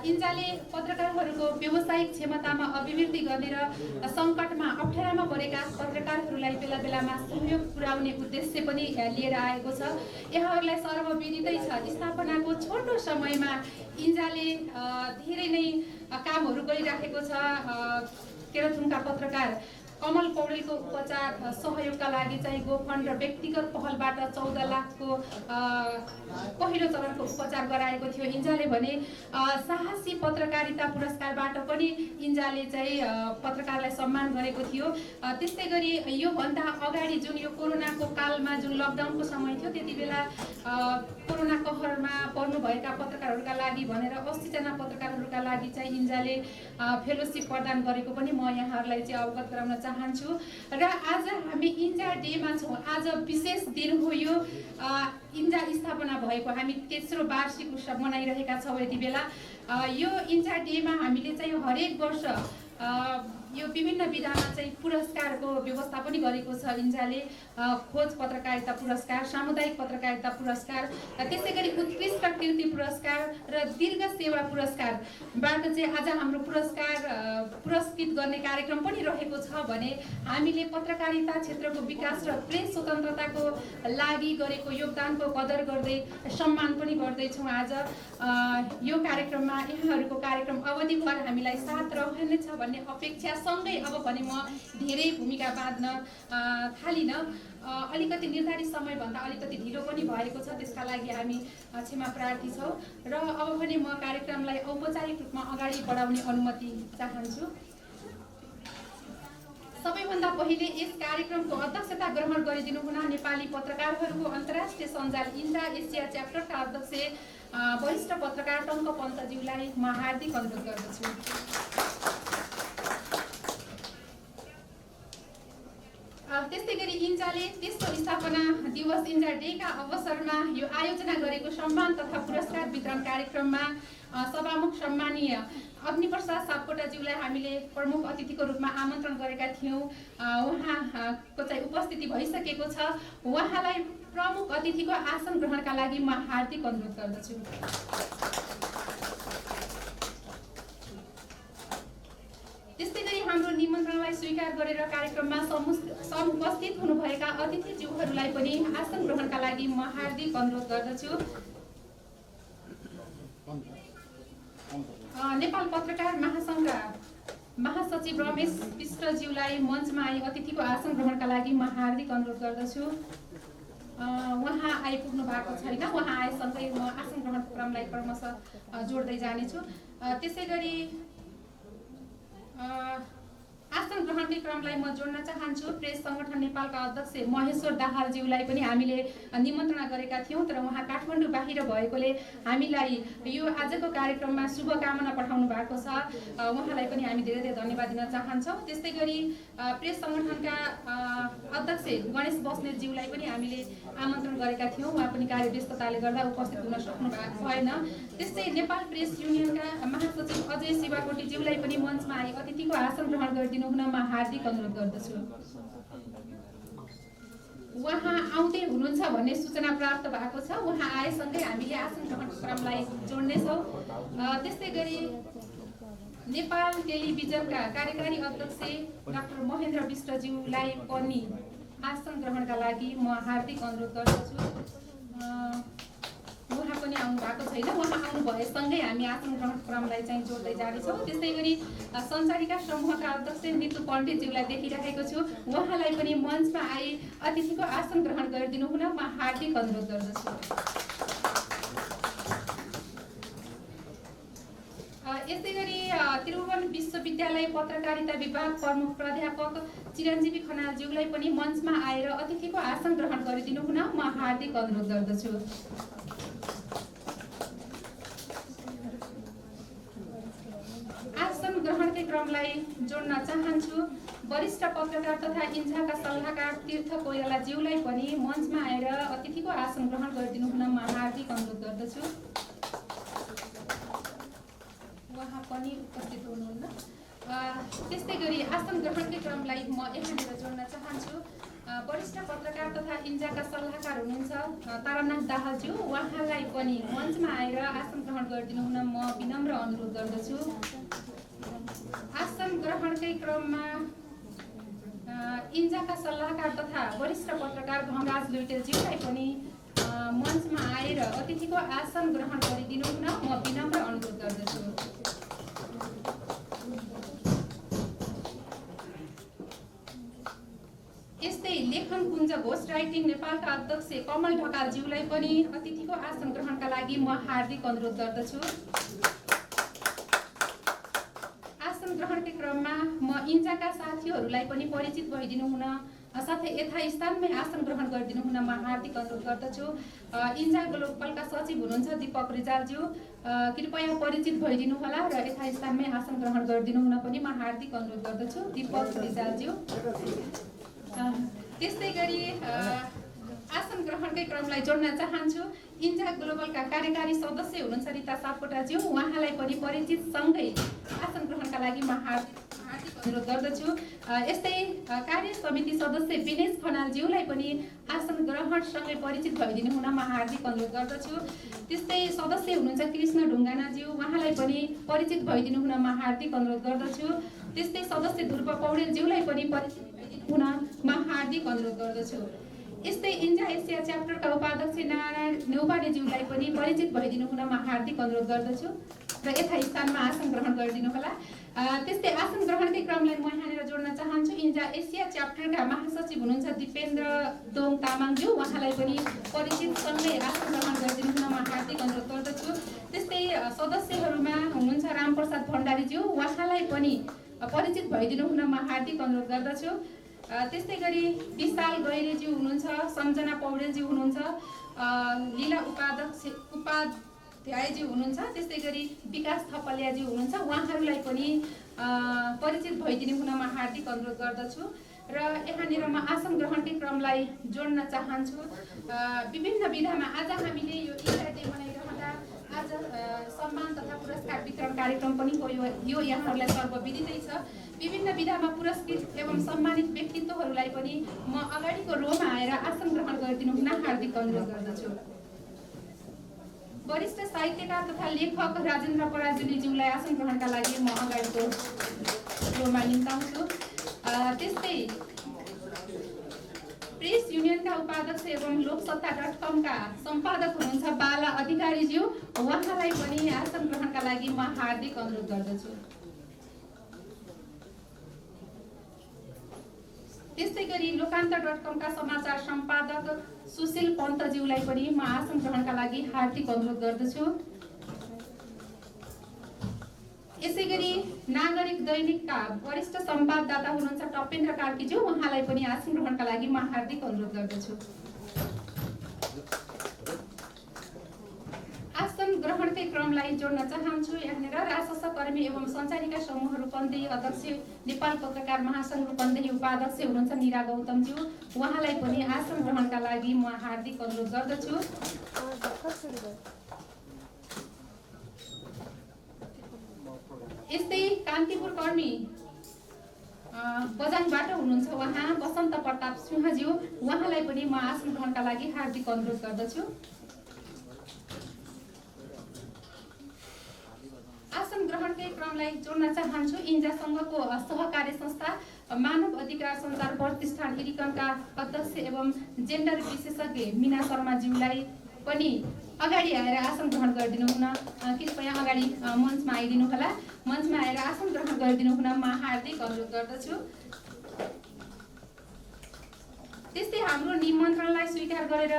इन्जाले पत्रकारहरूको व्यावसायिक क्षमतामा अभिवृद्धि गर्ने र सङ्कटमा अप्ठ्यारामा परेका पत्रकारहरूलाई बेला बेलामा सहयोग पुर्याउने उद्देश्य पनि लिएर आएको छ। यहाँहरूलाई सर्वविदितै छ, स्थापनाको छोटो समयमा इन्जाले धेरै नै कामहरू गरिराखेको छ। तेह्रथुमका पत्रकार कमल पौडेलको उपचार सहयोगका लागि चाहिँ गोफन्ड र व्यक्तिगत पहलबाट 14 लाखको पहिलो चरणको उपचार गराएको थियो इन्जाले भने। साहसी पत्रकारिता पुरस्कारबाट पनि इन्जाले चाहिँ पत्रकारलाई सम्मान गरेको थियो। त्यस्तै गरी योभन्दा अगाडि जुन यो कोरोनाको कालमा जुन लकडाउनको समय थियो त्यति बेला कोरोना कहरमा पर्नुभएका पत्रकारहरूका लागि भनेर 80 जना पत्रकारहरूका लागि चाहिँ इन्जाले फेलोसिप प्रदान गरेको पनि म यहाँहरूलाई चाहिँ अवगत गराउन चाहन्छु। र आज हामी इन्जा डेमा छौँ। आज विशेष दिन हो यो। इन्जा स्थापना भएको हामी तेस्रो वार्षिक उत्सव मनाइरहेका छौँ। यति बेला यो इन्जा डेमा हामीले चाहिँ हरेक वर्ष यो विभिन्न विधामा चाहिँ पुरस्कारको व्यवस्था पनि गरेको छ इन्जाले। खोज पत्रकारिता पुरस्कार, सामुदायिक पत्रकारिता पुरस्कार, त्यसै गरी उत्कृष्ट कृति पुरस्कार र दीर्घ सेवा पुरस्कारबाट चाहिँ आज हाम्रो पुरस्कृत गर्ने कार्यक्रम पनि रहेको छ भने हामीले पत्रकारिता क्षेत्रको विकास र प्रेस स्वतन्त्रताको लागि गरेको योगदानको कदर गर्दै सम्मान पनि गर्दैछौँ। आज यो कार्यक्रममा यहाँहरूको कार्यक्रम अवधिभर हामीलाई साथ रहनेछ भन्ने अपेक्षा सँगै अब भने म धेरै भूमिका बाँध्न थालिन। अलिकति निर्धारित समयभन्दा अलिकति ढिलो पनि भएको छ, त्यसका लागि हामी क्षमा प्रार्थी छौँ। र अब भने म कार्यक्रमलाई औपचारिक रूपमा अगाडि बढाउने अनुमति चाहन्छु। सबैभन्दा पहिले यस कार्यक्रमको अध्यक्षता ग्रहण गरिदिनु हुन नेपाली पत्रकारहरूको अन्तर्राष्ट्रिय सञ्जाल इन्जा एसिया च्याप्टरका अध्यक्ष वरिष्ठ पत्रकार टङ्क पन्तज्यूलाई म हार्दिक अनुरोध गर्दछु। त्यस्तै गरी इन्जाले तेस्रो स्थापना दिवस इन्जा डेका अवसरमा यो आयोजना गरेको सम्मान तथा पुरस्कार वितरण कार्यक्रममा सभामुख सम्मानीय अग्निप्रसाद सापकोटाज्यूलाई हामीले प्रमुख अतिथिको रूपमा आमन्त्रण गरेका थियौँ। उहाँको चाहिँ उपस्थिति भइसकेको छ। उहाँलाई प्रमुख अतिथिको आसन ग्रहणका लागि म हार्दिक अनुरोध गर्दछु। त्यस्तै गरी हाम्रो निमन्त्रणलाई स्वीकार गरेर कार्यक्रममा समुपस्थित हुनुभएका अतिथिज्यूहरूलाई पनि आसन ग्रहणका लागि म हार्दिक अनुरोध गर्दछु। नेपाल पत्रकार महासङ्घका महासचिव रमेश विष्टज्यूलाई मञ्चमा आई अतिथिको आसन ग्रहणका लागि म हार्दिक अनुरोध गर्दछु। उहाँ आइपुग्नु भएको छैन। उहाँ आएसँगै म आसन ग्रहण क्रमलाई क्रमशः जोड्दै जानेछु। त्यसै गरी आसन ग्रहणकै क्रमलाई म जोड्न चाहन्छु। प्रेस सङ्गठन नेपालका अध्यक्ष महेश्वर दाहालज्यूलाई पनि हामीले निमन्त्रणा गरेका थियौँ, तर उहाँ काठमाडौँ बाहिर भएकोले हामीलाई यो आजको कार्यक्रममा शुभकामना पठाउनु भएको छ। उहाँलाई पनि हामी धेरै धेरै धन्यवाद दिन चाहन्छौँ। त्यस्तै गरी प्रेस सङ्गठनका अध्यक्ष गणेश बस्नेतज्यूलाई पनि हामीले आमन्त्रण गरेका थियौँ। उहाँ पनि कार्यव्यस्तताले गर्दा उपस्थित हुन सक्नु भएन। त्यस्तै नेपाल प्रेस युनियनका महासचिव अजय शिवाकोटीज्यूलाई पनि मञ्चमा आई अतिथिको आसन ग्रहण गरिदिनु हुन म हार्दिक अनुरोध गर्दछु। उहाँ आउँदै हुनुहुन्छ भन्ने सूचना प्राप्त भएको छ। उहाँ आएसँगै हामीले आसन ग्रहण क्रमलाई जोड्नेछौँ। त्यस्तै गरी नेपाल टेलिभिजनका कार्यकारी अध्यक्ष डाक्टर महेन्द्र विष्टज्यूलाई पनि आसन ग्रहणका लागि म हार्दिक अनुरोध गर्दछु। उहाँ पनि आउनु भएको छैन। उहाँ आउनु भएसँगै हामी आसन ग्रहण क्रमलाई चाहिँ जोड्दै जानेछौँ। त्यस्तै गरी सञ्चारिका समूहका अध्यक्ष नितु पण्डितज्यूलाई देखिरहेको छु। उहाँलाई पनि मञ्चमा आई अतिथिको आसन ग्रहण गरिदिनु हुन म हार्दिक अनुरोध गर्दछु। यसै गरी त्रिभुवन विश्वविद्यालय पत्रकारिता विभाग प्रमुख प्राध्यापक चिरञ्जीवी खनालज्यूलाई पनि मञ्चमा आएर अतिथिको आसन ग्रहण गरिदिनु हुन म हार्दिक अनुरोध गर्दछु। आसन ग्रहणकै क्रमलाई जोड्न चाहन्छु। वरिष्ठ पत्रकार तथा इन्जाका सल्लाहकार तीर्थ कोइरालाज्यूलाई पनि मञ्चमा आएर अतिथिको आसन ग्रहण गरिदिनु हुन म हार्दिक अनुरोध गर्दछु। उहाँ पनि उपस्थित हुनुहुन्न। त्यस्तै गरी आसन ग्रहणकै क्रमलाई म यहाँनिर जोड्न चाहन्छु। वरिष्ठ पत्रकार तथा इन्जाका सल्लाहकार हुनुहुन्छ तारानाथ दाहालज्यू, उहाँलाई पनि मञ्चमा आएर आसन ग्रहण गरिदिनु हुन म विनम्र अनुरोध गर्दछु। आसन ग्रहणकै क्रममा इन्जाका सल्लाहकार तथा वरिष्ठ पत्रकार भंगाज लुइटेलज्यूलाई पनि मञ्चमा आएर अतिथिको आसन ग्रहण गरिदिनु हुन म विनम्र अनुरोध गर्दछु। यस्तै लेखन कुञ्ज घोष राइटिङ नेपालका अध्यक्ष कमल ढकालज्यूलाई पनि अतिथिको आसन ग्रहणका लागि म हार्दिक अनुरोध गर्दछु। आसन ग्रहणकै क्रममा म इन्जाका साथीहरूलाई पनि परिचित भइदिनु हुन साथै यथास्थानमै आसन ग्रहण गरिदिनु हुन म हार्दिक अनुरोध गर्दछु। इन्जा ग्लोबलका सचिव हुनुहुन्छ दीपक रिजालज्यू, कृपया परिचित भइदिनु होला र यथास्थानमै आसन ग्रहण गरिदिनु हुन पनि म हार्दिक अनुरोध गर्दछु दीपक रिजालज्यू। त्यस्तै गरी आसन ग्रहणकै क्रमलाई जोड्न चाहन्छु इन्जा ग्लोबलका कार्यकारी सदस्य हुनुहुन्छ रिता सापकोटाज्यू, उहाँलाई पनि परिचित सँगै आसन ग्रहणका लागि म हार्दिक अनुरोध गर्दछु। यस्तै कार्य समिति सदस्य विनेश खनालज्यूलाई पनि आसन ग्रहणसँगै परिचित भइदिनु हुन म हार्दिक अनुरोध गर्दछु। त्यस्तै सदस्य हुनुहुन्छ कृष्ण ढुङ्गानाज्यू, उहाँलाई पनि परिचित भइदिनु हुन म हार्दिक अनुरोध गर्दछु। त्यस्तै सदस्य ध्रुव पौडेलज्यूलाई पनि परिचित हुन म हार्दिक अनुरोध गर्दछु। यस्तै इन्जा एसिया च्याप्टरका उपाध्यक्ष नारायण नेउपानेज्यूलाई पनि परिचित भइदिनु हुन म हार्दिक अनुरोध गर्दछु र यथास्थानमा आसन ग्रहण गरिदिनु होला। त्यस्तै आसन ग्रहणकै क्रमलाई म यहाँनिर जोड्न चाहन्छु इन्जा एसिया च्याप्टरका महासचिव हुनुहुन्छ दिपेन्द्र दोङ तामाङज्यू, उहाँलाई पनि परिचित सँगै आसन ग्रहण गरिदिनु हुन म हार्दिक अनुरोध गर्दछु। त्यस्तै सदस्यहरूमा हुनुहुन्छ रामप्रसाद भण्डारीज्यू, उहाँलाई पनि परिचित भइदिनु हुन म हार्दिक अनुरोध गर्दछु। त्यस्तै गरी विशाल गैरेज्यू हुनुहुन्छ, सम्झना पौडेलज्यू हुनुहुन्छ, लीला उपाध्यायज्यू हुनुहुन्छ, त्यस्तै गरी विकास थपलियाज्यू हुनुहुन्छ, उहाँहरूलाई पनि परिचित भइदिनु हुन म हार्दिक अनुरोध गर्दछु। र यहाँनिर म आसन ग्रहणकै क्रमलाई जोड्न चाहन्छु विभिन्न विधामा आज हामीले यो इन्डिया डे मनाइरहँदा आज सम्मान तथा पुरस्कार वितरण कार्यक्रम पनि हो। यो यहाँहरूलाई सर्वविदितै छ। विभिन्न विधामा पुरस्कृत एवं सम्मानित व्यक्तित्वहरूलाई पनि म अगाडिको रोमा आएर आसन ग्रहण गरिदिनु हुन हार्दिक अनुरोध गर्दछु। वरिष्ठ साहित्यकार तथा लेखक राजेन्द्र पराजुलीज्यूलाई आसन ग्रहणका लागि म अगाडिको रोमा निम्ताउँछु। त्यस्तै प्रेस युनियनका उपाध्यक्ष एवं लोकसत्ता.com का सम्पादक हुनुहुन्छ बाला अधिकारीज्यू, उहाँलाई पनि आसन ग्रहणका लागि म हार्दिक अनुरोध गर्दछु। त्यस्तै गरी लोकान्तर.com का समाचार सम्पादक सुशील पन्तज्यूलाई पनि म आसन ग्रहणका लागि हार्दिक अनुरोध गर्दछु। यसै गरी नागरिक दैनिकका वरिष्ठ संवाददाता हुनुहुन्छ टपेन्द्र कार्कीज्यू, उहाँलाई पनि आसन ग्रहणका लागि म हार्दिक अनुरोध गर्दछु। आसन ग्रहणकै क्रमलाई जोड्न चाहन्छु यहाँनिर राजस्व कर्मी एवं सञ्चारिका समूह रूपन्देही अध्यक्ष नेपाल पत्रकार महासंघ रूपन्देही उपाध्यक्ष हुनुहुन्छ निरा गौतमज्यू, उहाँलाई पनि आसन ग्रहणका लागि म हार्दिक अनुरोध गर्दछु। यस्तै कान्तिपुर कर्मी बजाङबाट हुनुहुन्छ उहाँ बसन्त प्रताप सिंहज्यू, उहाँलाई पनि म आसन ग्रहणका लागि हार्दिक अनुरोध गर्दछु। आसन ग्रहणकै क्रमलाई जोड्न चाहन्छु इन्जा संघको सहकार्य संस्था मानव अधिकार सञ्चार प्रतिष्ठान इरिकनका अध्यक्ष एवं जेन्डर विशेषज्ञ मीना शर्माज्यूलाई पनि अगाडि आएर आसन ग्रहण गरिदिनु हुन कृपया अगाडि मञ्चमा आइदिनु होला। मञ्चमा आएर आसन ग्रहण गरिदिनु हुन म हार्दिक अनुरोध गर्दछु। त्यस्तै हाम्रो निमन्त्रणलाई स्वीकार गरेर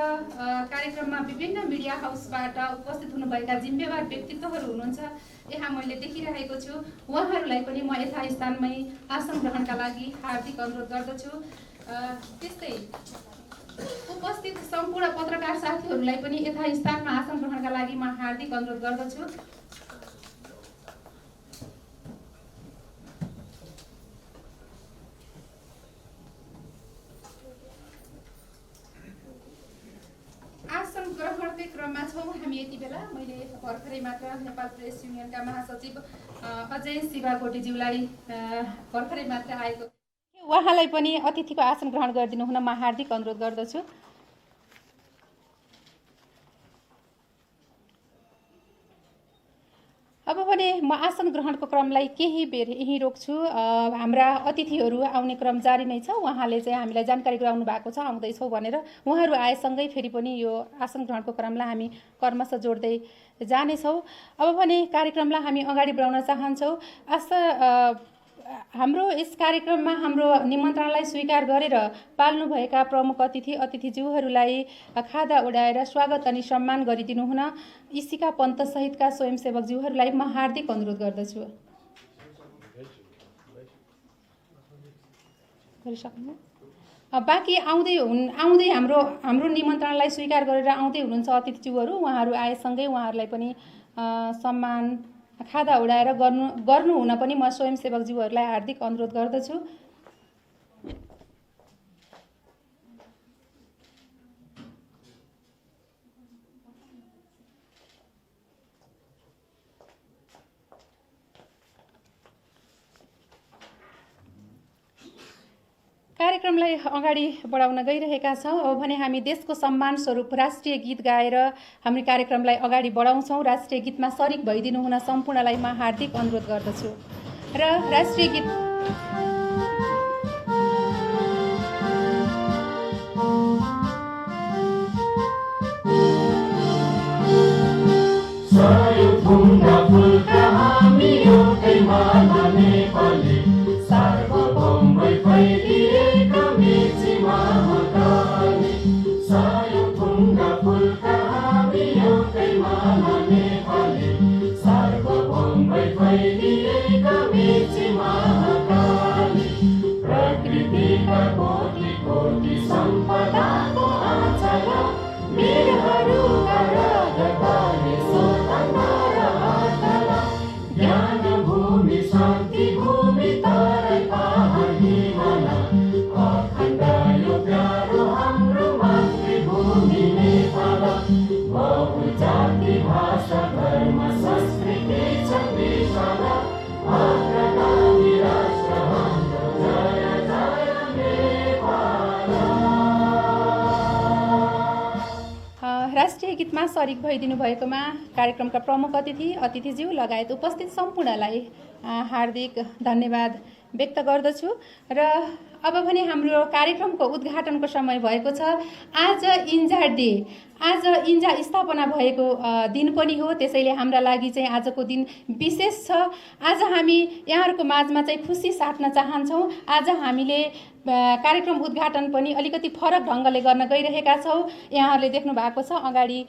कार्यक्रममा विभिन्न मिडिया हाउसबाट उपस्थित हुनुभएका जिम्मेवार व्यक्तित्वहरू हुनुहुन्छ, यहाँ मैले देखिरहेको छु, उहाँहरूलाई पनि म यथास्थानमै आसन ग्रहणका लागि हार्दिक अनुरोध गर्दछु। त्यस्तै उपस्थित सम्पूर्ण पत्रकार साथीहरूलाई पनि यथास्थानमा आसन ग्रहणका लागि म हार्दिक अनुरोध गर्दछु। आसन ग्रहणकै क्रममा छौँ हामी यति बेला। मैले भर्खरै मात्र नेपाल प्रेस युनियनका महासचिव अजय शिवाकोटीज्यूलाई भर्खरै मात्र आएको उहाँलाई पनि अतिथिको आसन ग्रहण गरिदिनु हुन म हार्दिक अनुरोध गर्दछु। अब भने म आसन ग्रहणको क्रमलाई केही बेर यहीँ रोक्छु। हाम्रा अतिथिहरू आउने क्रम जारी नै छ। उहाँले चाहिँ हामीलाई जानकारी गराउनु भएको छ आउँदैछौँ भनेर। उहाँहरू आएसँगै फेरि पनि यो आसन ग्रहणको क्रमलाई हामी क्रमशः जोड्दै जानेछौँ। अब भने कार्यक्रमलाई हामी अगाडि बढाउन चाहन्छौँ। हाम्रो यस कार्यक्रममा हाम्रो निमन्त्रणालाई स्वीकार गरेर पाल्नुभएका प्रमुख अतिथिज्यूहरूलाई खादा उडाएर स्वागत अनि सम्मान गरिदिनु हुन इसिका पन्त सहितका स्वयंसेवकज्यूहरूलाई म हार्दिक अनुरोध गर्दछु। बाँकी आउँदै हाम्रो निमन्त्रणालाई स्वीकार गरेर आउँदै हुनुहुन्छ अतिथिज्यूहरू, उहाँहरू आएसँगै उहाँहरूलाई पनि सम्मान खादा उडाएर गर्नु हुन पनि म स्वयंसेवकज्यूहरूलाई हार्दिक अनुरोध गर्दछु। कार्यक्रमलाई अगाडि बढाउन गइरहेका छौँ। अब भने हामी देशको सम्मान स्वरूप राष्ट्रिय गीत गाएर हामी कार्यक्रमलाई अगाडि बढाउँछौँ। राष्ट्रिय गीतमा सरिक भइदिनु हुन सम्पूर्णलाई म हार्दिक अनुरोध गर्दछु। र राष्ट्रिय गीत राष्ट्रिय गीतमा सरिक भइदिनु भएकोमा कार्यक्रमका प्रमुख अतिथिज्यू लगायत उपस्थित सम्पूर्णलाई हार्दिक धन्यवाद व्यक्त गर्दछु। र अब भने हाम्रो कार्यक्रमको उद्घाटनको समय भएको छ। आज इन्जा स्थापना भएको दिन पनि हो, त्यसैले हाम्रा लागि चाहिँ आजको दिन विशेष छ। आज हामी यहाँहरूको माझमा चाहिँ खुसी साट्न चाहन्छौँ। आज हामीले कार्यक्रम उद्घाटन पनि अलिकति फरक ढङ्गले गर्न गइरहेका छौँ। यहाँहरूले देख्नु भएको छ अगाडि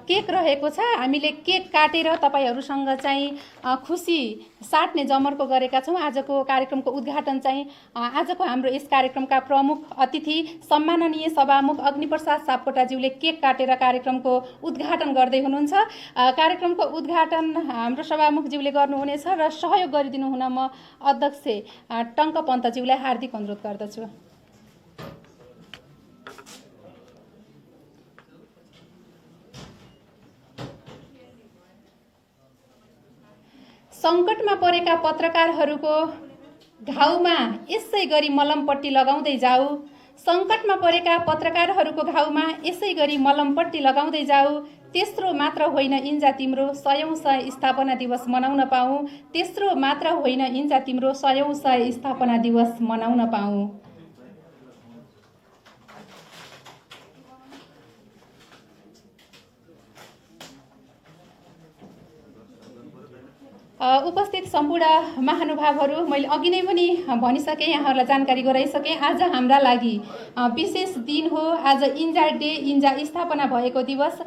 केक रहेको छ। हामीले केक काटेर तपाईहरुसँग चाहिँ खुसी साट्ने जमर्को गरेका छौँ। आजको कार्यक्रमको उद्घाटन चाहिँ आजको हाम्रो यस कार्यक्रमका प्रमुख अतिथि सम्माननीय सभामुख अग्निप्रसाद सापकोटाज्यूले केक काटेर कार्यक्रमको उद्घाटन गर्दै हुनुहुन्छ। कार्यक्रमको उद्घाटन हाम्रो सभामुखज्यूले गर्नुहुनेछ र सहयोग गरिदिनु हुन म अध्यक्ष टङ्क पन्तज्यूलाई हार्दिक अनुरोध गर्दछु। सङ्कटमा परेका पत्रकारहरूको घाउमा यसै गरी मलमपट्टी लगाउँदै जाऊ। सङ्कटमा परेका पत्रकारहरूको घाउमा यसै गरी मलमपट्टी लगाउँदै जाऊ। तेस्रो मात्र होइन इन्जा तिम्रो 100औं स्थापना दिवस मनाउन पाऊँ। तेस्रो मात्र होइन इन्जा तिम्रो 100औं स्थापना दिवस मनाउन पाऊँ। उपस्थित सम्पूर्ण महानुभावहरू, मैले अघि नै पनि भनिसकेँ, यहाँहरूलाई जानकारी गराइसकेँ। आज हाम्रा लागि विशेष दिन हो। आज इन्जा डे, इन्जा स्थापना भएको दिवस।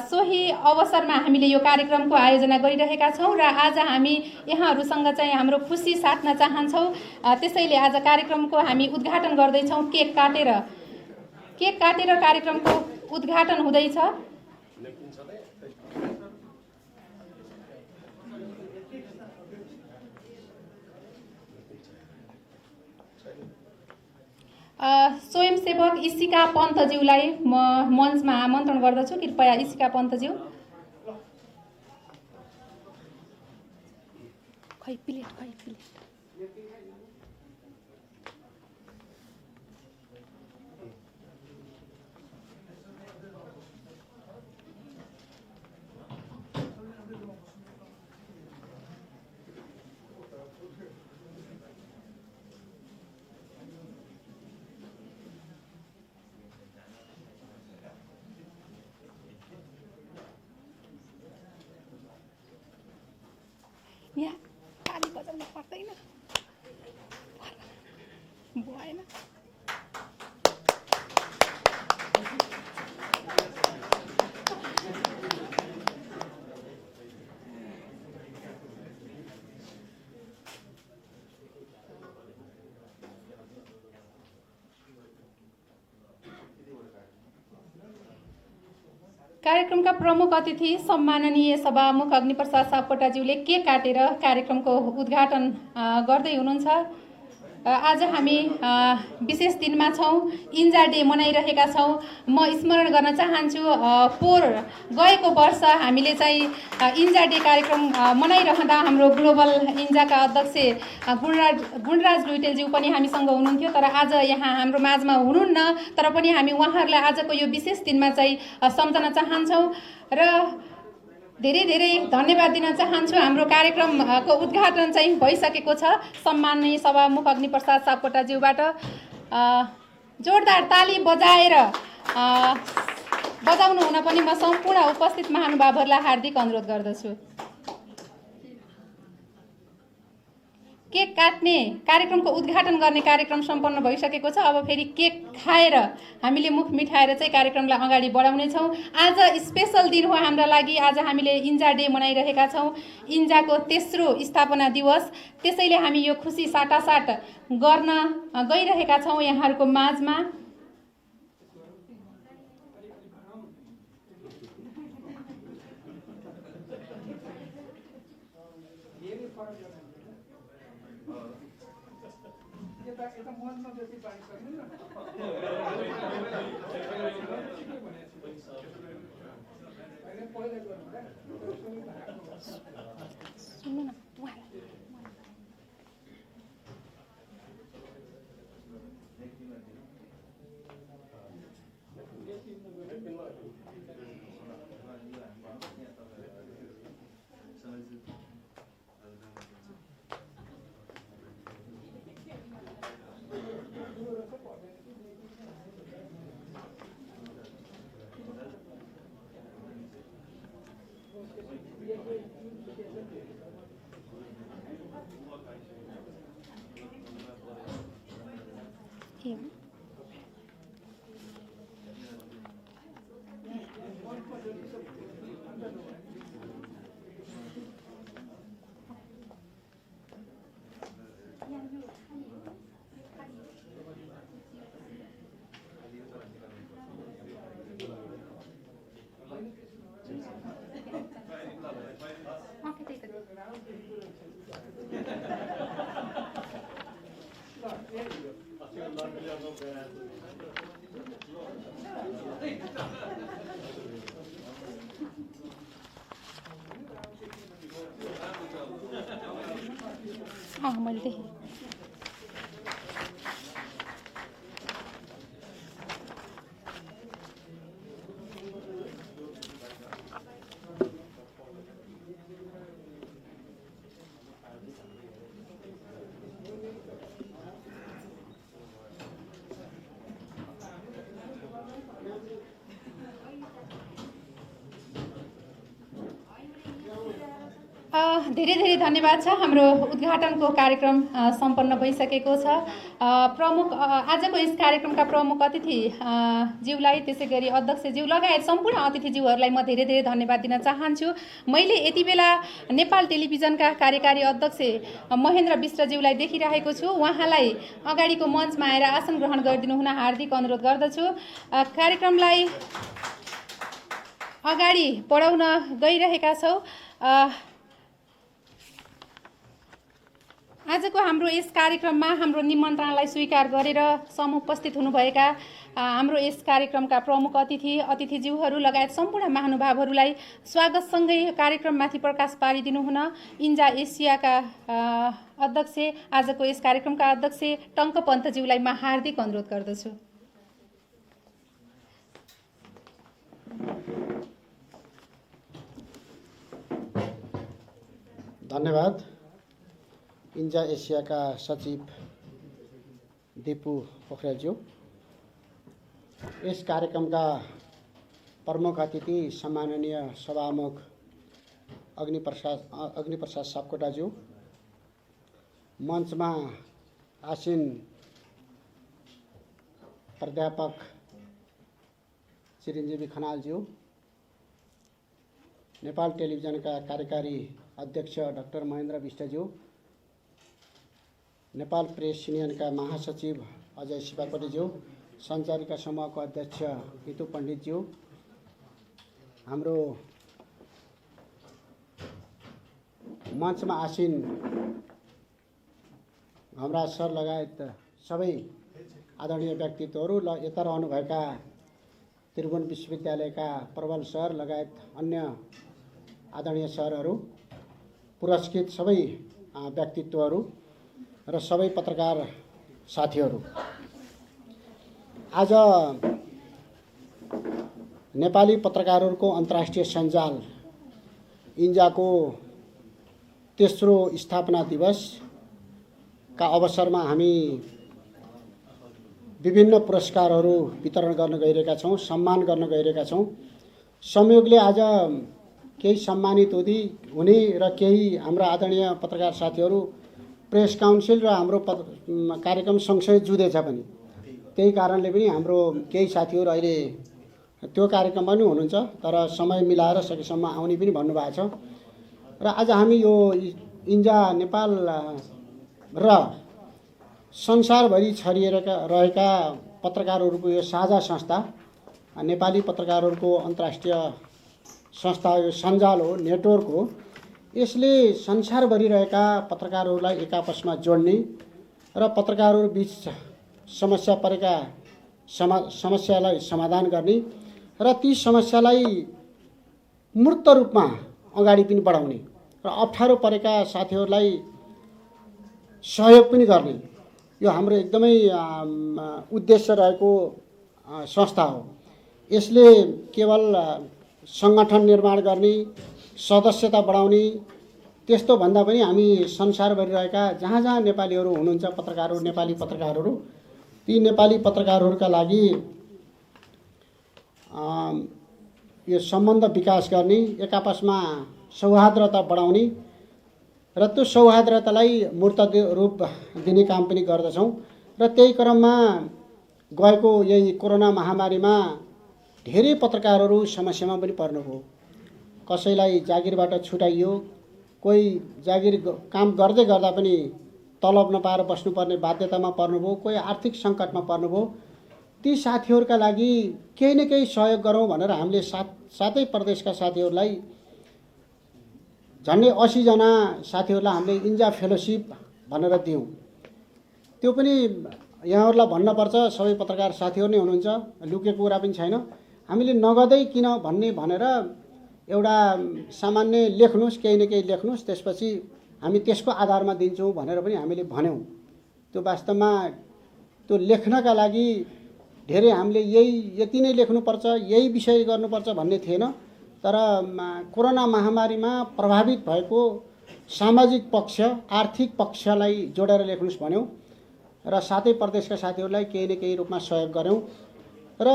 सोही अवसरमा हामीले यो कार्यक्रमको आयोजना गरिरहेका छौँ र आज हामी यहाँहरूसँग चाहिँ हाम्रो खुसी साट्न चाहन्छौँ। त्यसैले आज कार्यक्रमको हामी उद्घाटन गर्दैछौँ केक काटेर कार्यक्रमको उद्घाटन हुँदैछ। स्वयंसेवक इसिका पन्तज्यूलाई म मञ्चमा आमन्त्रण गर्दछु। कृपया इसिका पन्तज्यू। खै प्लेट यहाँ ताली बजाउन पर्दैन भएन। कार्यक्रमका प्रमुख अतिथि सम्माननीय सभामुख अग्निप्रसाद सापकोटाज्यूले केक काटेर कार्यक्रमको उद्घाटन गर्दै हुनुहुन्छ। आज हामी विशेष दिनमा छौँ, इन्जा डे मनाइरहेका छौँ। म स्मरण गर्न चाहन्छु गएको वर्ष हामीले चाहिँ इन्जा डे कार्यक्रम मनाइरहँदा हाम्रो ग्लोबल इन्जाका अध्यक्ष गुणराज लुइटेलज्यू पनि हामीसँग हुनुहुन्थ्यो, तर आज यहाँ हाम्रो माझमा हुनुहुन्न। तर पनि हामी उहाँहरूलाई आजको यो विशेष दिनमा चाहिँ सम्झन चाहन्छौँ र धेरै धेरै धन्यवाद दिन चाहन्छु। हाम्रो कार्यक्रमको उद्घाटन चाहिँ भइसकेको छ। सम्माननीय सभामुख अग्निप्रसाद सापकोटाज्यूबाट जोरदार ताली बजाउनु हुन पनि म सम्पूर्ण उपस्थित महानुभावहरूलाई हार्दिक अनुरोध गर्दछु। केक काट्ने कार्यक्रमको उद्घाटन गर्ने कार्यक्रम सम्पन्न भइसकेको छ। अब फेरि केक खाएर हामीले मुख मिठाएर चाहिँ कार्यक्रमलाई अगाडि बढाउनेछौँ। आज स्पेसल दिन हो हाम्रा लागि। आज हामीले इन्जा डे मनाइरहेका छौँ, इन्जाको तेस्रो स्थापना दिवस। त्यसैले हामी यो खुसी साटासाट गर्न गइरहेका छौँ यहाँहरूको माझमा। मैले देखेँ। धेरै धेरै धन्यवाद छ। हाम्रो उद्घाटनको कार्यक्रम सम्पन्न भइसकेको छ। प्रमुख आजको यस कार्यक्रमका प्रमुख अतिथि ज्यूलाई, त्यसै गरी अध्यक्षज्यू लगायत सम्पूर्ण अतिथिज्यूहरूलाई म धेरै धेरै धन्यवाद दिन चाहन्छु। मैले यति बेला नेपाल टेलिभिजनका कार्यकारी अध्यक्ष महेन्द्र विष्टज्यूलाई देखिरहेको छु। उहाँलाई अगाडिको मञ्चमा आएर आसन ग्रहण गरिदिनु हुन हार्दिक अनुरोध गर्दछु। कार्यक्रमलाई अगाडि बढाउन गइरहेका छौँ। आजको हाम्रो यस कार्यक्रममा हाम्रो निमन्त्रणालाई स्वीकार गरेर समुपस्थित हुनुभएका हाम्रो यस कार्यक्रमका प्रमुख अतिथिज्यूहरू लगायत सम्पूर्ण महानुभावहरूलाई स्वागतसँगै कार्यक्रममाथि प्रकाश पारिदिनु हुन इन्जा एसियाका अध्यक्ष, आजको यस कार्यक्रमका अध्यक्ष टङ्क पन्तज्यूलाई म हार्दिक अनुरोध गर्दछु। धन्यवाद। इन्जा एसियाका सचिव दिपु पोखरेलज्यू, यस कार्यक्रमका प्रमुख अतिथि सम्माननीय सभामुख अग्निप्रसाद सापकोटाज्यू, मञ्चमा आसीन प्राध्यापक चिरञ्जीवी खनालज्यू, नेपाल टेलिभिजनका कार्यकारी अध्यक्ष डाक्टर महेन्द्र विष्टज्यू, नेपाल प्रेस युनियनका महासचिव अजय शिवाकोटीज्यू, सञ्चारिका समूहको अध्यक्ष हितु पण्डितज्यू, हाम्रो मञ्चमा आसीन हाम्रा सर लगायत सबै आदरणीय व्यक्तित्वहरू र यता रहनुभएका त्रिभुवन विश्वविद्यालयका प्रबल सर लगायत अन्य आदरणीय सरहरू, पुरस्कृत सबै व्यक्तित्वहरू र सबै पत्रकार साथीहरू, आज नेपाली पत्रकारहरूको अन्तर्राष्ट्रिय सञ्जाल इन्जाको तेस्रो स्थापना दिवसका अवसरमा हामी विभिन्न पुरस्कारहरू वितरण गर्न गइरहेका छौँ, सम्मान गर्न गइरहेका छौँ। संयोगले आज केही सम्मानित हुने र केही हाम्रा आदरणीय पत्रकार साथीहरू प्रेस काउन्सिल र हाम्रो कार्यक्रम सँगसँगै जुधेछ पनि, त्यही कारणले पनि हाम्रो केही साथीहरू अहिले त्यो कार्यक्रममा पनि हुनुहुन्छ, तर समय मिलाएर सकेसम्म आउने पनि भन्नुभएको छ। र आज हामी यो इन्जा नेपाल र संसारभरि छरिएका रहेका पत्रकारहरूको यो साझा संस्था, नेपाली पत्रकारहरूको अन्तर्राष्ट्रिय संस्था, यो सञ्जाल हो, नेटवर्क हो। यसले संसारभरि रहेका पत्रकारहरूलाई एक आपसमा जोड्ने र पत्रकारहरू बीच समस्या परेका समस्यालाई समाधान गर्ने र ती समस्यालाई मूर्त रूपमा अगाडि पनि बढाउने र अप्ठ्यारो परेका साथीहरूलाई सहयोग पनि गर्ने, यो हाम्रो एकदमै उद्देश्य रहेको संस्था हो। यसले केवल सङ्गठन निर्माण गर्ने, सदस्यता बढाउने त्यस्तो भन्दा पनि हामी संसारभरि रहेका जहाँ जहाँ नेपालीहरू हुनुहुन्छ, पत्रकारहरू, नेपाली पत्रकारहरू, ती नेपाली पत्रकारहरूका लागि यो सम्बन्ध विकास गर्ने, एक आपसमा सौहार्दता बढाउने र त्यो सौहार्दतालाई मूर्त रूप दिने काम पनि गर्दछौँ। र त्यही क्रममा गएको यही कोरोना महामारीमा धेरै पत्रकारहरू समस्यामा पनि पर्नुभयो। कसैलाई जागिरबाट छुटाइयो, कोही जागिर काम गर्दै गर्दा पनि तलब नपाएर बस्नुपर्ने बाध्यतामा पर्नुभयो, कोही आर्थिक सङ्कटमा पर्नुभयो। ती साथीहरूका लागि केही न केही सहयोग गरौँ भनेर हामीले सातै प्रदेशका साथीहरूलाई, झन्डै 80 जना साथीहरूलाई हामीले इन्जा फेलोसिप भनेर दियौँ। त्यो पनि यहाँहरूलाई भन्नुपर्छ, सबै पत्रकार साथीहरू नै हुनुहुन्छ, लुकेको कुरा पनि छैन। हामीले नगदै किन भन्ने भनेर एउटा सामान्य लेख्नुहोस्, केही न केही लेख्नुहोस्, त्यसपछि हामी त्यसको आधारमा दिन्छौँ भनेर पनि हामीले भन्यौँ। त्यो वास्तवमा त्यो लेख्नका लागि धेरै हामीले यति नै लेख्नुपर्छ, यही विषय गर्नुपर्छ भन्ने थिएन। तर कोरोना महामारीमा प्रभावित भएको सामाजिक पक्ष, आर्थिक पक्षलाई जोडेर लेख्नुहोस् भन्यौँ र सातै प्रदेशका साथीहरूलाई केही न केही रूपमा सहयोग गऱ्यौँ। र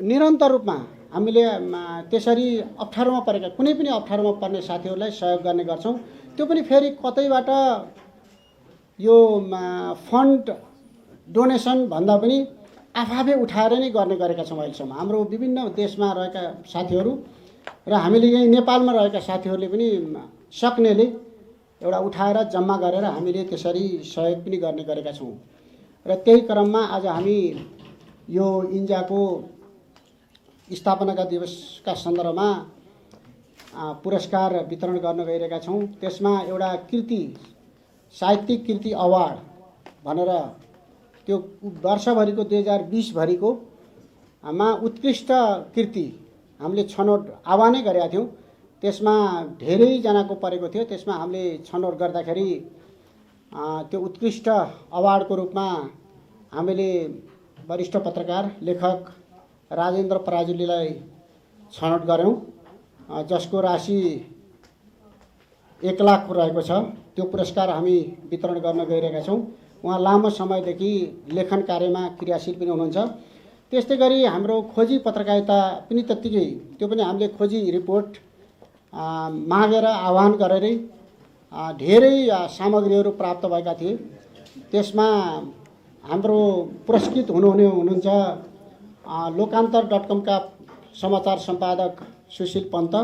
निरन्तर रूपमा हामीले त्यसरी अप्ठ्यारोमा परेका, कुनै पनि अप्ठ्यारोमा पर्ने साथीहरूलाई सहयोग गर्ने गर्छौँ। त्यो पनि फेरि कतैबाट यो फन्ड डोनेसन भन्दा पनि आफै उठाएर नै गर्ने गरेका छौँ अहिलेसम्म। हाम्रो विभिन्न देशमा रहेका साथीहरू र हामीले यही नेपालमा रहेका साथीहरूले पनि सक्नेले एउटा उठाएर जम्मा गरेर हामीले त्यसरी सहयोग पनि गर्ने गरेका छौँ। र त्यही क्रममा आज हामी यो इन्जाको स्थापनाका दिवसका सन्दर्भमा पुरस्कार वितरण गर्न गइरहेका छौँ। त्यसमा एउटा कृति साहित्यिक कृति अवार्ड भनेर त्यो वर्षभरिको 2020 भरिको मा उत्कृष्ट कृति हामीले छनौट आह्वानै गरेका थियौँ। त्यसमा धेरैजनाको परेको थियो। त्यसमा हामीले छनौट गर्दाखेरि त्यो उत्कृष्ट अवार्डको रूपमा हामीले वरिष्ठ पत्रकार लेखक राजेन्द्र पराजुलीलाई छनौट गऱ्यौँ, जसको राशि 1 लाख रहेको छ। त्यो पुरस्कार हामी वितरण गर्न गइरहेका छौँ। उहाँ लामो समयदेखि लेखन कार्यमा क्रियाशील पनि हुनुहुन्छ। त्यस्तै गरी हाम्रो खोजी पत्रकारिता पनि त्यत्तिकै, त्यो पनि हामीले खोजी रिपोर्ट मागेर आह्वान गरेरै धेरै सामग्रीहरू प्राप्त भएका थिए। त्यसमा हाम्रो पुरस्कृत हुनुहुन्छ लोकान्तर.com का समाचार सम्पादक सुशील पन्त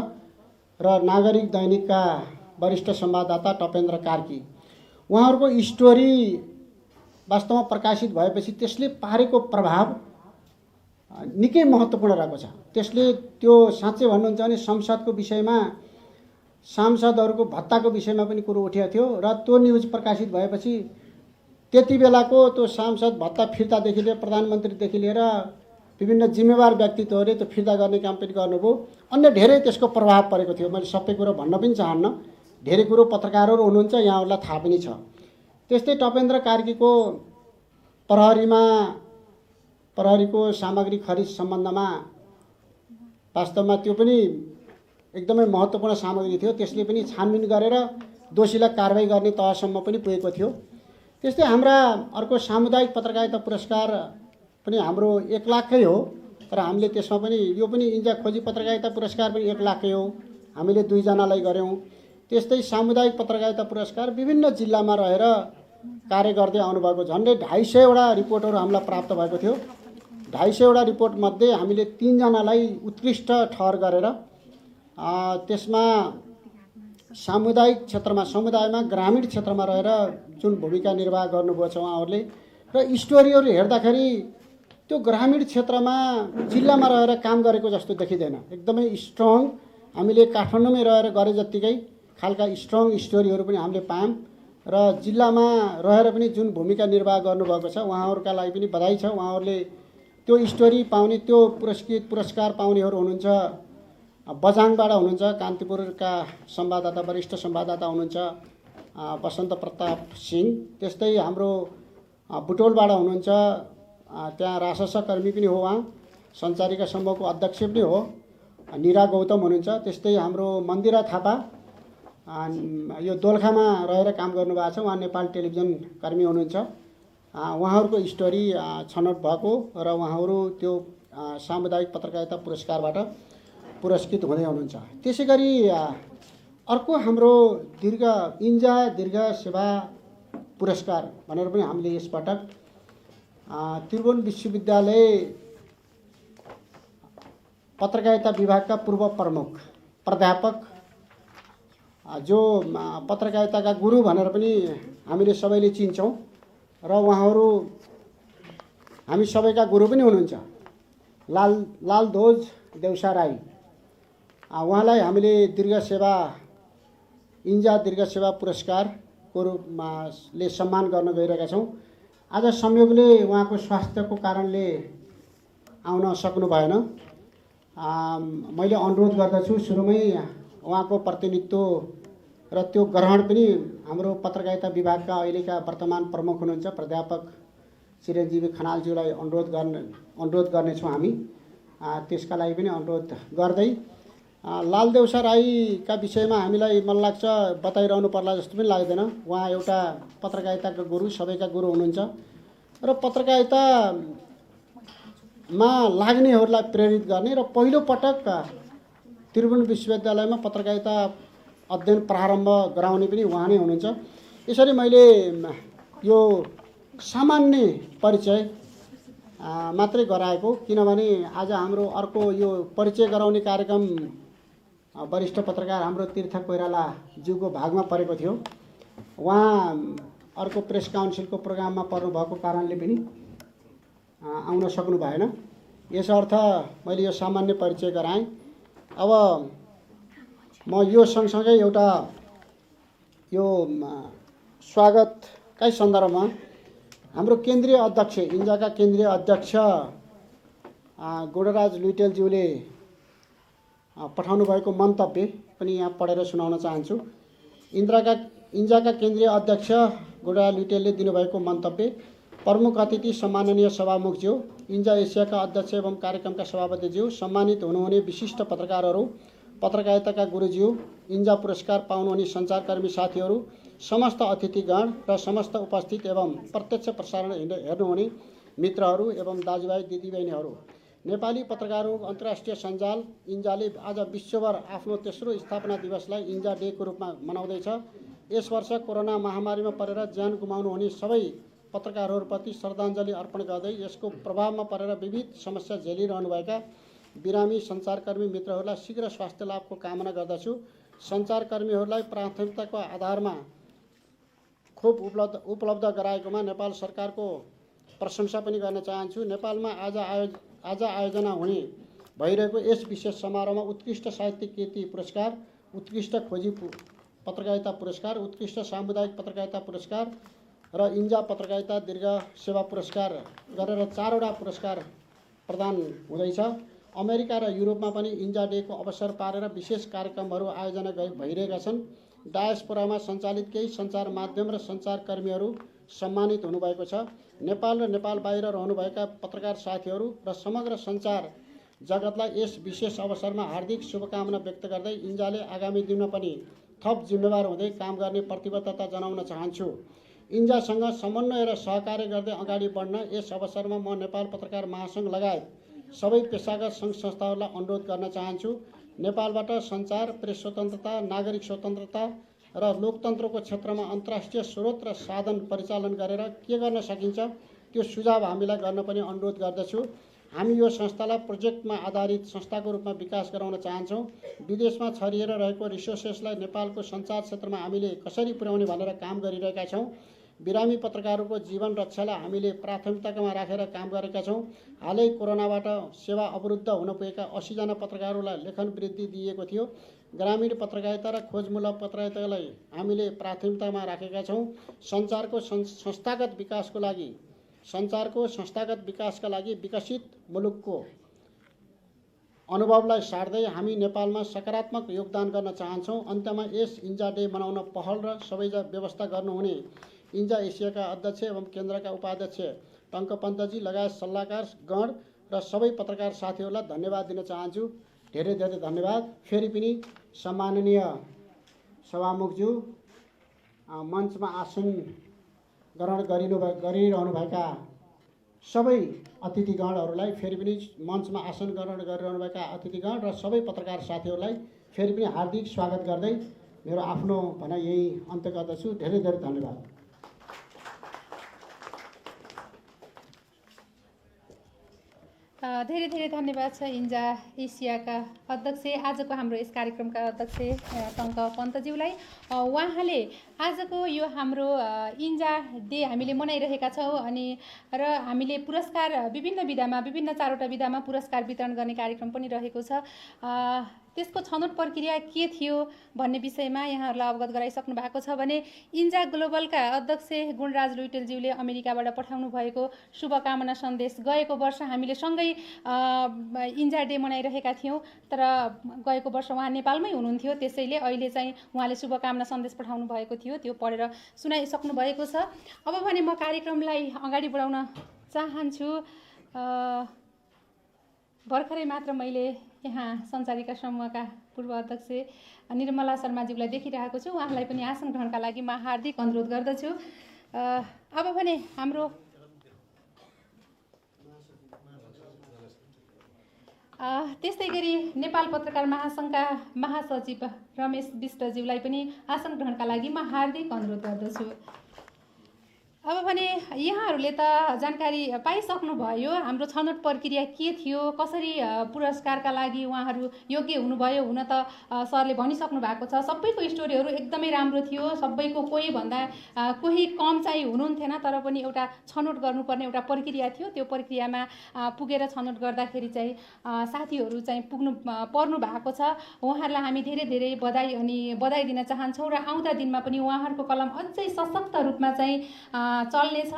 र नागरिक दैनिकका वरिष्ठ संवाददाता टपेन्द्र कार्की। उहाँहरूको स्टोरी वास्तवमा प्रकाशित भएपछि त्यसले पारेको प्रभाव निकै महत्त्वपूर्ण रहेको छ। त्यसले त्यो साँच्चै भन्नुहुन्छ भने संसदको विषयमा, सांसदहरूको भत्ताको विषयमा पनि कुरो उठेको थियो र त्यो न्युज प्रकाशित भएपछि त्यति बेलाको त्यो सांसद भत्ता फिर्तादेखि लिएर प्रधानमन्त्रीदेखि लिएर विभिन्न जिम्मेवार व्यक्तित्वहरूले त्यो फिर्ता गर्ने काम पनि गर्नुभयो। अन्य धेरै त्यसको प्रभाव परेको थियो। मैले सबै कुरो भन्न पनि चाहन्न, धेरै कुरो पत्रकारहरू हुनुहुन्छ, यहाँहरूलाई थाहा पनि छ। त्यस्तै टपेन्द्र कार्कीको प्रहरीको सामग्री खरिद सम्बन्धमा वास्तवमा त्यो पनि एकदमै महत्त्वपूर्ण सामग्री थियो। त्यसले पनि छानबिन गरेर दोषीलाई कारबाही गर्ने तहसम्म पनि पुगेको थियो। त्यस्तै हाम्रा अर्को सामुदायिक पत्रकारिता पुरस्कार पनि हाम्रो 1 लाखकै हो, तर हामीले त्यसमा पनि यो पनि इन्जा खोजी पत्रकारिता पुरस्कार पनि 1 लाखकै हो, हामीले 2 जनालाई गऱ्यौँ। त्यस्तै सामुदायिक पत्रकारिता पुरस्कार विभिन्न जिल्लामा रहेर कार्य गर्दै आउनुभएको झन्डै 250वटा रिपोर्टहरू हामीलाई प्राप्त भएको थियो। 250वटा रिपोर्टमध्ये हामीले 3 जनालाई उत्कृष्ट ठहर गरेर त्यसमा सामुदायिक क्षेत्रमा, समुदायमा, ग्रामीण क्षेत्रमा रहेर जुन भूमिका निर्वाह गर्नुभएको छ उहाँहरूले, र स्टोरीहरू हेर्दाखेरि त्यो ग्रामीण क्षेत्रमा, जिल्लामा रहेर काम गरेको जस्तो देखिँदैन। एकदमै स्ट्रङ, हामीले काठमाडौँमै रहेर गरे जत्तिकै खालका स्ट्रङ स्टोरीहरू पनि हामीले पायौँ र जिल्लामा रहेर पनि जुन भूमिका निर्वाह गर्नुभएको छ उहाँहरूका लागि पनि बधाई छ। उहाँहरूले त्यो स्टोरी पाउने, त्यो पुरस्कार पाउनेहरू हुनुहुन्छ बझाङबाट हुनुहुन्छ, कान्तिपुरका संवाददाता, वरिष्ठ संवाददाता हुनुहुन्छ बसन्त प्रताप सिंह। त्यस्तै हाम्रो बुटोलबाट हुनुहुन्छ, त्यहाँ राजस्व कर्मी पनि हो, उहाँ सञ्चारिका समूहको अध्यक्ष पनि हो, निरा गौतम हुनुहुन्छ। त्यस्तै हाम्रो मन्दिरा थापा यो दोलखामा रहेर काम गर्नुभएको छ, उहाँ नेपाल टेलिभिजन कर्मी हुनुहुन्छ। उहाँहरूको स्टोरी छनौट भएको र उहाँहरू त्यो सामुदायिक पत्रकारिता पुरस्कारबाट पुरस्कृत हुँदै हुनुहुन्छ। त्यसै गरी अर्को हाम्रो इन्जा दीर्घ सेवा पुरस्कार भनेर पनि हामीले यसपटक त्रिभुवन विश्वविद्यालय पत्रकारिता विभागका पूर्व प्रमुख प्राध्यापक, जो पत्रकारिताका गुरु भनेर पनि हामीले सबैले चिन्छौँ र उहाँहरू हामी सबैका गुरु पनि हुनुहुन्छ, लालध्वज देउसा राई। उहाँलाई हामीले इन्जा दीर्घ सेवा पुरस्कारको रूपमा सम्मान गर्न गइरहेका छौँ। आज संयोगले उहाँको स्वास्थ्यको कारणले आउन सक्नु भएन। मैले अनुरोध गर्दछु सुरुमै उहाँको प्रतिनिधित्व र त्यो ग्रहण पनि हाम्रो पत्रकारिता विभागका अहिलेका वर्तमान प्रमुख हुनुहुन्छ प्राध्यापक चिरञ्जीवी खनालज्यूलाई अनुरोध गर्नेछौँ हामी। त्यसका लागि पनि अनुरोध गर्दै लालदेउसा राईका विषयमा हामीलाई मलाई लाग्छ बताइरहनु पर्ला जस्तो पनि लाग्दैन। उहाँ एउटा पत्रकारिताका गुरु, सबैका गुरु हुनुहुन्छ र पत्रकारितामा लाग्नेहरूलाई प्रेरित गर्ने र पहिलो पटक त्रिभुवन विश्वविद्यालयमा पत्रकारिता अध्ययन प्रारम्भ गराउने पनि उहाँ नै हुनुहुन्छ। यसरी मैले यो सामान्य परिचय मात्रै गराएको, किनभने आज हाम्रो अर्को यो परिचय गराउने कार्यक्रम वरिष्ठ पत्रकार हाम्रो तीर्थ कोइराला ज्यूको भागमा परेको थियो। उहाँ अर्को प्रेस काउन्सिलको प्रोग्राममा पर्नुभएको कारणले पनि आउन सक्नु भएन। यसर्थ मैले यो सामान्य परिचय गराएँ। अब म यो सँगसँगै एउटा यो स्वागतकै सन्दर्भमा हाम्रो केन्द्रीय अध्यक्ष इन्जाका केन्द्रीय अध्यक्ष गुणराज लुइटेलज्यूले पठाउनु भएको मन्तव्य पनि यहाँ पढेर सुनाउन चाहन्छु। इन्जाका केन्द्रीय अध्यक्ष गुणराज लुइटेलले दिनुभएको मन्तव्य। प्रमुख अतिथि सम्माननीय सभामुखज्यू, इन्जा एसियाका अध्यक्ष एवं कार्यक्रमका सभापतिज्यू, सम्मानित हुनुहुने विशिष्ट पत्रकारहरू, पत्रकारिताका गुरुज्यू, इन्जा पुरस्कार पाउनुहुने सञ्चारकर्मी साथीहरू, समस्त अतिथिगण र समस्त उपस्थित एवं प्रत्यक्ष प्रसारण हेर्नुहुने मित्रहरू एवं दाजुभाइ दिदीबहिनीहरू, नेपाली पत्रकारहरू अन्तर्राष्ट्रिय सञ्जाल इन्जाले आज विश्वभर आफ्नो तेस्रो स्थापना दिवसलाई इन्जा डेको रूपमा मनाउँदैछ। यस वर्ष कोरोना महामारीमा परेर ज्यान गुमाउनुहुने सबै पत्रकारहरूप्रति श्रद्धाञ्जली अर्पण गर्दै यसको प्रभावमा परेर विविध समस्या झेलिरहनुभएका बिरामी सञ्चारकर्मी मित्रहरूलाई शीघ्र स्वास्थ्य लाभको कामना गर्दछु। सञ्चारकर्मीहरूलाई प्राथमिकताको आधारमा खोप उपलब्ध गराएकोमा नेपाल सरकारको प्रशंसा पनि गर्न चाहन्छु। नेपालमा आज आयोजना हुने भइरहेको यस विशेष समारोहमा उत्कृष्ट साहित्यिक कृति पुरस्कार, उत्कृष्ट खोजी पत्रकारिता पुरस्कार, उत्कृष्ट सामुदायिक पत्रकारिता पुरस्कार र इन्जा पत्रकारिता दीर्घ सेवा पुरस्कार गरेर 4वटा पुरस्कार प्रदान हुँदैछ। अमेरिका र युरोपमा पनि इन्जा डेको अवसर पारेर विशेष कार्यक्रमहरू आयोजना भइरहेका छन्। डायस्पोरामा सञ्चालित केही सञ्चार माध्यम र सञ्चारकर्मीहरू सम्मानित हुनुभएको छ। नेपाल र नेपाल बाहिर रहनुभएका पत्रकार साथीहरू र समग्र सञ्चार जगतलाई यस विशेष अवसरमा हार्दिक शुभकामना व्यक्त गर्दै इन्जाले आगामी दिनमा पनि थप जिम्मेवार हुँदै काम गर्ने प्रतिबद्धता जनाउन चाहन्छु। इन्जासँग समन्वय र सहकार्य गर्दै अगाडि बढ्न यस अवसरमा म नेपाल पत्रकार महासङ्घ लगायत सबै पेसागत सङ्घ संस्थाहरूलाई अनुरोध गर्न चाहन्छु। नेपालबाट सञ्चार, प्रेस स्वतन्त्रता, नागरिक स्वतन्त्रता र लोकतन्त्रको क्षेत्रमा अन्तर्राष्ट्रिय स्रोत र साधन परिचालन गरेर के गर्न सकिन्छ त्यो सुझाव हामीलाई गर्न पनि अनुरोध गर्दछु। हामी यो संस्थालाई प्रोजेक्टमा आधारित संस्थाको रूपमा विकास गराउन चाहन्छौँ। विदेशमा छरिएर रहेको रिसोर्सेसलाई नेपालको सञ्चार क्षेत्रमा हामीले कसरी पुर्याउने भनेर काम गरिरहेका छौँ। बिरामी पत्रकारहरूको जीवन रक्षालाई हामीले प्राथमिकतामा राखेर काम गरेका छौँ। हालै कोरोनाबाट सेवा अवरुद्ध हुन पुगेका 80 जना पत्रकारहरूलाई लेखन वृत्ति दिएको थियो। ग्रामीण पत्रकारिता र खोजमूलक पत्रकारितालाई हामीले प्राथमिकतामा राखेका छौँ। सञ्चारको संस्थागत विकासका लागि विकसित मुलुकको अनुभवलाई सार्दै हामी नेपालमा सकारात्मक योगदान गर्न चाहन्छौँ। अन्त्यमा यस इन्जा डे मनाउन पहल र सबै व्यवस्था गर्नुहुने इन्जा एसियाका अध्यक्ष एवं केन्द्रका उपाध्यक्ष टङ्क पन्तजी लगायत सल्लाहकार गण र सबै पत्रकार साथीहरूलाई धन्यवाद दिन चाहन्छु। धेरै धेरै धन्यवाद। फेरि पनि सम्माननीय सभामुखज्यू, मञ्चमा आसन ग्रहण गरिरहनुभएका सबै अतिथिगणहरूलाई फेरि पनि मञ्चमा आसन ग्रहण गरिरहनुभएका अतिथिगण र सबै पत्रकार साथीहरूलाई फेरि पनि हार्दिक स्वागत गर्दै मेरो आफ्नो भनाइ यही अन्त्य गर्दछु। धेरै धेरै धन्यवाद। धेरै धेरै धन्यवाद छ इन्जा एसियाका अध्यक्ष, आजको हाम्रो यस कार्यक्रमका अध्यक्ष टङ्क पन्तज्यूलाई। उहाँले आजको यो हाम्रो इन्जा डे हामीले मनाइरहेका छौँ अनि र हामीले पुरस्कार विभिन्न विधामा, विभिन्न 4वटा विधामा पुरस्कार वितरण गर्ने कार्यक्रम पनि रहेको छ। त्यसको छनौट प्रक्रिया के थियो भन्ने विषयमा यहाँहरूलाई अवगत गराइसक्नु भएको छ भने इन्जा ग्लोबलका अध्यक्ष गुणराज लुइटेलज्यूले अमेरिकाबाट पठाउनु भएको शुभकामना सन्देश गएको वर्ष हामीले सँगै इन्जा डे मनाइरहेका थियौँ, तर गएको वर्ष उहाँ नेपालमै हुनुहुन्थ्यो। त्यसैले अहिले चाहिँ उहाँले शुभकामना सन्देश पठाउनु भएको थियो, त्यो पढेर सुनाइसक्नु भएको छ। अब भने म कार्यक्रमलाई अगाडि बढाउन चाहन्छु। भर्खरै मात्र मैले यहाँ सञ्चारिका समूहका पूर्व अध्यक्ष निर्मला शर्माज्यूलाई देखिरहेको छु। उहाँलाई पनि आसन ग्रहणका लागि म हार्दिक अनुरोध गर्दछु। अब भने हाम्रो त्यस्तै गरी नेपाल पत्रकार महासङ्घका महासचिव रमेश विष्टज्यूलाई पनि आसन ग्रहणका लागि म हार्दिक अनुरोध गर्दछु। अब भने यहाँहरूले त जानकारी पाइसक्नुभयो हाम्रो छनौट प्रक्रिया के थियो, कसरी पुरस्कारका लागि उहाँहरू योग्य हुनुभयो। हुन त सरले भनिसक्नु भएको छ, सबैको स्टोरीहरू एकदमै राम्रो थियो, सबैको कोही भन्दा कोही कम चाहिँ हुनुहुन्थेन, तर पनि एउटा छनौट गर्नुपर्ने एउटा प्रक्रिया थियो। त्यो प्रक्रियामा पुगेर छनौट गर्दाखेरि चाहिँ साथीहरू चाहिँ पर्नु भएको छ। उहाँहरूलाई हामी धेरै धेरै बधाई दिन चाहन्छौँ र आउँदा दिनमा पनि उहाँहरूको कलम अझै सशक्त रूपमा चाहिँ चल्नेछ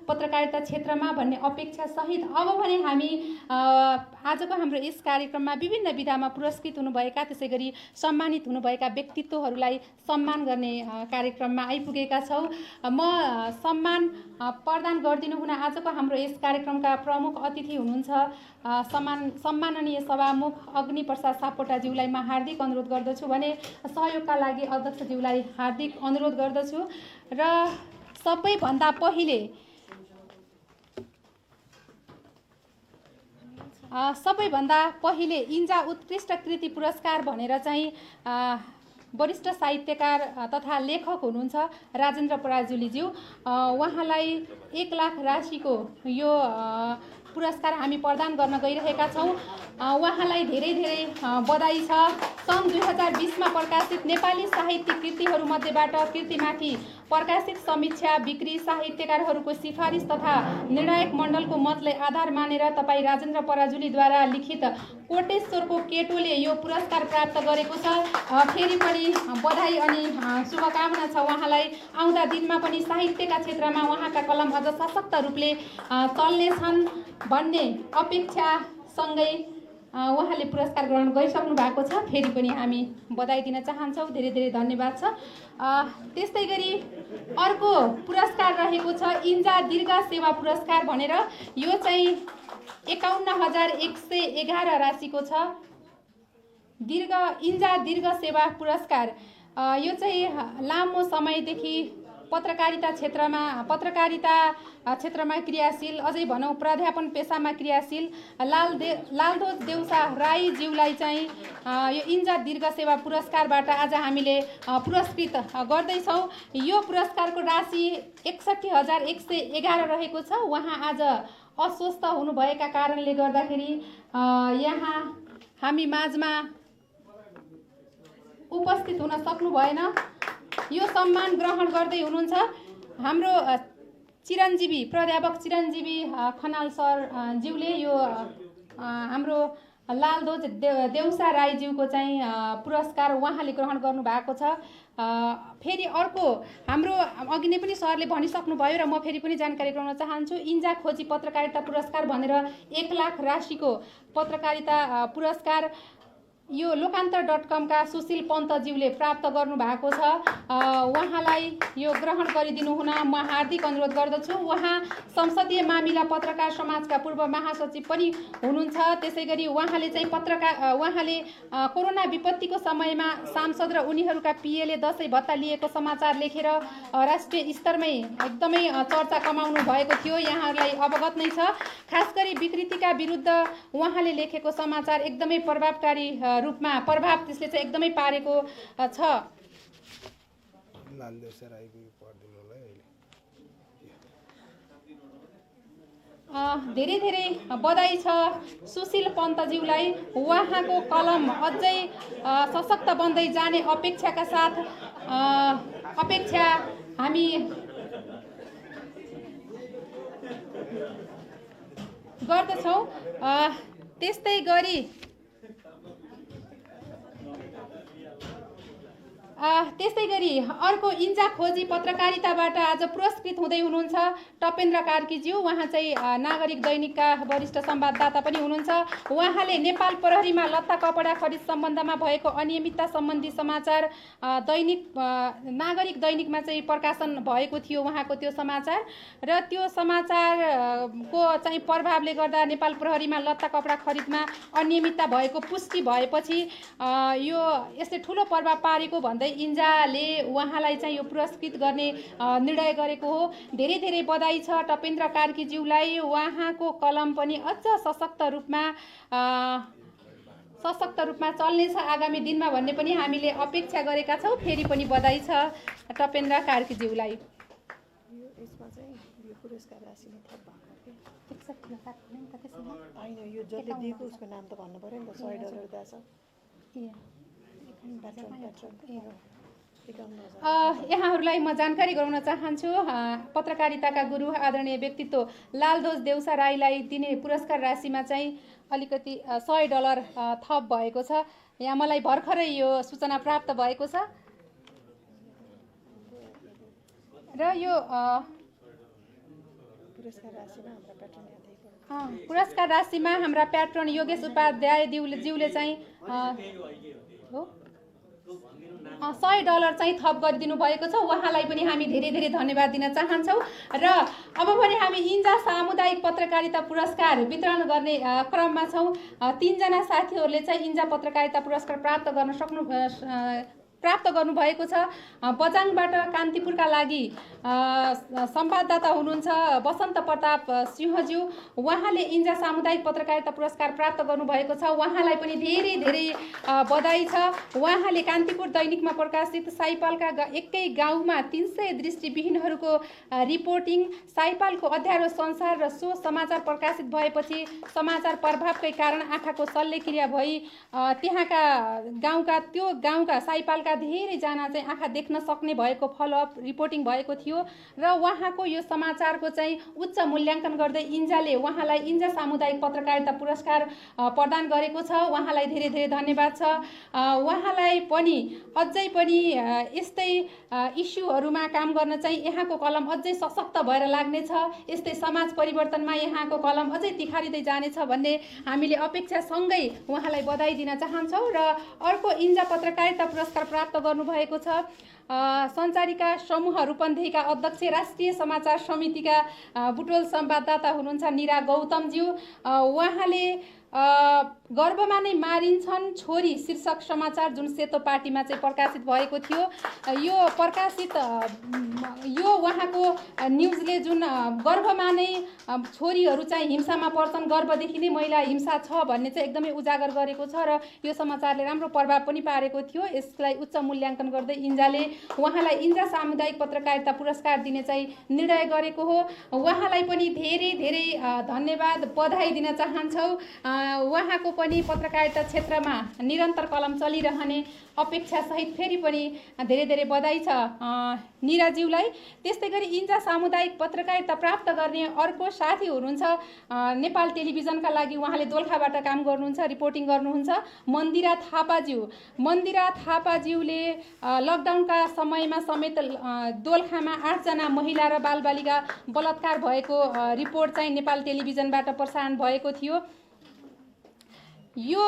पत्रकारिता क्षेत्रमा भन्ने अपेक्षा सहित अब भने हामी आजको हाम्रो यस कार्यक्रममा विभिन्न विधामा पुरस्कृत हुनुभएका, त्यसै गरी सम्मानित हुनुभएका व्यक्तित्वहरूलाई सम्मान गर्ने कार्यक्रममा आइपुगेका छौँ। म सम्मान प्रदान गरिदिनु हुन आजको हाम्रो यस कार्यक्रमका प्रमुख अतिथि हुनुहुन्छ सम्माननीय सभामुख अग्निप्रसाद सापकोटाज्यूलाई म हार्दिक अनुरोध गर्दछु भने सहयोगका लागि अध्यक्षज्यूलाई हार्दिक अनुरोध गर्दछु। र सबैभन्दा पहिले इन्जा उत्कृष्ट कृति पुरस्कार भनेर चाहिँ वरिष्ठ साहित्यकार तथा लेखक हुनुहुन्छ राजेन्द्र पराजुलीज्यू, उहाँलाई 1 लाख राशिको यो पुरस्कार हामी प्रदान गर्न गइरहेका छौँ। उहाँलाई धेरै धेरै बधाई छ। सन् 2020मा प्रकाशित नेपाली साहित्यिक कृतिहरूमध्येबाट कृतिमाथि प्रकाशित समीक्षा, बिक्री, साहित्यकारहरूको सिफारिस तथा निर्णायक मण्डलको मतलाई आधार मानेर तपाईँ राजेन्द्र पराजुलीद्वारा लिखित कोटेश्वरको केटोले यो पुरस्कार प्राप्त गरेको छ। फेरि पनि बधाई अनि शुभकामना छ उहाँलाई। आउँदा दिनमा पनि साहित्यका क्षेत्रमा उहाँका कलम अझ सशक्त रूपले चल्नेछन् भन्ने अपेक्षासँगै उहाँले पुरस्कार ग्रहण गरिसक्नु भएको छ। फेरि पनि हामी बधाई दिन चाहन्छौँ, धेरै धेरै धन्यवाद छ। त्यस्तै गरी अर्को पुरस्कार रहेको छ इन्जा दीर्घ सेवा पुरस्कार भनेर, यो चाहिँ 51,111 राशिको छ। इन्जा दीर्घ सेवा पुरस्कार यो चाहिँ लामो समयदेखि पत्रकारिता क्षेत्रमा क्रियाशील, अझै भनौँ प्राध्यापन पेसामा क्रियाशील लालधोज देउसा राईज्यूलाई चाहिँ यो इन्जा दीर्घ सेवा पुरस्कारबाट आज हामीले पुरस्कृत गर्दैछौँ। यो पुरस्कारको राशि 61,111 रहेको छ। उहाँ आज अस्वस्थ हुनुभएका कारणले गर्दाखेरि यहाँ हामी माझमा उपस्थित हुन सक्नु भएन। यो सम्मान ग्रहण गर्दै हुनुहुन्छ हाम्रो चिरञ्जीवी प्राध्यापक चिरञ्जीवी खनाल सर ज्यूले यो हाम्रो लालधोज देउसा राईज्यूको चाहिँ पुरस्कार उहाँले ग्रहण गर्नुभएको छ। फेरि अर्को हाम्रो अघि नै पनि सरले भनिसक्नुभयो र म फेरि पनि जानकारी गराउन चाहन्छु। इन्जा खोजी पत्रकारिता पुरस्कार भनेर 1 लाख राशिको पत्रकारिता पुरस्कार यो लोकान्तर.com का सुशील पन्तज्यूले प्राप्त गर्नुभएको छ। उहाँलाई यो ग्रहण गरिदिनु हुन म हार्दिक अनुरोध गर्दछु। उहाँ संसदीय मामिला पत्रकार समाजका पूर्व महासचिव पनि हुनुहुन्छ। त्यसै गरी उहाँले चाहिँ उहाँले कोरोना विपत्तिको समयमा सांसद र उनीहरूका पिएले दसैँ भत्ता लिएको समाचार लेखेर राष्ट्रिय स्तरमै एकदमै चर्चा कमाउनु भएको थियो, यहाँहरूलाई अवगत नै छ। खास गरी विकृतिका विरुद्ध उहाँले लेखेको समाचार एकदमै प्रभावकारी रूपमा प्रभाव त्यसले चाहिँ एकदमै पारेको छ। धेरै धेरै बधाई छ सुशील पन्तज्यूलाई। उहाँको कलम अझै सशक्त बन्दै जाने अपेक्षाका साथ अपेक्षा हामी गर्दछौँ। त्यस्तै गरी अर्को इन्जा खोजी पत्रकारिताबाट आज पुरस्कृत हुँदै हुनुहुन्छ टपेन्द्र कार्कीज्यू। उहाँ चाहिँ नागरिक दैनिकका वरिष्ठ संवाददाता पनि हुनुहुन्छ। उहाँले नेपाल प्रहरीमा लत्ता कपडा खरिद सम्बन्धमा भएको अनियमितता सम्बन्धी समाचार नागरिक दैनिकमा चाहिँ प्रकाशन भएको थियो उहाँको त्यो समाचार, र त्यो समाचारको चाहिँ प्रभावले गर्दा नेपाल प्रहरीमा लत्ता कपडा खरिदमा अनियमितता भएको पुष्टि भएपछि यो यसले ठुलो प्रभाव पारेको भन्दै इन्जाले उहाँलाई चाहिँ यो पुरस्कृत गर्ने निर्णय गरेको हो। धेरै धेरै बधाई छ टपेन्द्र कार्कीज्यूलाई। उहाँको कलम पनि अझ सशक्त रूपमा चल्नेछ आगामी दिनमा भन्ने पनि हामीले अपेक्षा गरेका छौँ। फेरि पनि बधाई छ टपेन्द्र कार्कीज्यूलाई। सालमा चाहिँ यो पुरस्कार राशिमा थप भएको के 61 मा काट्नु नि त त्यसमा होइन यो जसले दिएको उसको नाम त भन्नु पऱ्यो नि त $100 दाछ यहाँहरूलाई म जानकारी गराउन चाहन्छु पत्रकारिताका गुरु आदरणीय व्यक्तित्व लालध्वज देउसा राईलाई दिने पुरस्कार राशिमा चाहिँ अलिकति $100 थप भएको छ। यहाँ मलाई भर्खरै यो सूचना प्राप्त भएको छ र यो पुरस्कार राशिमा हाम्रा प्याट्रन योगेश उपाध्याय ज्यूले चाहिँ $100 चाहिँ थप गरिदिनु भएको छ। उहाँलाई पनि हामी धेरै धेरै धन्यवाद दिन चाहन्छौँ र अब भने हामी इन्जा सामुदायिक पत्रकारिता पुरस्कार वितरण गर्ने क्रममा छौँ। 3 जना साथीहरूले चाहिँ इन्जा पत्रकारिता पुरस्कार प्राप्त गर्नुभएको छ। बजाङबाट कान्तिपुरका लागि संवाददाता हुनुहुन्छ बसन्त प्रताप सिंहज्यू, उहाँले इन्जा सामुदायिक पत्रकारिता पुरस्कार प्राप्त गर्नुभएको छ। उहाँलाई पनि धेरै धेरै बधाई छ। उहाँले कान्तिपुर दैनिकमा प्रकाशित साइपालका एकै गाउँमा 300 दृष्टिविहीनहरूको रिपोर्टिङ, साइपालको अँध्यारो संसार र सो समाचार प्रकाशित भएपछि समाचार प्रभावकै कारण आँखाको शल्यक्रिया भई त्यहाँका गाउँका साइपालका धेरैजना चाहिँ आँखा देख्न सक्ने भएको फलोअप रिपोर्टिङ भएको थियो र उहाँको यो समाचारको चाहिँ उच्च मूल्याङ्कन गर्दै इन्जाले उहाँलाई इन्जा सामुदायिक पत्रकारिता पुरस्कार प्रदान गरेको छ। उहाँलाई धेरै धेरै धन्यवाद छ। उहाँलाई पनि अझै पनि यस्तै इस्युहरूमा काम गर्न चाहिँ यहाँको कलम अझै सशक्त भएर लाग्नेछ। यस्तै समाज परिवर्तनमा यहाँको कलम अझै तिखारिँदै जानेछ भन्ने हामीले अपेक्षासँगै उहाँलाई बधाई दिन चाहन्छौँ र अर्को इन्जा पत्रकारिता पुरस्कार प्राप्त गर्नुभएको छ सञ्चारिका समूह रूपन्देहीका अध्यक्ष राष्ट्रिय समाचार समितिका बुटोल संवाददाता हुनुहुन्छ निरा गौतमज्यू। उहाँले गर्भमा नै मारिन्छन् छोरी शीर्षक समाचार जुन सेतो पार्टीमा चाहिँ प्रकाशित भएको थियो, यो उहाँको न्युजले जुन गर्भमा नै छोरीहरू चाहिँ हिंसामा पर्छन्, गर्भदेखि नै महिला हिंसा छ भन्ने चाहिँ एकदमै उजागर गरेको छ र यो समाचारले राम्रो प्रभाव पनि पारेको थियो। यसलाई उच्च मूल्याङ्कन गर्दै इन्जाले उहाँलाई इन्जा सामुदायिक पत्रकारिता पुरस्कार दिने चाहिँ निर्णय गरेको हो। उहाँलाई पनि धेरै धेरै धन्यवाद बधाई दिन चाहन्छौँ। उहाँको पनि पत्रकारिता क्षेत्रमा निरन्तर कलम चलिरहने अपेक्षासहित फेरि पनि धेरै धेरै बधाई छ निराज्यूलाई। त्यस्तै गरी इन्जा सामुदायिक पत्रकारिता प्राप्त गर्ने अर्को साथी हुनुहुन्छ नेपाल टेलिभिजनका लागि उहाँले दोलखाबाट काम गर्नुहुन्छ, रिपोर्टिङ गर्नुहुन्छ मन्दिरा थापाज्यू। मन्दिरा थापाज्यूले लकडाउनका समयमा समेत दोलखामा 8 जना महिला र बालबालिका बलात्कार भएको रिपोर्ट चाहिँ नेपाल टेलिभिजनबाट प्रसारण भएको थियो। यो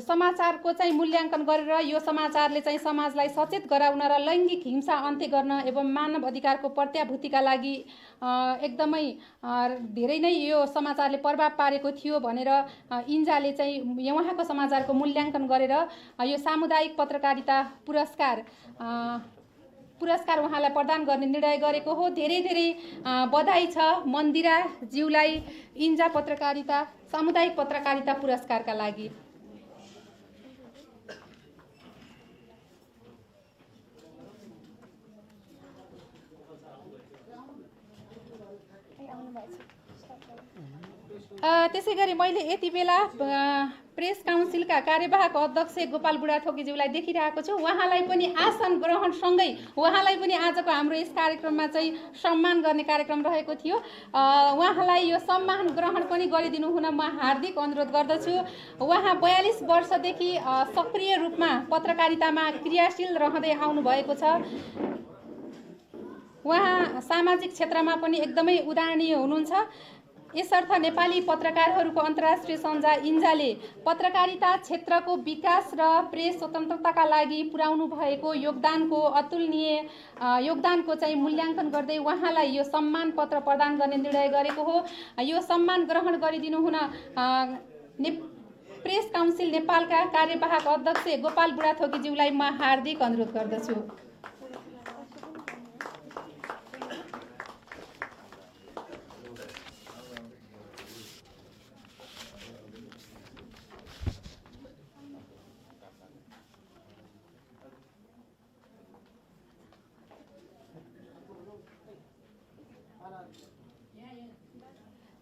समाचारको चाहिँ मूल्याङ्कन गरेर यो समाचारले चाहिँ समाजलाई सचेत गराउन र लैङ्गिक हिंसा अन्त्य गर्न एवं मानव अधिकारको प्रत्याभूतिका लागि एकदमै धेरै नै यो समाचारले प्रभाव पारेको थियो भनेर इन्जाले चाहिँ उहाँको समाचारको मूल्याङ्कन गरेर यो सामुदायिक पत्रकारिता पुरस्कार उहाँलाई प्रदान गर्ने निर्णय गरेको हो। धेरै धेरै बधाई छ मन्दिरा ज्यूलाई इन्जा सामुदायिक पत्रकारिता पुरस्कारका लागि। त्यसै गरी मैले यति बेला प्रेस काउन्सिलका कार्यवाहक अध्यक्ष गोपाल बुढाथोकीज्यूलाई देखिरहेको छु। उहाँलाई पनि आसन ग्रहणसँगै उहाँलाई पनि आजको हाम्रो यस कार्यक्रममा चाहिँ सम्मान गर्ने कार्यक्रम रहेको थियो। उहाँलाई यो सम्मान ग्रहण पनि गरिदिनु हुन म हार्दिक अनुरोध गर्दछु। उहाँ 42 वर्षदेखि सक्रिय रूपमा पत्रकारितामा क्रियाशील रहँदै आउनुभएको छ। उहाँ सामाजिक क्षेत्रमा पनि एकदमै उदाहरणीय हुनुहुन्छ। यसर्थ नेपाली पत्रकारहरूको अन्तर्राष्ट्रिय सञ्जा इन्जाले पत्रकारिता क्षेत्रको विकास र प्रेस स्वतन्त्रताका लागि पुर्याउनु भएको योगदानको अतुलनीय योगदानको चाहिँ मूल्याङ्कन गर्दै उहाँलाई यो सम्मान पत्र प्रदान गर्ने निर्णय गरेको हो। यो सम्मान ग्रहण गरिदिनु हुन प्रेस काउन्सिल नेपालका कार्यवाहक अध्यक्ष गोपाल बुढाथोकीज्यूलाई म हार्दिक अनुरोध गर्दछु।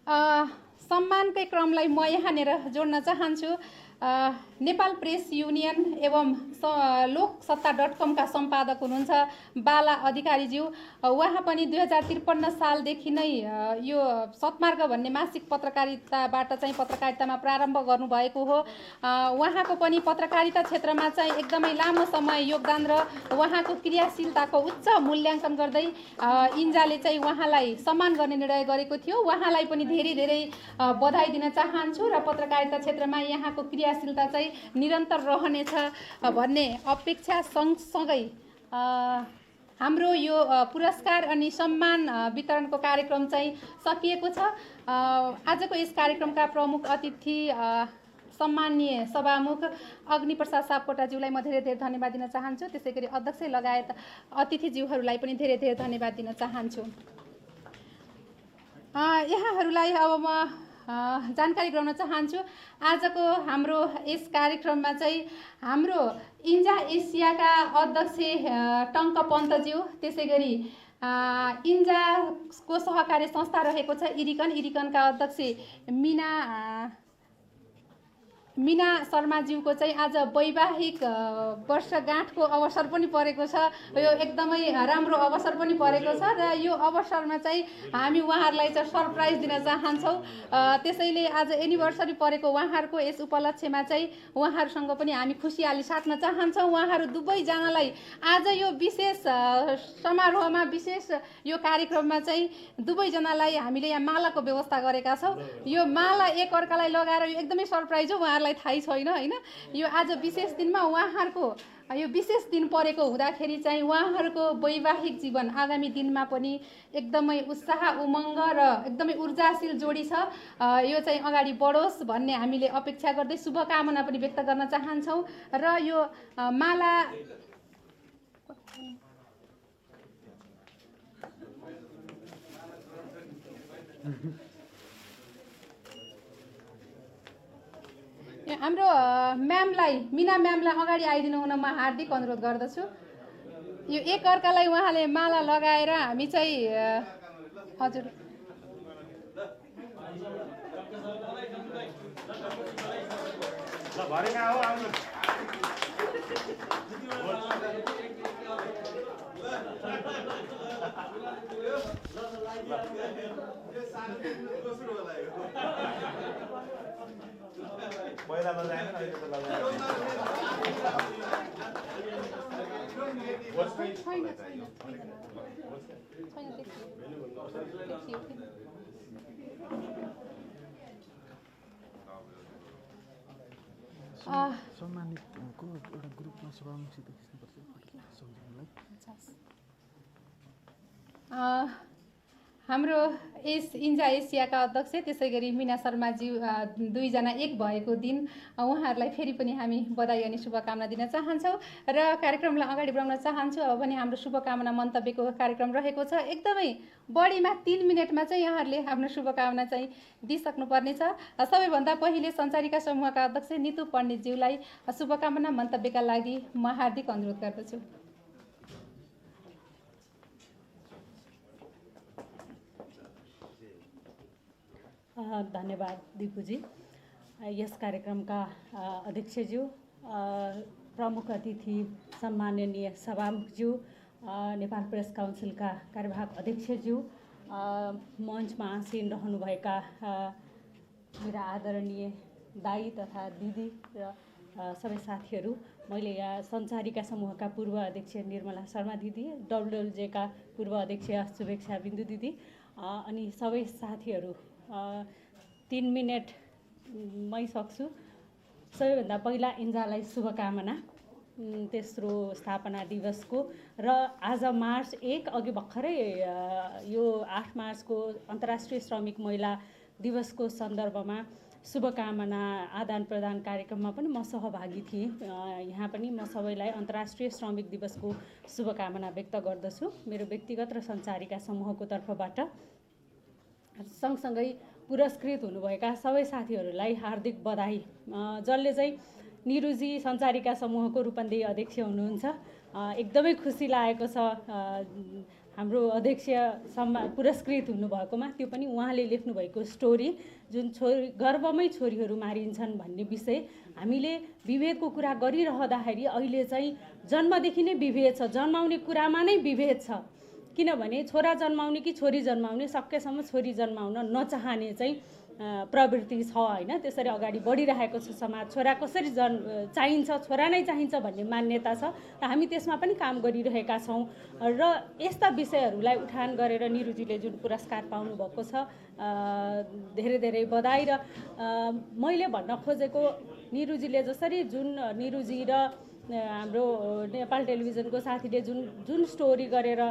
सम्मानकै क्रमलाई म यहाँनिर जोड्न चाहन्छु। नेपाल प्रेस युनियन एवं लोकसत्ता.com का सम्पादक हुनुहुन्छ बाला अधिकारीज्यू। उहाँ पनि 2053 सालदेखि नै यो सत्मार्ग भन्ने मासिक पत्रकारिताबाट चाहिँ पत्रकारितामा प्रारम्भ गर्नुभएको हो। उहाँको पनि पत्रकारिता क्षेत्रमा चाहिँ एकदमै लामो समय योगदान र उहाँको क्रियाशीलताको उच्च मूल्याङ्कन गर्दै इन्जाले चाहिँ उहाँलाई सम्मान गर्ने निर्णय गरेको थियो। उहाँलाई पनि धेरै धेरै बधाई दिन चाहन्छु र पत्रकारिता क्षेत्रमा यहाँको क्रियाशीलता चाहिँ निरन्तर रहनेछ भन्ने अपेक्षा सँगसँगै हाम्रो यो पुरस्कार अनि सम्मान वितरणको कार्यक्रम चाहिँ सकिएको छ। आजको यस कार्यक्रमका प्रमुख अतिथि सम्माननीय सभामुख अग्निप्रसाद सापकोटाज्यूलाई म धेरै धेरै धन्यवाद दिन चाहन्छु। त्यसै गरी अध्यक्ष लगायत अतिथिज्यूहरूलाई पनि धेरै धेरै धन्यवाद दिन चाहन्छु। यहाँहरूलाई अब म जानकारी गराउन चाहन्छु। आजको हाम्रो यस कार्यक्रममा चाहिँ हाम्रो इन्जा एसियाका अध्यक्ष टङ्क पन्तज्यू, त्यसै गरी इन्जाको सहकारी संस्था रहेको छ इरिकनका अध्यक्ष मीना शर्माज्यूको चाहिँ आज वैवाहिक वर्षगाँठको अवसर पनि परेको छ। यो एकदमै राम्रो अवसर पनि परेको छ र यो अवसरमा चाहिँ हामी उहाँहरूलाई चाहिँ सरप्राइज दिन चाहन्छौँ। त्यसैले आज एनिभर्सरी परेको उहाँहरूको यस उपलक्ष्यमा चाहिँ उहाँहरूसँग पनि हामी खुसियाली साट्न चाहन्छौँ। उहाँहरू दुवैजनालाई आज यो विशेष समारोहमा विशेष यो कार्यक्रममा चाहिँ दुवैजनालाई हामीले यहाँ मालाको व्यवस्था गरेका छौँ। यो माला एकअर्कालाई लगाएर यो एकदमै सरप्राइज हो, उहाँहरूलाई थाहै छैन होइन। यो आज विशेष दिनमा उहाँहरूको यो विशेष दिन परेको हुँदाखेरि चाहिँ उहाँहरूको वैवाहिक जीवन आगामी दिनमा पनि एकदमै उत्साह उमङ्ग र एकदमै ऊर्जाशील जोडी छ। यो चाहिँ अगाडि बढोस् भन्ने हामीले अपेक्षा गर्दै शुभकामना पनि व्यक्त गर्न चाहन्छौँ। र यो माला हाम्रो म्यामलाई मीना म्यामलाई अगाडि आइदिनु हुन म हार्दिक अनुरोध गर्दछु। यो एकअर्कालाई उहाँले माला लगाएर हामी चाहिँ हजुर सम्मानितको एउटा ग्रुपमा सभामुखसित खिच्नुपर्छ सम्झिनुलाई। हाम्रो यस इन्जा एसियाका अध्यक्ष त्यसै गरी मीना शर्माजी दुईजना एक भएको दिन उहाँहरूलाई फेरि पनि हामी बधाई अनि शुभकामना दिन चाहन्छौँ र कार्यक्रमलाई अगाडि बढाउन चाहन्छु। अब पनि हाम्रो शुभकामना मन्तव्यको कार्यक्रम रहेको छ। एकदमै बढीमा 3 मिनटमा चाहिँ यहाँहरूले आफ्नो शुभकामना चाहिँ दिइसक्नुपर्नेछ। सबैभन्दा पहिले सञ्चारिका समूहका अध्यक्ष नितु पण्डितज्यूलाई शुभकामना मन्तव्यका लागि म हार्दिक अनुरोध गर्दछु। धन्यवाद दिपुजी। यस कार्यक्रमका अध्यक्षज्यू, प्रमुख अतिथि सम्माननीय सभामुखज्यू, नेपाल प्रेस काउन्सिलका कार्यवाहक अध्यक्षज्यू, मञ्चमा आसीन रहनुभएका मेरा आदरणीय दाई तथा दिदी र सबै साथीहरू, मैले यहाँ सञ्चारिका समूहका पूर्व अध्यक्ष निर्मला शर्मा दिदी, डब्लुएलजेका पूर्व अध्यक्ष शुभेक्षा बिन्दु दिदी अनि सबै साथीहरू 3 मिनटमै सक्छु। सबैभन्दा पहिला इन्जालाई शुभकामना तेस्रो स्थापना दिवसको र आज मार्च 1 अघि भर्खरै यो 8 मार्चको अन्तर्राष्ट्रिय श्रमिक महिला दिवसको सन्दर्भमा शुभकामना आदान प्रदान कार्यक्रममा पनि म सहभागी थिएँ। यहाँ पनि म सबैलाई अन्तर्राष्ट्रिय श्रमिक दिवसको शुभकामना व्यक्त गर्दछु मेरो व्यक्तिगत र सञ्चारिका समूहको तर्फबाट। सँगसँगै पुरस्कृत हुनुभएका सबै साथीहरूलाई हार्दिक बधाई। जसले चाहिँ निरुजी सञ्चारिका समूहको रूपन्देही अध्यक्ष हुनुहुन्छ, एकदमै खुसी लागेको छ हाम्रो अध्यक्ष पुरस्कृत हुनुभएकोमा त्यो पनि उहाँले लेख्नुभएको स्टोरी जुन गर्भमै छोरीहरू मारिन्छन् भन्ने विषय हामीले विभेदको कुरा गरिरहँदाखेरि अहिले चाहिँ जन्मदेखि नै विभेद छ, जन्माउने कुरामा नै विभेद छ। किनभने छोरा जन्माउने कि छोरी जन्माउने, सकेसम्म छोरी जन्माउन नचाहने चाहिँ प्रवृत्ति छ होइन। त्यसरी अगाडि बढिरहेको छ समाज। छोरा कसरी चाहिन्छ, छोरा नै चाहिन्छ भन्ने मान्यता छ र हामी त्यसमा पनि काम गरिरहेका छौँ। र यस्ता विषयहरूलाई उठान गरेर निरुजीले जुन पुरस्कार पाउनुभएको छ, धेरै धेरै बधाई। र मैले भन्न खोजेको निरुजीले जसरी निरुजी र हाम्रो नेपाल टेलिभिजनको साथीले जुन स्टोरी गरेर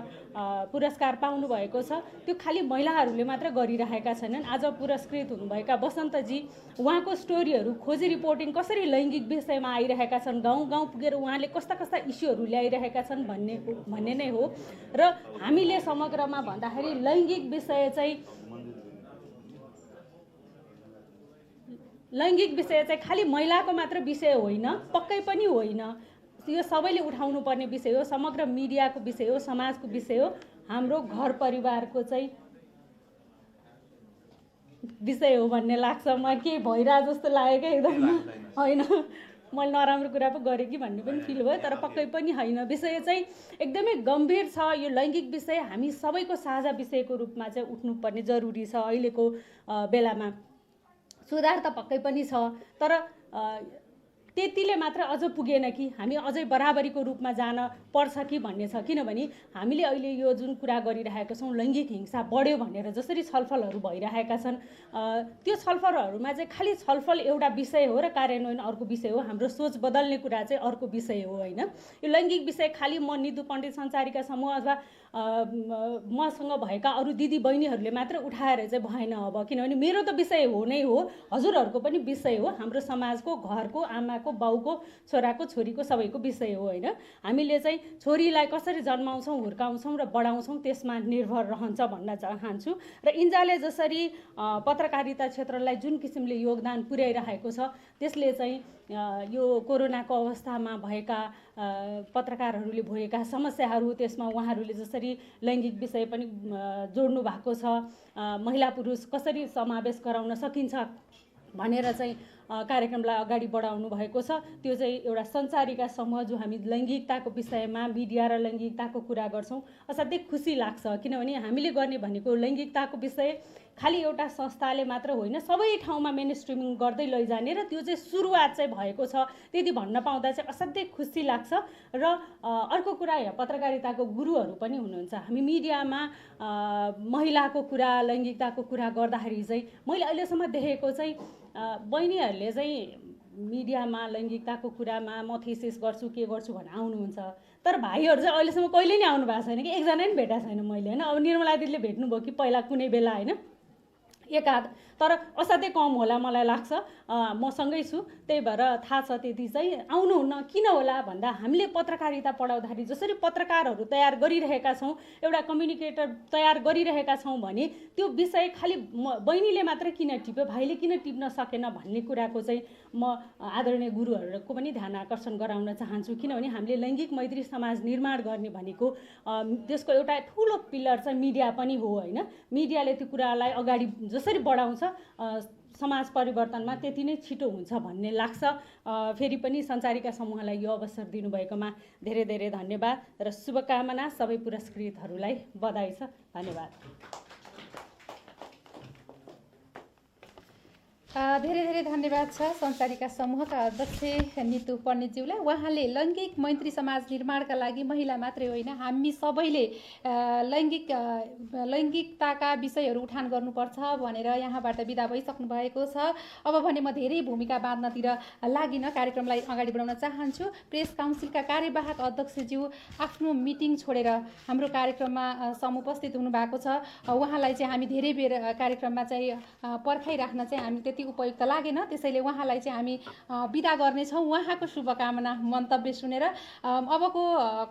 पुरस्कार पाउनुभएको छ त्यो खालि महिलाहरूले मात्र गरिरहेका छैनन्। आज पुरस्कृत हुनुभएका बसन्तजी उहाँको स्टोरीहरू खोजी रिपोर्टिङ कसरी लैङ्गिक विषयमा आइरहेका छन्, गाउँ गाउँ पुगेर उहाँले कस्ता कस्ता इस्युहरू ल्याइरहेका छन् भन्ने नै हो। र हामीले समग्रमा भन्दाखेरि लैङ्गिक विषय चाहिँ खालि महिलाको मात्र विषय होइन, पक्कै पनि होइन। यो सबैले उठाउनु पर्ने विषय हो, समग्र मिडियाको विषय हो, समाजको विषय हो, हाम्रो घर परिवारको चाहिँ विषय हो भन्ने लाग्छ। म के भइरह जस्तो लाग्यो क्या एकदम होइन, मैले नराम्रो कुरा पो गरेँ कि भन्ने पनि फिल भयो, तर पक्कै पनि होइन। विषय चाहिँ एकदमै गम्भीर छ। यो लैङ्गिक विषय हामी सबैको साझा विषयको रूपमा चाहिँ उठ्नुपर्ने जरुरी छ। अहिलेको बेलामा सुधार त पक्कै पनि छ, तर त्यतिले मात्र अझ पुगेन कि हामी अझै बराबरीको रूपमा जान पर्छ कि भन्ने छ। किनभने हामीले अहिले यो जुन कुरा गरिरहेका छौँ लैङ्गिक हिंसा बढ्यो भनेर जसरी छलफलहरू भइरहेका छन्, त्यो छलफलहरूमा चाहिँ खालि छलफल एउटा विषय हो र कार्यान्वयन अर्को विषय हो। हाम्रो सोच बदल्ने कुरा चाहिँ अर्को विषय हो होइन। यो लैङ्गिक विषय खालि म निधु पण्डित सञ्चारिका समूह अथवा मसँग भएका अरू दिदी बहिनीहरूले मात्र उठाएर चाहिँ भएन अब, किनभने मेरो त विषय हो नै हो, हजुरहरूको पनि विषय हो, हाम्रो समाजको, घरको, आमाको, बाउको, छोराको, छोरीको, सबैको विषय हो होइन। हामीले चाहिँ छोरीलाई कसरी जन्माउँछौँ, हुर्काउँछौँ र बढाउँछौँ त्यसमा निर्भर रहन्छ भन्न चाहन्छु। र इन्जाले जसरी पत्रकारिता क्षेत्रलाई जुन किसिमले योगदान पुर्याइरहेको छ त्यसले चाहिँ यो कोरोनाको अवस्थामा भएका पत्रकारहरूले भोगेका समस्याहरू, त्यसमा उहाँहरूले जसरी लैङ्गिक विषय पनि जोड्नु भएको छ, महिला पुरुष कसरी समावेश गराउन सकिन्छ भनेर चाहिँ कार्यक्रमलाई अगाडि बढाउनु भएको छ। त्यो चाहिँ एउटा सञ्चारिका समूह जो हामी लैङ्गिकताको विषयमा मिडिया र लैङ्गिकताको कुरा गर्छौँ, असाध्यै खुसी लाग्छ। किनभने हामीले गर्ने भनेको लैङ्गिकताको विषय खालि एउटा संस्थाले मात्र होइन, सबै ठाउँमा मेन स्ट्रिमिङ गर्दै लैजाने, र त्यो चाहिँ सुरुवात चाहिँ भएको छ। त्यति भन्न पाउँदा चाहिँ असाध्यै खुसी लाग्छ। र अर्को कुरा, यहाँ पत्रकारिताको गुरुहरू पनि हुनुहुन्छ। हामी मिडियामा महिलाको कुरा, लैङ्गिकताको कुरा गर्दाखेरि चाहिँ मैले अहिलेसम्म देखेको चाहिँ बहिनीहरूले चाहिँ मिडियामा लैङ्गिकताको कुरामा म थेसिस गर्छु के गर्छु भनेर आउनुहुन्छ, तर भाइहरू चाहिँ अहिलेसम्म कहिले नै आउनु भएको छैन कि, एकजना पनि भेटाएको छैन मैले होइन। अब निर्मला दिदीले भेट्नुभयो कि पहिला कुनै बेला होइन, एकाध, तर असाध्यै कम होला मलाई लाग्छ। मसँगै छु, त्यही भएर थाहा छ त्यति चाहिँ आउनुहुन्न। किन होला भन्दा हामीले पत्रकारिता पढाउँदाखेरि जसरी पत्रकारहरू तयार गरिरहेका छौँ, एउटा कम्युनिकेटर तयार गरिरहेका छौँ भने त्यो विषय खालि बहिनीले मात्र किन टिप्यो, भाइले किन टिप्न सकेन भन्ने कुराको चाहिँ म आदरणीय गुरुहरूको पनि ध्यान आकर्षण गराउन चाहन्छु। किनभने हामीले लैङ्गिक मैत्री समाज निर्माण गर्ने भनेको त्यसको एउटा ठुलो पिलर चाहिँ मिडिया पनि हो होइन। मिडियाले त्यो कुरालाई अगाडि जसरी बढाउँछ समाज परिवर्तनमा त्यति नै छिटो हुन्छ भन्ने लाग्छ। फेरि पनि सञ्चारिका समूहलाई यो अवसर दिनुभएकोमा धेरै धेरै धन्यवाद र शुभकामना। सबै पुरस्कृतहरूलाई बधाई छ। धन्यवाद। धेरै धेरै धन्यवाद छ सञ्चारिका समूहका अध्यक्ष नितु पण्डितज्यूलाई। उहाँले लैङ्गिक मैत्री समाज निर्माणका लागि महिला मात्रै होइन, हामी सबैले लैङ्गिकताका विषयहरू उठान गर्नुपर्छ भनेर यहाँबाट बिदा भइसक्नु भएको छ। अब भने म धेरै भूमिका बाँध्नतिर लागिन कार्यक्रमलाई अगाडि बढाउन चाहन्छु। प्रेस काउन्सिलका कार्यवाहक अध्यक्षज्यू आफ्नो मिटिङ छोडेर हाम्रो कार्यक्रममा समुपस्थित हुनुभएको छ। उहाँलाई चाहिँ हामी धेरै बेर कार्यक्रममा चाहिँ पर्खाइराख्न चाहिँ हामी त्यति उपयुक्त लागेन, त्यसैले उहाँलाई चाहिँ हामी बिदा गर्नेछौँ। उहाँको शुभकामना मन्तव्य सुनेर अबको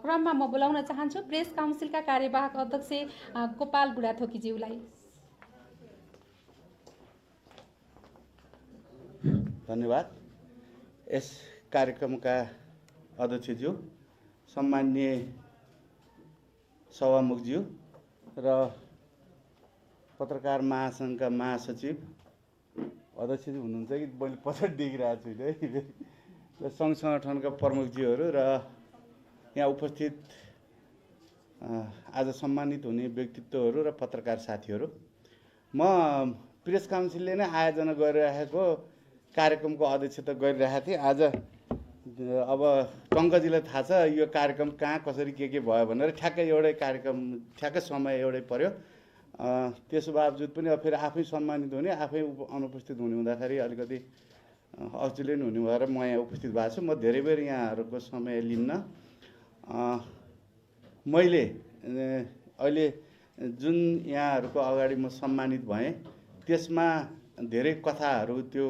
क्रममा म बोलाउन चाहन्छु प्रेस काउन्सिलका कार्यवाहक अध्यक्ष गोपाल बुढाथोकीज्यूलाई। धन्यवाद। यस कार्यक्रमका अध्यक्षज्यू, सम्माननीय सभामुखज्यू, र पत्रकार महासङ्घका महासचिव अध्यक्ष हुनुहुन्छ कि मैले पत्र देखिरहेको छु है, र सङ्घ सङ्गठनका प्रमुखजीहरू र यहाँ उपस्थित आज सम्मानित हुने व्यक्तित्वहरू र पत्रकार साथीहरू, म प्रेस काउन्सिलले नै आयोजना गरिरहेको कार्यक्रमको अध्यक्षता गरिरहेको थिएँ। आज अब टङ्कजीलाई थाहा छ यो कार्यक्रम कहाँ कसरी के भयो भनेर ठ्याक्कै एउटै कार्यक्रम ठ्याक्कै समय एउटै पर्यो। त्यसो बावजुद पनि अब फेरि आफै सम्मानित हुने आफै अनुपस्थित हुने हुँदाखेरि अलिकति अस्ट्रेलियन हुने भएर म यहाँ उपस्थित भएको छु। म धेरै बेर यहाँहरूको समय लिन्न। मैले अहिले जुन यहाँहरूको अगाडि म सम्मानित भएँ त्यसमा धेरै कथाहरू त्यो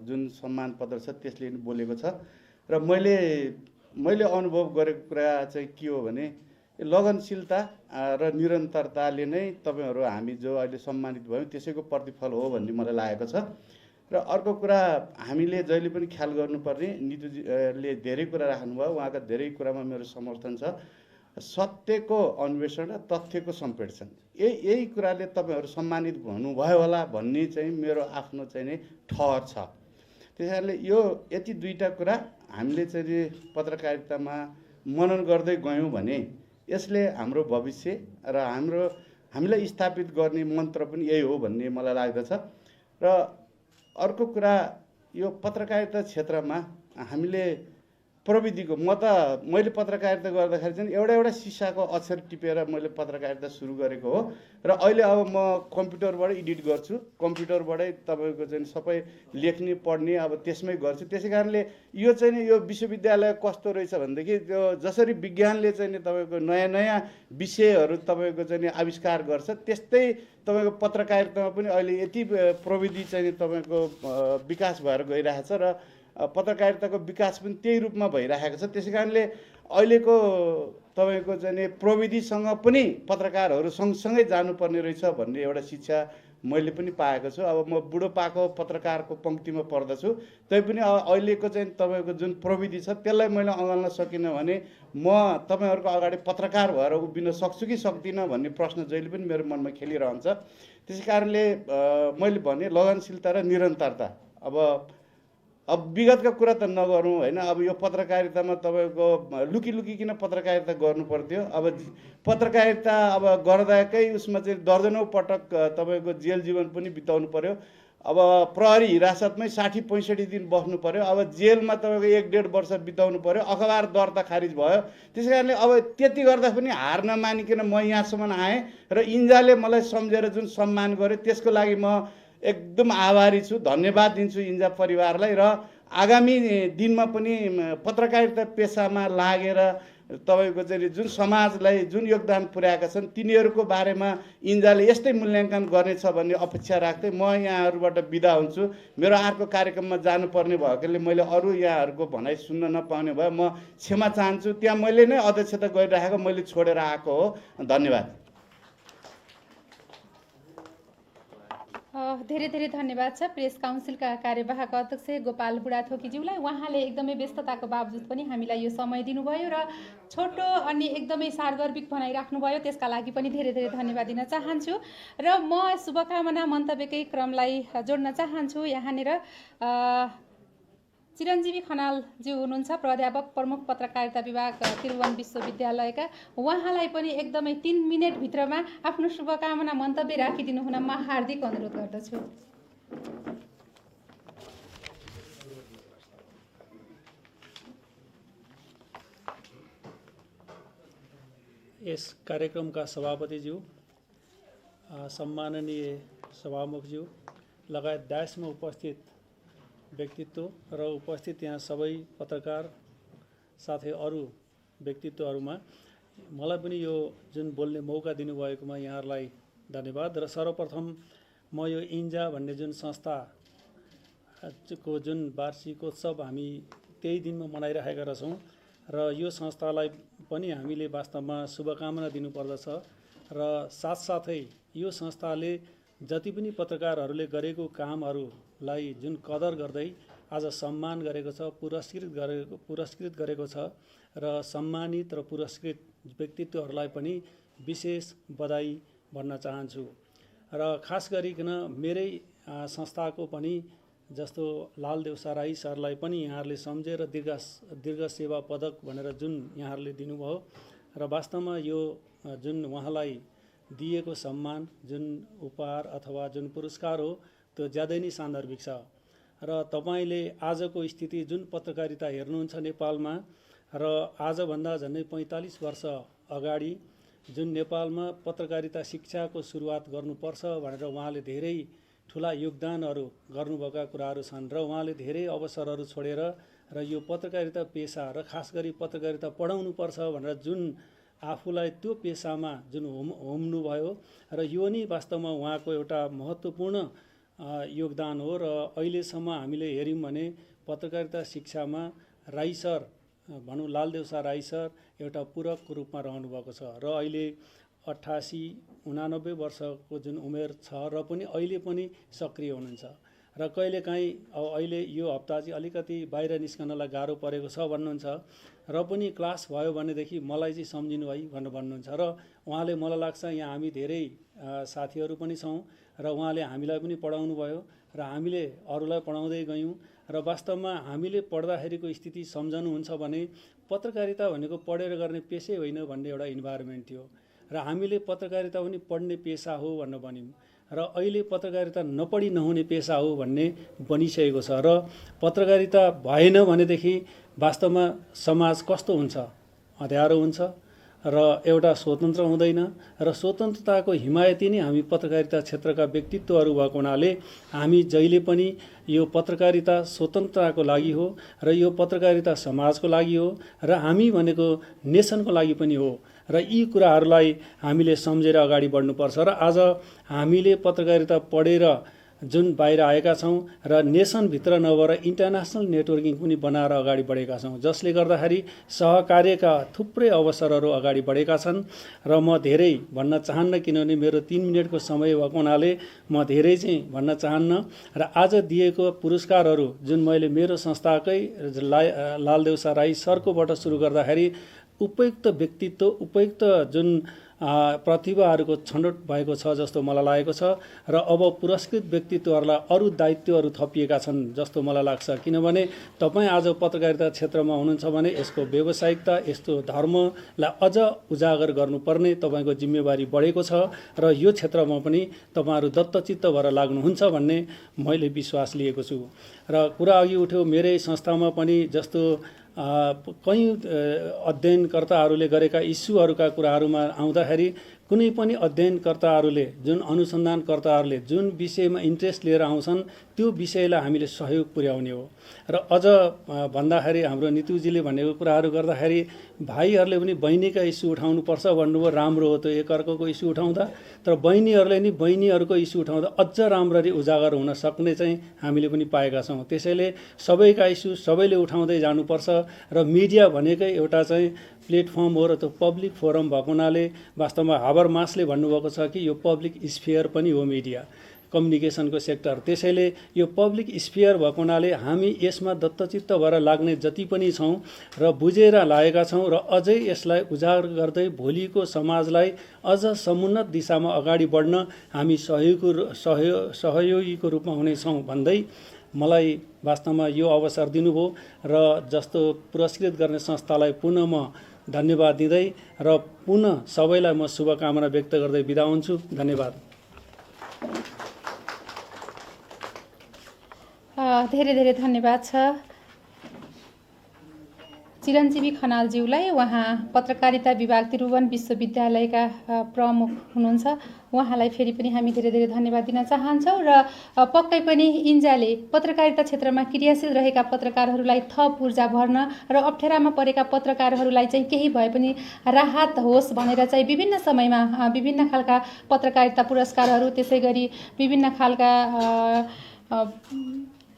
जुन सम्मान पत्र छ त्यसले नि बोलेको छ र मैले अनुभव गरेको कुरा चाहिँ के हो भने लगनशीलता र निरन्तरताले नै तपाईहरू हामी जो अहिले सम्मानित भयौँ त्यसैको प्रतिफल हो भन्ने मलाई लागेको छ। र अर्को कुरा हामीले जहिले पनि ख्याल गर्नुपर्ने, नितुजीले धेरै कुरा राख्नुभयो, उहाँका धेरै कुरामा मेरो समर्थन छ। सत्यको अन्वेषण र तथ्यको सम्प्रेषण यही कुराले तपाईहरू सम्मानित हुनुभयो होला भन्ने चाहिँ मेरो आफ्नो चाहिँ नै ठहर छ। त्यस कारणले यो यति दुईटा कुरा हामीले चाहिँ पत्रकारितामा मनन गर्दै गयौँ भने यसले हाम्रो भविष्य र हामीलाई स्थापित गर्ने मन्त्र पनि यही हो भन्ने मलाई लाग्दछ। र अर्को कुरा यो पत्रकारिता क्षेत्रमा हामीले प्रविधिको मैले पत्रकारिता गर्दाखेरि चाहिँ एउटा सिसाको अक्षर टिपेर मैले पत्रकारिता सुरु गरेको हो र अहिले अब म कम्प्युटरबाट एडिट गर्छु, कम्प्युटरबाटै तपाईँको चाहिँ सबै लेख्ने पढ्ने अब त्यसमै गर्छु। त्यसै कारणले यो चाहिँ यो विश्वविद्यालय कस्तो रहेछ भनेदेखि त्यो जसरी विज्ञानले चाहिँ तपाईँको नयाँ नयाँ विषयहरू तपाईँको चाहिँ आविष्कार गर्छ त्यस्तै तपाईँको पत्रकारितामा पनि अहिले यति प्रविधि चाहिँ तपाईँको विकास भएर गइरहेछ र पत्रकारिताको विकास पनि त्यही रूपमा भइरहेको छ। त्यसै कारणले अहिलेको तपाईँको चाहिँ प्रविधिसँग पनि पत्रकारहरू सँगसँगै जानुपर्ने रहेछ भन्ने एउटा शिक्षा मैले पनि पाएको छु। अब म बुढोपाको पत्रकारको पङ्क्तिमा पर्दछु, तैपनि अहिलेको चाहिँ तपाईँको जुन प्रविधि छ त्यसलाई मैले अँगाल्न सकिनँ भने म तपाईँहरूको अगाडि पत्रकार भएर उभिन सक्छु कि सक्दिनँ भन्ने प्रश्न जहिले पनि मेरो मनमा खेलिरहन्छ। त्यसै कारणले मैले भने लगनशीलता र निरन्तरता। अब विगतका कुरा त नगरौँ होइन, अब यो पत्रकारितामा तपाईँको लुकिकिन पत्रकारिता गर्नु पर्थ्यो। अब पत्रकारिता अब गर्दाकै उसमा चाहिँ दर्जनौँ पटक तपाईँको जेल जीवन पनि बिताउनु पर्यो। अब प्रहरी हिरासतमै 60-65 दिन बस्नु पर्यो। अब जेलमा तपाईँको 1-1.5 वर्ष बिताउनु पर्यो। अखबार दर्ता खारिज भयो। त्यसै कारणले अब त्यति गर्दा पनि हार नमानिकन म यहाँसम्म आएँ र इन्जाले मलाई सम्झेर जुन सम्मान गर्यो त्यसको लागि म एकदम आभारी छु, धन्यवाद दिन्छु इन्जा परिवारलाई। र आगामी दिनमा पनि पत्रकारिता पेसामा लागेर तपाईँको चाहिँ जुन समाजलाई जुन योगदान पुर्याएका छन् तिनीहरूको बारेमा इन्जाले यस्तै मूल्याङ्कन गर्नेछ भन्ने अपेक्षा राख्दै म यहाँहरूबाट बिदा हुन्छु। मेरो अर्को कार्यक्रममा जानुपर्ने भएकोले मैले अरू यहाँहरूको भनाइ सुन्न नपाउने भए म क्षमा चाहन्छु। त्यहाँ मैले नै अध्यक्षता गरिराखेको मैले छोडेर आएको हो। धन्यवाद। धेरै धेरै धन्यवाद छ प्रेस काउन्सिलका कार्यवाहक अध्यक्ष गोपाल बुढाथोकीज्यूलाई। उहाँले एकदमै व्यस्तताको बावजुद पनि हामीलाई यो समय दिनुभयो र छोटो अनि एकदमै सार्वजनिक बनाइराख्नुभयो, त्यसका लागि पनि धेरै धेरै धन्यवाद दिन चाहन्छु। र म शुभकामना मन्तव्यकै क्रमलाई जोड्न चाहन्छु। यहाँनिर चिरञ्जीवी खनालज्यू हुनुहुन्छ, प्राध्यापक प्रमुख पत्रकारिता विभाग त्रिभुवन विश्वविद्यालयका। उहाँलाई पनि एकदमै 3 मिनेटभित्रमा आफ्नो शुभकामना मन्तव्य राखिदिनु हुन म हार्दिक अनुरोध गर्दछु। यस कार्यक्रमका सभापतिज्यू, सम्माननीय सभामुखज्यू लगायत डायसमा उपस्थित व्यक्तित्व र उपस्थित यहाँ सबै पत्रकार साथै अरू व्यक्तित्वहरूमा मलाई पनि यो जुन बोल्ने मौका दिनुभएकोमा यहाँहरूलाई धन्यवाद। र सर्वप्रथम म यो इन्जा भन्ने जुन संस्थाको जुन वार्षिकोत्सव हामी त्यही दिनमा मनाइरहेका रहेछौँ र यो संस्थालाई पनि हामीले वास्तवमा शुभकामना दिनुपर्दछ। र साथसाथै यो संस्थाले जति पनि पत्रकारहरूले गरेको कामहरूलाई जुन कदर गर्दै आज सम्मान गरेको छ, पुरस्कृत गरेको छ र सम्मानित र पुरस्कृत व्यक्तित्वहरूलाई पनि विशेष बधाई भन्न चाहन्छु। र खास गरिकन मेरै संस्थाको पनि जस्तो लालदेव राई सरलाई पनि यहाँहरूले सम्झेर दीर्घ सेवा पदक भनेर जुन यहाँहरूले दिनुभयो र वास्तवमा यो जुन उहाँलाई दिएको सम्मान, जुन उपहार अथवा जुन पुरस्कार हो त्यो ज्यादै नै सान्दर्भिक छ। र तपाईँले आजको स्थिति जुन पत्रकारिता हेर्नुहुन्छ नेपालमा र आजभन्दा झन्डै 45 वर्ष अगाडि जुन नेपालमा पत्रकारिता शिक्षाको सुरुवात गर्नुपर्छ भनेर उहाँले धेरै ठुला योगदानहरू गर्नुभएका कुराहरू छन् र उहाँले धेरै अवसरहरू छोडेर र यो पत्रकारिता पेसा र खास गरी पत्रकारिता पढाउनुपर्छ भनेर जुन आफूलाई त्यो पेसामा जुन होम्नुभयो र यो नै वास्तवमा उहाँको एउटा महत्त्वपूर्ण योगदान हो। र अहिलेसम्म हामीले हेऱ्यौँ भने पत्रकारिता शिक्षामा राई सर भनौँ लालदेव राई सर एउटा पूरकको रूपमा रहनुभएको छ र अहिले 88-89 वर्षको जुन उमेर छ र पनि अहिले पनि सक्रिय हुनुहुन्छ। र कहिलेकाहीँ अहिले यो हप्ता चाहिँ अलिकति बाहिर निस्कनलाई गाह्रो परेको छ भन्नुहुन्छ र पनि क्लास भयो भनेदेखि मलाई चाहिँ सम्झिनु है भनेर भन्नुहुन्छ। र उहाँले मलाई लाग्छ यहाँ हामी धेरै साथीहरू पनि छौँ र उहाँले हामीलाई पनि पढाउनु भयो र हामीले अरूलाई पढाउँदै गयौँ र वास्तवमा हामीले पढ्दाखेरिको स्थिति सम्झनुहुन्छ भने पत्रकारिता भनेको पढेर गर्ने पेसै होइन भन्ने एउटा इन्भाइरोमेन्ट थियो र हामीले पत्रकारिता पनि पढ्ने पेसा हो भनेर भन्यौँ र अहिले पत्रकारिता नपढी नहुने पेसा हो भन्ने बनिसकेको छ। र पत्रकारिता भएन भनेदेखि वास्तवमा समाज कस्तो हुन्छ, अँध्यारो हुन्छ र एउटा स्वतन्त्र हुँदैन र स्वतन्त्रताको हिमायती नै हामी पत्रकारिता क्षेत्रका व्यक्तित्वहरू भएको हुनाले हामी जहिले पनि यो पत्रकारिता स्वतन्त्रताको लागि हो र यो पत्रकारिता समाजको लागि हो र हामी भनेको नेसनको लागि पनि हो र यी कुराहरूलाई हामीले सम्झेर अगाडि बढ्नुपर्छ। र आज हामीले पत्रकारिता पढेर जुन बाहिर आएका छौँ र नेसनभित्र नभएर इन्टरनेसनल नेटवर्किङ पनि बनाएर अगाडि बढेका छौँ, जसले गर्दाखेरि सहकार्यका थुप्रै अवसरहरू अगाडि बढेका छन् र म धेरै भन्न चाहन्न किनभने मेरो 3 मिनटको समय भएको हुनाले म धेरै चाहिँ भन्न चाहन्न। र आज दिएको पुरस्कारहरू जुन मैले मेरो संस्थाकै लालदेव राई सरकोबाट सुरु गर्दाखेरि उपयुक्त व्यक्तित्व, उपयुक्त जुन प्रतिभाहरूको छनौट भएको छ जस्तो मलाई लागेको छ र अब पुरस्कृत व्यक्तित्वहरूलाई अरू दायित्वहरू थपिएका छन् जस्तो मलाई लाग्छ। किनभने तपाईँ आज पत्रकारिता क्षेत्रमा हुनुहुन्छ भने यसको व्यावसायिकता, यस्तो धर्मलाई अझ उजागर गर्नुपर्ने तपाईँको जिम्मेवारी बढेको छ र यो क्षेत्रमा पनि तपाईँहरू दत्तचित्त भएर लाग्नुहुन्छ भन्ने मैले विश्वास लिएको छु। र कुरा अघि उठ्यो मेरै संस्थामा पनि जस्तो कयौँ अध्ययनकर्ताहरूले गरेका इस्युहरूका कुराहरूमा आउँदाखेरि कुनै पनि अध्ययनकर्ताहरूले जुन अनुसन्धानकर्ताहरूले जुन विषयमा इन्ट्रेस्ट लिएर आउँछन् त्यो विषयलाई हामीले सहयोग पुर्याउने हो। र अझ भन्दाखेरि हाम्रो नितुजीले भनेको कुराहरू गर्दाखेरि भाइहरूले पनि बहिनीका इस्यु उठाउनुपर्छ भन्नुभयो, राम्रो हो त्यो एकअर्काको इस्यु उठाउँदा, तर बहिनीहरूले नि बहिनीहरूको इस्यु उठाउँदा अझ राम्ररी उजागर हुन सक्ने चाहिँ हामीले पनि पाएका छौँ। त्यसैले सबैका इस्यु सबैले उठाउँदै जानुपर्छ र मिडिया भनेकै एउटा चाहिँ प्लेटफर्म हो र त्यो पब्लिक फोरम भएको हुनाले वास्तवमा हाबरमासले भन्नुभएको छ कि यो पब्लिक स्फियर पनि हो मिडिया, कम्युनिकेसनको सेक्टर। त्यसैले यो पब्लिक स्फियर भएको हुनाले हामी यसमा दत्तचित्त भएर लाग्ने जति पनि छौँ र बुझेर लागेका छौँ र अझै यसलाई उजागर गर्दै भोलिको समाजलाई अझ समुन्नत दिशामा अगाडि बढ्न हामी सहयोगीको रूपमा हुनेछौँ भन्दै मलाई वास्तवमा यो अवसर दिनुभयो र जस्तो पुरस्कृत गर्ने संस्थालाई पुनः म धन्यवाद दिँदै र पुनः सबैलाई म शुभकामना व्यक्त गर्दै बिदा हुन्छु। धन्यवाद। धेरै धेरै धन्यवाद छ चिरञ्जीवी खनालज्यूलाई। उहाँ पत्रकारिता विभाग त्रिभुवन विश्वविद्यालयका प्रमुख हुनुहुन्छ। उहाँलाई फेरि पनि हामी धेरै धेरै धन्यवाद दिन चाहन्छौँ र पक्कै पनि इन्जाले पत्रकारिता क्षेत्रमा क्रियाशील रहेका पत्रकारहरूलाई थप ऊर्जा भर्न र अप्ठ्यारामा परेका पत्रकारहरूलाई चाहिँ केही भए पनि राहत होस् भनेर चाहिँ विभिन्न समयमा विभिन्न खालका पत्रकारिता पुरस्कारहरू त्यसै गरी विभिन्न खालका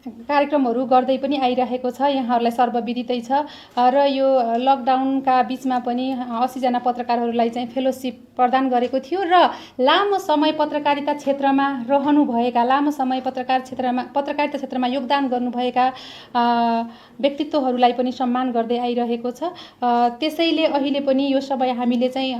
कार्यक्रमहरू गर्दै पनि आइरहेको छ, यहाँहरूलाई सर्वविदितै छ। र यो लकडाउनका बिचमा पनि 80 जना पत्रकारहरूलाई चाहिँ फेलोसिप प्रदान गरेको थियो र लामो समय पत्रकारिता क्षेत्रमा रहनुभएका, लामो समय पत्रकारिता क्षेत्रमा योगदान गर्नुभएका व्यक्तित्वहरूलाई पनि सम्मान गर्दै आइरहेको छ। त्यसैले अहिले पनि यो समय हामीले चाहिँ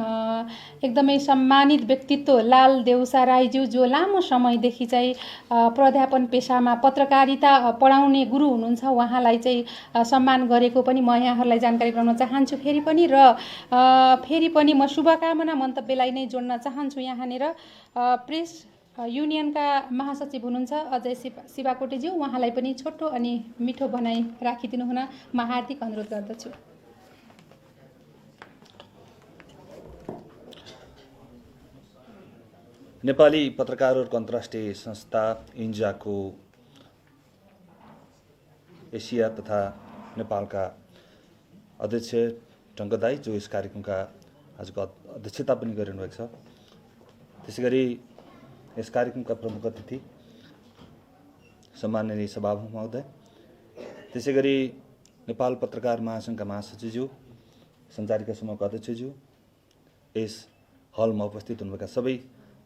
एकदमै सम्मानित व्यक्तित्व लाल देउसा राईज्यू, जो लामो समयदेखि चाहिँ प्राध्यापन पेसामा पत्रकारिता पढाउने गुरु हुनुहुन्छ, उहाँलाई चाहिँ सम्मान गरेको पनि म यहाँहरूलाई जानकारी गराउन चाहन्छु। फेरि पनि म शुभकामना मन्तव्यलाई नै जोड्न चाहन्छु। यहाँनिर प्रेस युनियनका महासचिव हुनुहुन्छ अजय शिवाकोटेज्यू, उहाँलाई पनि छोटो अनि मिठो बनाई राखिदिनु हुन म हार्दिक अनुरोध गर्दछु। नेपाली पत्रकारहरूको अन्तर्राष्ट्रिय संस्था इन्जाको एसिया तथा नेपालका अध्यक्ष टङ्कदाई, जो यस कार्यक्रमका आजको अध्यक्षता पनि गरिरहनु भएको छ। त्यसै गरी यस कार्यक्रमका प्रमुख अतिथि सम्माननीय सभामुख महोदय, त्यसै गरी नेपाल पत्रकार महासङ्घका महासचिवज्यू, सञ्चारिका समूहका अध्यक्षज्यू, यस हलमा उपस्थित हुनुभएका सबै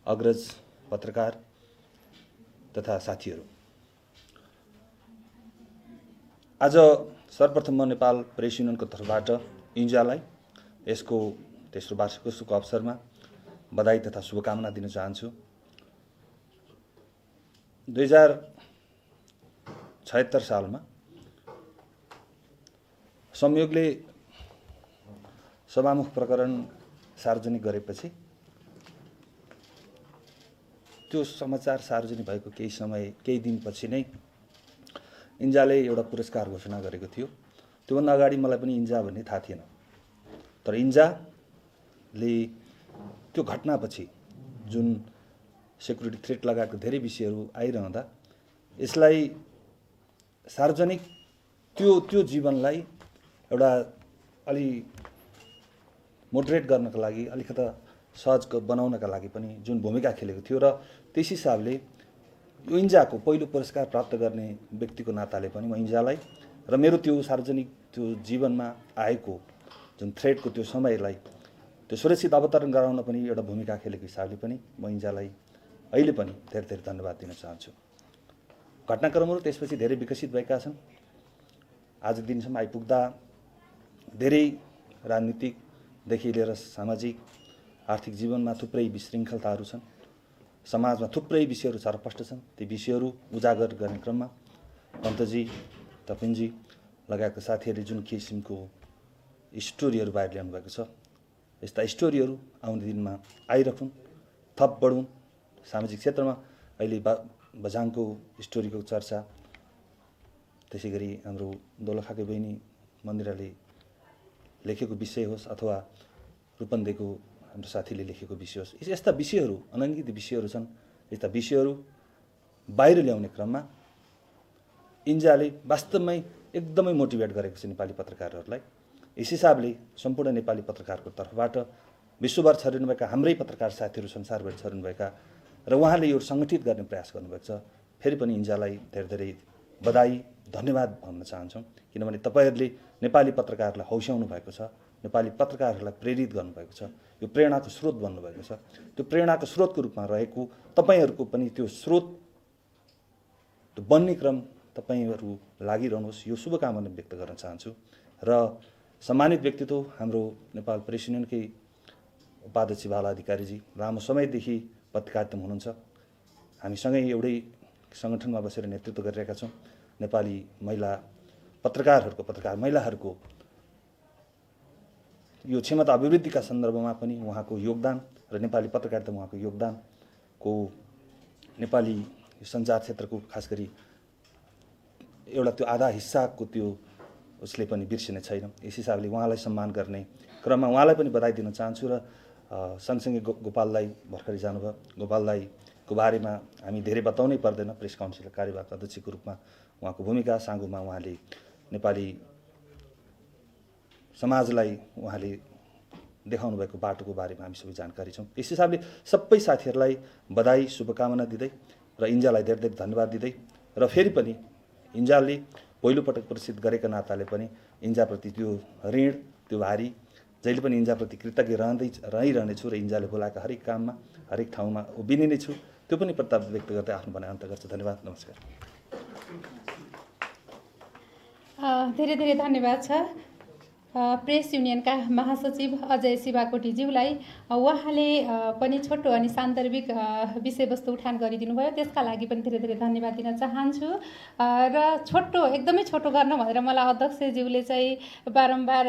अग्रज पत्रकार तथा साथीहरू, आज सर्वप्रथम म नेपाल प्रेस युनियनको तर्फबाट इन्जालाई यसको तेस्रो वार्षिकोत्सवको अवसरमा बधाई तथा शुभकामना दिन चाहन्छु। 2076 सालमा संयोगले सभामुख प्रकरण सार्वजनिक गरेपछि त्यो समाचार सार्वजनिक भएको केही दिनपछि नै इन्जाले एउटा पुरस्कार घोषणा गरेको थियो। त्योभन्दा अगाडि मलाई पनि इन्जा भन्ने थाहा थिएन, तर इन्जाले त्यो घटनापछि जुन सेक्युरिटी थ्रेट लगायतको धेरै विषयहरू आइरहँदा यसलाई सार्वजनिक त्यो जीवनलाई एउटा अलि मोडरेट गर्नका लागि, अलिकता सहज बनाउनका लागि पनि जुन भूमिका खेलेको थियो र त्यस हिसाबले यो इन्जाको पहिलो पुरस्कार प्राप्त गर्ने व्यक्तिको नाताले पनि म इन्जालाई र मेरो त्यो सार्वजनिक त्यो जीवनमा आएको जुन थ्रेटको त्यो समयलाई त्यो सुरक्षित अवतरण गराउन पनि एउटा भूमिका खेलेको हिसाबले पनि म इन्जालाई अहिले पनि धेरै धेरै धन्यवाद दिन चाहन्छु। घटनाक्रमहरू त्यसपछि धेरै विकसित भएका छन्। आज दिनसम्म आइपुग्दा धेरै राजनीतिकदेखि लिएर सामाजिक आर्थिक जीवनमा थुप्रै विशृङ्खलताहरू छन्, समाजमा थुप्रै विषयहरू छरपष्ट छन्। ती विषयहरू उजागर गर्ने क्रममा पन्तजी, तपिनजी लगायतका साथीहरूले जुन किसिमको स्टोरीहरू बाहिर ल्याउनु भएको छ, यस्ता स्टोरीहरू आउने दिनमा आइरहन्, थप बढुन्। सामाजिक क्षेत्रमा अहिले बझाङको स्टोरीको चर्चा, त्यसै गरी हाम्रो दोलखाकै बहिनी मन्दिराले लेखेको विषय होस् अथवा रूपन्देहीको हाम्रो साथीले लेखेको विषय होस्, यस्ता विषयहरू अनङ्गित विषयहरू छन्। यस्ता विषयहरू बाहिर ल्याउने क्रममा इन्जाले वास्तवमै एकदमै मोटिभेट गरेको छ नेपाली पत्रकारहरूलाई। यस हिसाबले सम्पूर्ण नेपाली पत्रकारको तर्फबाट विश्वभर छरिनुभएका हाम्रै पत्रकार साथीहरू संसारभरि छरिनुभएका र उहाँले यो सङ्गठित गर्ने प्रयास गर्नुभएको छ। फेरि पनि इन्जालाई धेरै धेरै बधाई, धन्यवाद भन्न चाहन्छौँ, किनभने तपाईँहरूले नेपाली पत्रकारलाई हौस्याउनु भएको छ, नेपाली पत्रकारहरूलाई प्रेरित गर्नुभएको छ, यो प्रेरणाको स्रोत बन्नुभएको छ। त्यो प्रेरणाको स्रोतको रूपमा रहेको तपाईँहरूको पनि त्यो स्रोत त्यो बन्ने क्रम तपाईँहरू लागिरहनुहोस्, यो शुभकामना व्यक्त गर्न चाहन्छु। र सम्मानित व्यक्तित्व हाम्रो नेपाल प्रेस युनियनकै उपाध्यक्ष बाला अधिकारीजी लामो समयदेखि पत्रकारितामा हुनुहुन्छ, हामीसँगै एउटै सङ्गठनमा बसेर नेतृत्व गरिरहेका छौँ। नेपाली पत्रकार महिलाहरूको यो क्षमता अभिवृद्धिका सन्दर्भमा पनि उहाँको योगदान र नेपाली पत्रकारितामा उहाँको योगदानको नेपाली सञ्चार क्षेत्रको खास गरी एउटा त्यो आधा हिस्साको त्यो उसले पनि बिर्सिने छैन। यस हिसाबले उहाँलाई सम्मान गर्ने क्रममा उहाँलाई पनि बधाई दिन चाहन्छु। र सँगसँगै गोपाल दाई भर्खरै जानुभयो, गोपाल दाईको बारेमा हामी धेरै बताउनै पर्दैन। प्रेस काउन्सिल कार्यवाहक अध्यक्षको रूपमा उहाँको भूमिका, साँगोमा उहाँले नेपाली समाजलाई उहाँले देखाउनु भएको बाटोको बारेमा हामी सबै जानकारी छौँ। यस हिसाबले सबै साथीहरूलाई बधाई, शुभकामना दिँदै र इन्जालाई धेरै धेरै धन्यवाद दिँदै र फेरि पनि इन्जालले पहिलोपटक प्रदर्शित गरेका नाताले पनि इन्जाप्रति त्यो ऋण, त्यो भारी जहिले पनि इन्जाप्रति कृतज्ञ रहिरहनेछु र इन्जाले बोलाएका हरेक काममा हरेक ठाउँमा उभिने नै छु। त्यो पनि प्रताप व्यक्त गर्दै आफ्नो भनाइ अन्त गर्छु। धन्यवाद, नमस्कार। धेरै धेरै धन्यवाद छ प्रेस युनियनका महासचिव अजय शिवाकोटीज्यूलाई। उहाँले पनि छोटो अनि सान्दर्भिक विषयवस्तु उठान गरिदिनु भयो, त्यसका लागि पनि धेरै धेरै धन्यवाद दिन चाहन्छु। र एकदमै छोटो गर्न भनेर मलाई अध्यक्षज्यूले चाहिँ बारम्बार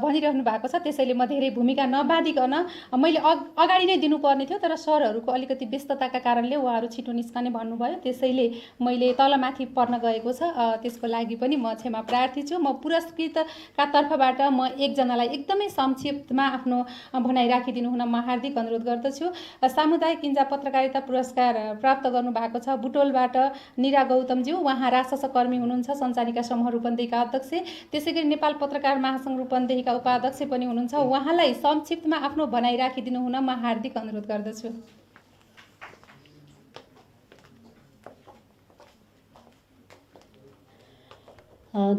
भनिरहनु भएको छ, त्यसैले म धेरै भूमिका नबाँधिकन मैले अगाडि नै दिनुपर्ने थियो, तर सरहरूको अलिकति व्यस्तताका कारणले उहाँहरू छिटो निस्कने भन्नुभयो, त्यसैले मैले तलमाथि पर्न गएको छ। त्यसको लागि पनि म क्षमा प्रार्थी छु। म पुरस्कृतका तर्फबाट म एकजनालाई एकदमै संक्षिप्तमा आफ्नो भनाइ राखिदिनु हुन म हार्दिक अनुरोध गर्दछु। सामुदायिक इन्जा पत्रकारिता पुरस्कार प्राप्त गर्नुभएको छ बुटोलबाट निरा गौतमज्यू। उहाँ राजशासक कर्मी हुनुहुन्छ, सञ्चालिका समूह रूपन्देहीका अध्यक्ष, त्यसै गरी नेपाल पत्रकार महासङ्घ रूपन्देहीका उपाध्यक्ष पनि हुनुहुन्छ। उहाँलाई संक्षिप्तमा आफ्नो भनाइ राखिदिनु हुन म हार्दिक अनुरोध गर्दछु।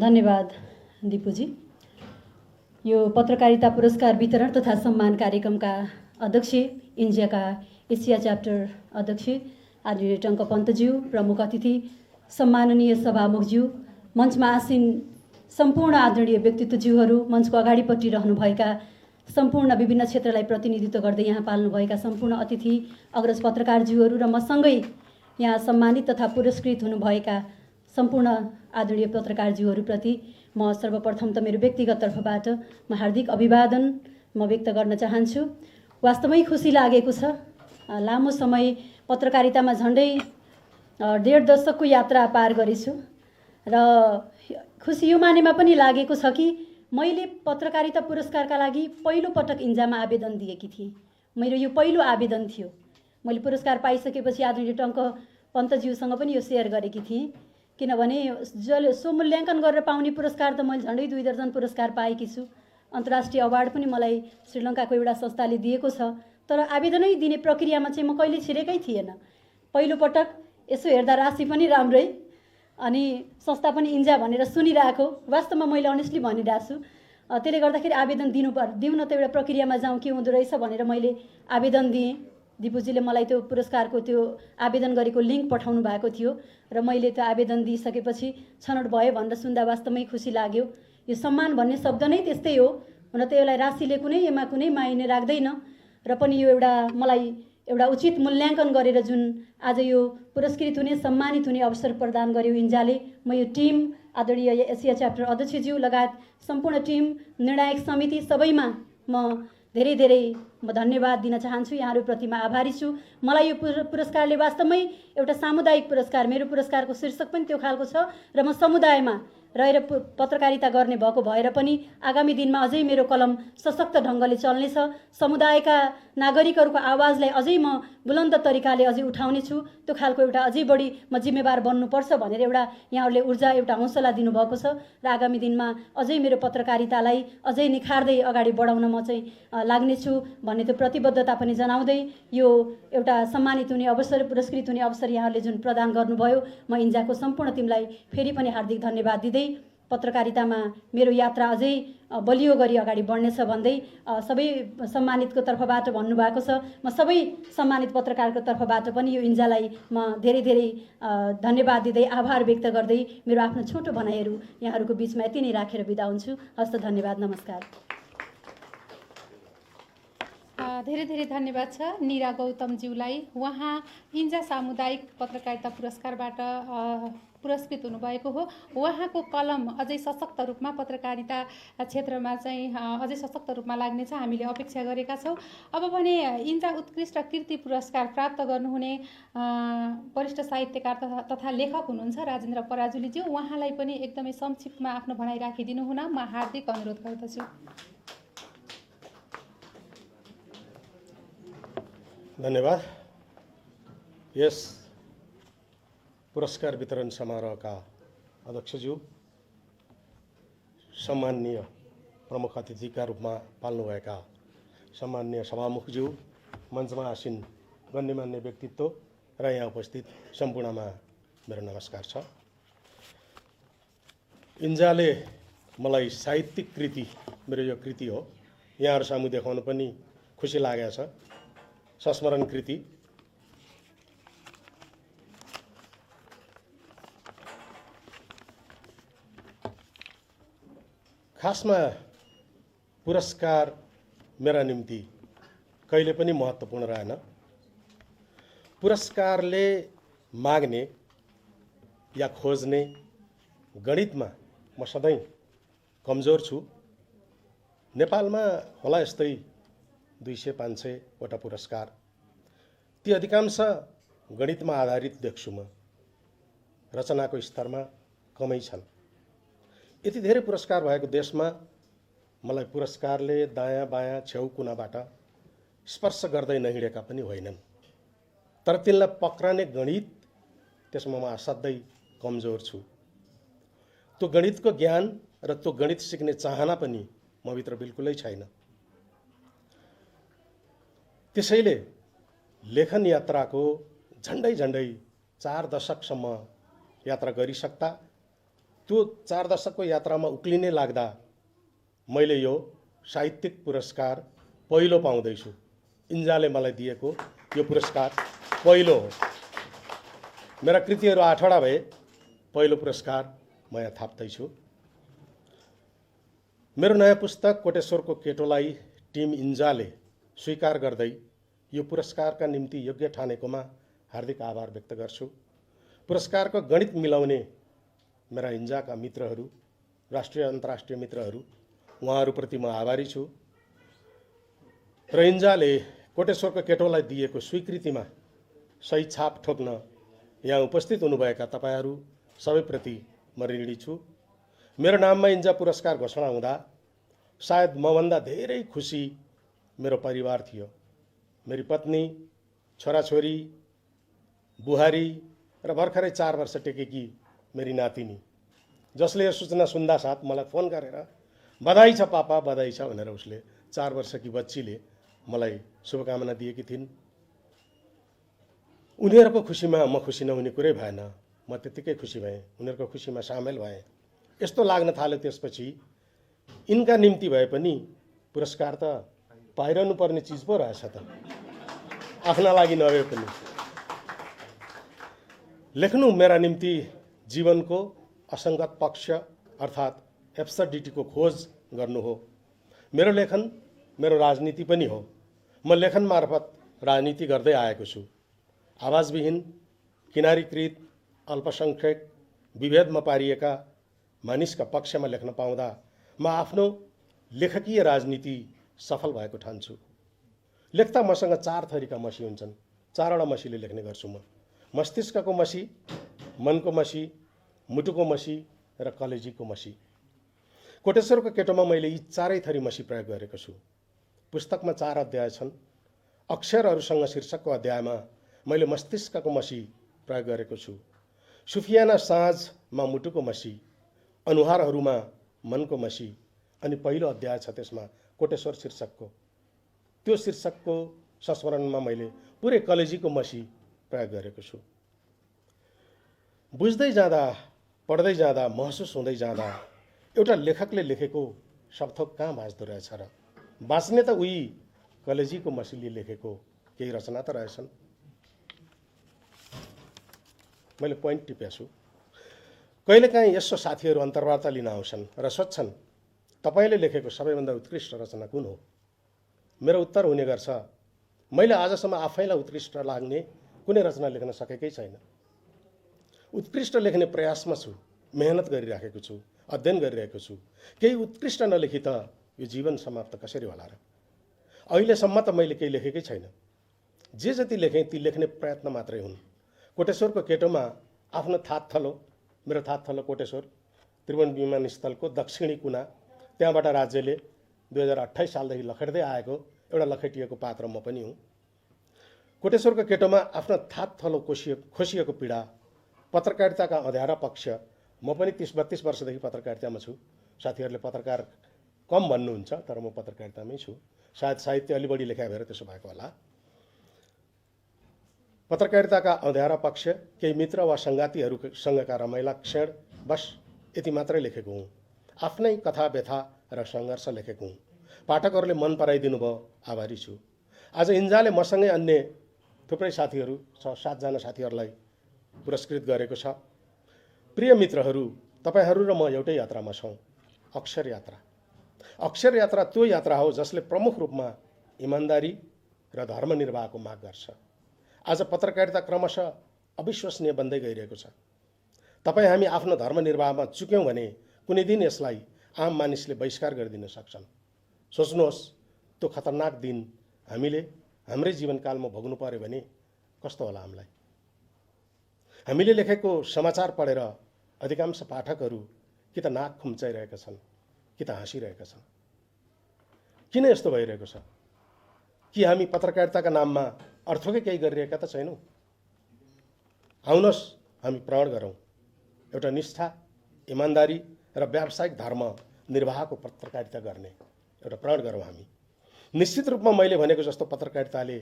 धन्यवाद दिपुजी। यो पत्रकारिता पुरस्कार वितरण तथा सम्मान कार्यक्रमका अध्यक्ष, इन्जियाका एसिया च्याप्टर अध्यक्ष आदरणीय टङ्क पन्तज्यू, प्रमुख अतिथि सम्माननीय सभामुखज्यू, मञ्चमा आसीन सम्पूर्ण आदरणीय व्यक्तित्वज्यूहरू, मञ्चको अगाडिपट्टि रहनुभएका सम्पूर्ण विभिन्न क्षेत्रलाई प्रतिनिधित्व गर्दै यहाँ पाल्नुभएका सम्पूर्ण अतिथि अग्रज पत्रकारज्यूहरू र मसँगै यहाँ सम्मानित तथा पुरस्कृत हुनुभएका सम्पूर्ण आदरणीय पत्रकारज्यूहरूप्रति म सर्वप्रथम त मेरो व्यक्तिगत तर्फबाट म हार्दिक अभिवादन व्यक्त गर्न चाहन्छु। वास्तवमै खुसी लागेको छ। लामो समय पत्रकारितामा झन्डै 1.5 दशकको यात्रा पार गरेछु र खुसी यो मानेमा पनि लागेको छ कि मैले पत्रकारिता पुरस्कारका लागि पहिलो पटक इन्जामा आवेदन दिएकी थिएँ। मेरो यो पहिलो आवेदन थियो। मैले पुरस्कार पाइसकेपछि आदरणीय टङ्क पन्तज्यूसँग पनि यो सेयर गरेकी थिएँ, किनभने जसले स्वमूल्याङ्कन गरेर पाउने पुरस्कार त मैले झन्डै 2 दर्जन पुरस्कार पाएकी छु। अन्तर्राष्ट्रिय अवार्ड पनि मलाई श्रीलङ्काको एउटा संस्थाले दिएको छ, तर आवेदनै दिने प्रक्रियामा चाहिँ म कहिले छिरेकै थिएन। पहिलो पटक यसो हेर्दा राशि पनि राम्रै अनि संस्था पनि इन्जा भनेर सुनिरहेको, वास्तवमा मैले अनेस्टली भनिरहेको छु। त्यसले गर्दाखेरि आवेदन दिउँ न त एउटा प्रक्रियामा जाउँ के हुँदो रहेछ भनेर मैले आवेदन दिएँ। दिपुजीले मलाई त्यो पुरस्कारको त्यो आवेदन गरेको लिङ्क पठाउनु भएको थियो र मैले त्यो आवेदन दिइसकेपछि छनौट भयो भनेर सुन्दा वास्तवमै खुसी लाग्यो। यो सम्मान भन्ने शब्द नै त्यस्तै हो। हुन त यसलाई राशिले कुनै मायने राख्दैन र पनि यो मलाई एउटा उचित मूल्याङ्कन गरेर जुन आज यो पुरस्कृत हुने सम्मानित हुने अवसर प्रदान गर्यो इन्जाले, म यो टिम आदरणीय एसिया च्याप्टर अध्यक्षज्यू लगायत सम्पूर्ण टिम, निर्णायक समिति सबैमा म धेरै धेरै धन्यवाद दिन चाहन्छु। यहाँहरूप्रति म आभारी छु। मलाई यो पुरस्कारले वास्तवमै एउटा सामुदायिक पुरस्कार, मेरो पुरस्कारको शीर्षक पनि त्यो खालको छ र म समुदायमा रहेर पत्रकारिता गर्ने भएको भएर पनि आगामी दिनमा अझै मेरो कलम सशक्त ढङ्गले चल्नेछ। समुदायका नागरिकहरूको आवाजलाई अझै म बुलन्द तरिकाले अझै उठाउने छु। त्यो खालको एउटा अझै बढी म जिम्मेवार बन्नुपर्छ भनेर यहाँहरूले ऊर्जा हौसला दिनुभएको छ र आगामी दिनमा अझै मेरो पत्रकारितालाई अझै निखार्दै अगाडि बढाउन म चाहिँ लाग्नेछु भन्ने त्यो प्रतिबद्धता पनि जनाउँदै यो एउटा सम्मानित हुने अवसर, पुरस्कृत हुने अवसर यहाँहरूले जुन प्रदान गर्नुभयो, म इन्जाको सम्पूर्ण टिमलाई फेरि पनि हार्दिक धन्यवाद दिँदै पत्रकारितामा मेरो यात्रा अझै बलियो गरी अगाडि बढ्नेछ भन्दै सबै सम्मानितको तर्फबाट भन्नुभएको छ। म सबै सम्मानित पत्रकारको तर्फबाट पनि यो इन्जालाई म धेरै धेरै धन्यवाद दिँदै आभार व्यक्त गर्दै मेरो आफ्नो छोटो भनाइहरू यहाँहरूको बिचमा यति नै राखेर बिदा हुन्छु। हस्त धन्यवाद, नमस्कार। धेरै धेरै धन्यवाद छ निरा गौतमज्यूलाई। उहाँ इन्जा सामुदायिक पत्रकारिता पुरस्कारबाट पुरस्कृत हुनुभएको हो। उहाँको कलम अझै सशक्त रूपमा पत्रकारिता क्षेत्रमा चाहिँ अझै सशक्त रूपमा लाग्नेछ हामीले अपेक्षा गरेका छौँ। अब भने इन्जा उत्कृष्ट कीर्ति पुरस्कार प्राप्त गर्नुहुने वरिष्ठ साहित्यकार तथा लेखक हुनुहुन्छ राजेन्द्र पराजुलीज्यू। उहाँलाई पनि एकदमै संक्षिप्तमा आफ्नो भनाइ राखिदिनु हुन म हार्दिक अनुरोध गर्दछु। धन्यवाद। यस पुरस्कार वितरण समारोहका अध्यक्षज्यू, सम्माननीय प्रमुख अतिथिका रूपमा पाल्नुभएका सम्माननीय सभामुखज्यू, मञ्चमा आसीन गण्यमान्य व्यक्तित्व र यहाँ उपस्थित सम्पूर्णमा मेरो नमस्कार छ। इन्जाले मलाई साहित्यिक कृति, मेरो यो कृति हो, यहाँहरू सामु देखाउन पनि खुसी लागेको छ। संस्मरण कृति खासमा पुरस्कार मेरा निम्ति कहिले पनि महत्त्वपूर्ण रहेन। पुरस्कारले माग्ने या खोज्ने गणितमा म सधैँ कमजोर छु। नेपालमा होला यस्तै 200-500 वटा पुरस्कार, ती अधिकांश गणितमा आधारित देख्छु म, रचनाको स्तरमा कमै छन्। यति धेरै पुरस्कार भएको देशमा मलाई पुरस्कारले दायाँ बायाँ छेउ कुनाबाट स्पर्श गर्दै नहिँडेका पनि होइनन्। तर तिनलाई पक्राने गणित, त्यसमा म असाध्यै कमजोर छु। त्यो गणितको ज्ञान र त्यो गणित सिक्ने चाहना पनि मभित्र बिल्कुलै छैन। त्यसैले लेखन यात्राको झन्डै 4 दशकसम्म यात्रा गरिसक्दा, त्यो 4 दशकको यात्रामा उक्लिने लाग्दा मैले यो साहित्यिक पुरस्कार पहिलो पाउँदैछु। इन्जाले मलाई दिएको यो पुरस्कार पहिलो हो। मेरा कृतिहरू 8वटा भए, पहिलो पुरस्कार म यहाँ थाप्दैछु। मेरो नयाँ पुस्तक कोटेश्वरको केटोलाई टिम इन्जाले स्वीकार गर्दै यो पुरस्कारका निम्ति योग्य ठानेकोमा हार्दिक आभार व्यक्त गर्छु। पुरस्कारको गणित मिलाउने मेरा इन्जाका मित्रहरू, राष्ट्रिय अन्तर्राष्ट्रिय मित्रहरू, उहाँहरूप्रति म आभारी छु। र इन्जाले कोटेश्वरको केटोलाई दिएको स्वीकृतिमा सही छाप ठोक्न यहाँ उपस्थित हुनुभएका तपाईँहरू सबैप्रति म ऋणी छु। मेरो नाममा इन्जा पुरस्कार घोषणा हुँदा सायद मभन्दा धेरै खुसी मेरो परिवार थियो। मेरी पत्नी, छोराछोरी, बुहारी र भर्खरै 4 वर्ष टेकेकी मेरी नातिनी, जसले यो सूचना सुन्दा साथ मलाई फोन गरेर बधाई छ पापा, बधाई छ भनेर उसले 4 वर्षकी बच्चीले मलाई शुभकामना दिएकी थिइन्। उनीहरूको खुसीमा म खुसी नहुने कुरै भएन। म त्यत्तिकै खुसी भएँ, उनीहरूको खुसीमा सामेल भएँ। यस्तो लाग्न थाल्यो त्यसपछि यिनका निम्ति भए पनि पुरस्कार त पाइरहनु पर्ने चिज पो रहेछ त, आफ्ना लागि नभए पनि। लेख्नु मेरा निम्ति जीवनको असङ्गत पक्ष अर्थात् एब्सर्डिटीको खोज गर्नु हो। मेरो लेखन मेरो राजनीति पनि हो। म लेखन मार्फत राजनीति गर्दै आएको छु। आवाजविहीन, किनारीकृत, अल्पसङ्ख्यक, विभेदमा पारिएका मानिसका पक्षमा लेख्न पाउँदा म आफ्नो लेखकीय राजनीति सफल भएको ठान्छु। लेख्दा मसँग 4 थरीका मसी हुन्छन्। 4वटा मसीले लेख्ने गर्छु म। मस्तिष्कको मसी, मनको मसी, मुटुको मसी र कलेजीको मसी। कोटेश्वरको केटोमा मैले यी 4 थरी मसी प्रयोग गरेको छु। पुस्तकमा 4 अध्याय छन्। अक्षरहरूसँग शीर्षकको अध्यायमा मैले मस्तिष्कको मसी प्रयोग गरेको छु। सुफियाना साँझमा मुटुको मसी, अनुहारहरूमा मनको मसी, अनि पहिलो अध्याय छ त्यसमा कोटेश्वर शीर्षकको। त्यो शीर्षकको संस्मरणमा मैले पुरै कलेजीको मसी प्रयोग गरेको छु। बुझ्दै जाँदा, पढ्दै जाँदा, महसुस हुँदै जाँदा एउटा लेखकले लेखेको सबथोक कहाँ बाँच्दो रहेछ र? बाँच्ने त उही कलेजीको मसीले लेखेको केही रचना त रहेछन्। मैले पोइन्ट टिपेको छु। कहिलेकाहीँ यसो साथीहरू अन्तर्वार्ता लिन आउँछन् र सोध्छन्, तपाईँले लेखेको सबैभन्दा उत्कृष्ट रचना कुन हो? मेरो उत्तर हुने गर्छ, मैले आजसम्म आफैलाई उत्कृष्ट लाग्ने कुनै रचना लेख्न सकेकै छैन। उत्कृष्ट लेख्ने प्रयासमा छु, मेहनत गरिराखेको छु, अध्ययन गरिरहेको छु। केही उत्कृष्ट नलेखी त यो जीवन समाप्त कसरी होला र? अहिलेसम्म त मैले केही लेखेकै छैन। जे जति लेखेँ ती लेख्ने प्रयत्न मात्रै हुन्। कोटेश्वरको केटोमा आफ्नो थातथलो, मेरो थातथलो कोटेश्वर, त्रिभुवन विमानस्थलको दक्षिणी कुना, त्यहाँबाट राज्यले 2028 सालदेखि लखेट्दै आएको एउटा लखेटिएको पात्र म पनि हुँ। कोटेश्वरको केटोमा आफ्नो थातथलो खोसिएको पीडा, पत्रकारिताका अँध्यारा पक्ष, म पनि 30-32 वर्षदेखि पत्रकारितामा छु। साथीहरूले पत्रकार कम भन्नुहुन्छ, तर म पत्रकारितामै छु। सायद साहित्य अलि बढी लेखाइ भएर त्यसो भएको होला। पत्रकारिताका अँध्यारा पक्ष, केही मित्र वा सङ्गातीहरूसँगका रमाइला क्षण, बस यति मात्रै लेखेको हुँ। आफ्नै कथा व्यथा र सङ्घर्ष लेखेको हुँ। पाठकहरूले मन पराइदिनु भयो, आभारी छु। आज इन्जाले मसँगै अन्य थुप्रै साथीहरू 7जना साथीहरूलाई पुरस्कृत गरेको छ। प्रिय मित्रहरू, तपाईहरू र म एउटै यात्रामा छौँ, अक्षर यात्रा। अक्षर यात्रा त्यो यात्रा हो जसले प्रमुख रूपमा इमान्दारी र धर्मनिर्वाहको माग गर्छ। आज पत्रकारिता क्रमशः अविश्वसनीय बन्दै गइरहेको छ। तपाईँ हामी आफ्नो धर्मनिर्वाहमा चुक्यौँ भने कुनै दिन यसलाई आम मानिसले बहिष्कार गरिदिन सक्छन्। सोच्नुहोस्, त्यो खतरनाक दिन हामीले हाम्रै जीवनकालमा भोग्नु पर्यो भने कस्तो होला हामीलाई। हामीले लेखेको समाचार पढेर अधिकांश पाठकहरू कि त नाक खुम्चाइरहेका छन् कि त हाँसिरहेका छन्। किन यस्तो भइरहेको छ? कि हामी पत्रकारिताका नाममा अर्थकै केही गरिरहेका त छैनौँ? आउनुहोस् हामी प्रण गरौँ एउटा निष्ठा, इमान्दारी र व्यावसायिक धर्म निर्वाहको पत्रकारिता गर्ने एउटा प्रण गरौँ हामी। निश्चित रूपमा मैले भनेको जस्तो पत्रकारिताले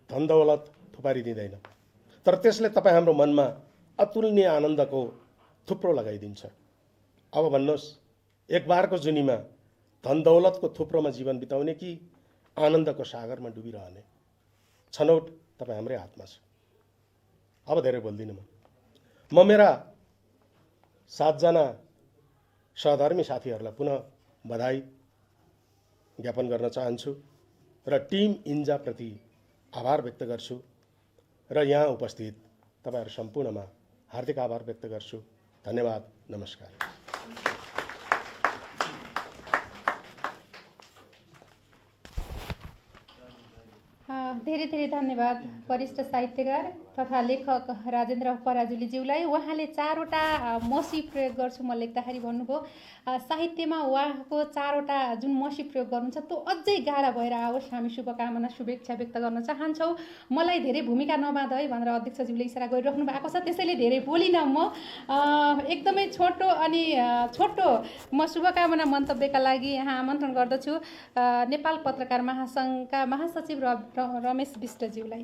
धन दौलत थुपारिदिँदैन, तर त्यसले तपाईँ हाम्रो मनमा अतुलनीय आनन्दको थुप्रो लगाइदिन्छ। अब भन्नुहोस्, एक बारको जुनीमा धन दौलतको थुप्रोमा जीवन बिताउने कि आनन्दको सागरमा डुबिरहने? छनौट तपाईँ हाम्रै हातमा छ। अब धेरै बोल्दिनँ म मेरा 7जना सहधर्मी साथीहरूलाई पुनः बधाई ज्ञापन गर्न चाहन्छु र टिम इन्जाप्रति आभार व्यक्त गर्छु र यहाँ उपस्थित तपाईहरू सम्पूर्णमा हार्दिक आभार व्यक्त गर्छु। धन्यवाद, नमस्कार। धेरै धेरै धन्यवाद वरिष्ठ साहित्यकार तथा लेखक राजेन्द्र पराजुलीज्यूलाई। उहाँले 4वटा मसी प्रयोग गर्छु म लेख्दाखेरि भन्नुभयो। साहित्यमा उहाँको 4वटा जुन मसी प्रयोग गर्नुहुन्छ त्यो अझै गाढा भएर आओस्, हामी शुभकामना शुभेच्छा व्यक्त गर्न चाहन्छौँ। मलाई धेरै भूमिका नबाँध है भनेर अध्यक्षज्यूले इसारा गरिराख्नु भएको छ, त्यसैले धेरै बोलिनँ म। एकदमै छोटो म शुभकामना मन्तव्यका लागि यहाँ आमन्त्रण गर्दछु नेपाल पत्रकार महासङ्घका महासचिव रमेश विष्टज्यूलाई।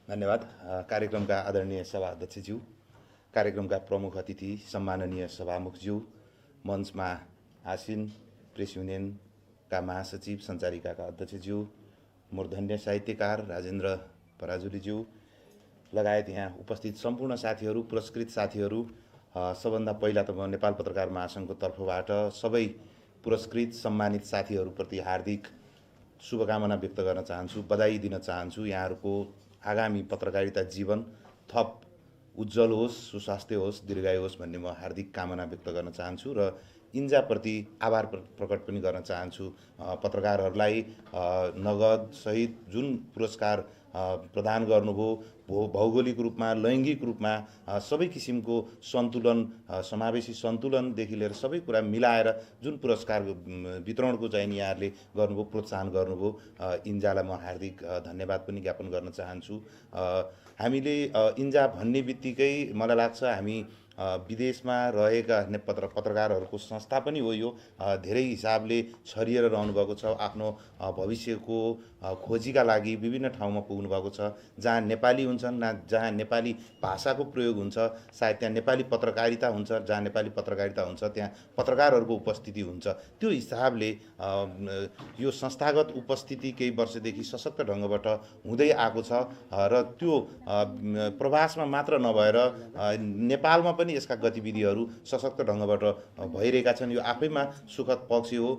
धन्यवाद। कार्यक्रमका आदरणीय सभा अध्यक्षज्यू, कार्यक्रमका प्रमुख अतिथि सम्माननीय सभामुखज्यू, मञ्चमा आसीन प्रेस युनियनका महासचिव सञ्चारिकाका अध्यक्षज्यू, मूर्धन्य साहित्यकार राजेन्द्र पराजुलीज्यू लगायत यहाँ उपस्थित सम्पूर्ण साथीहरू, पुरस्कृत साथीहरू, सबभन्दा पहिला त म नेपाल पत्रकार महासङ्घको तर्फबाट सबै पुरस्कृत सम्मानित साथीहरूप्रति हार्दिक शुभकामना व्यक्त गर्न चाहन्छु, बधाई दिन चाहन्छु। यहाँहरूको आगामी पत्रकारिता जीवन थप उज्जवल होस्, सुस्वास्थ्य होस्, दीर्घायु होस् भन्ने म हार्दिक कामना व्यक्त गर्न चाहन्छु र इन्जाप्रति आभार प्रकट पनि गर्न चाहन्छु। पत्रकारहरूलाई नगद सहित जुन पुरस्कार प्रदान गर्नुभयो, भौगोलिक रूपमा, लैङ्गिक रूपमा सबै किसिमको सन्तुलन, समावेशी सन्तुलनदेखि लिएर सबै कुरा मिलाएर जुन पुरस्कार वितरणको चाहिँ यहाँहरूले गर्नुभयो, प्रोत्साहन गर्नुभयो, इन्जालाई म हार्दिक धन्यवाद पनि ज्ञापन गर्न चाहन्छु। हामीले इन्जा भन्ने बित्तिकै मलाई लाग्छ हामी विदेशमा रहेका पत्रकारहरूको संस्था पनि हो। यो धेरै हिसाबले छरिएर रहनुभएको छ, आफ्नो भविष्यको खोजीका लागि विभिन्न ठाउँमा पुग्नुभएको छ, जहाँ नेपाली हुन्छन्, जहाँ नेपाली भाषाको प्रयोग हुन्छ, सायद त्यहाँ नेपाली पत्रकारिता हुन्छ, जहाँ नेपाली पत्रकारिता हुन्छ त्यहाँ पत्रकारहरूको उपस्थिति हुन्छ। त्यो हिसाबले यो संस्थागत उपस्थिति केही वर्षदेखि सशक्त ढङ्गबाट हुँदै आएको छ र त्यो प्रवासमा मात्र नभएर नेपालमा पनि यसका गतिविधिहरू सशक्त ढङ्गबाट भइरहेका छन्। यो आफैमा सुखद पक्ष हो।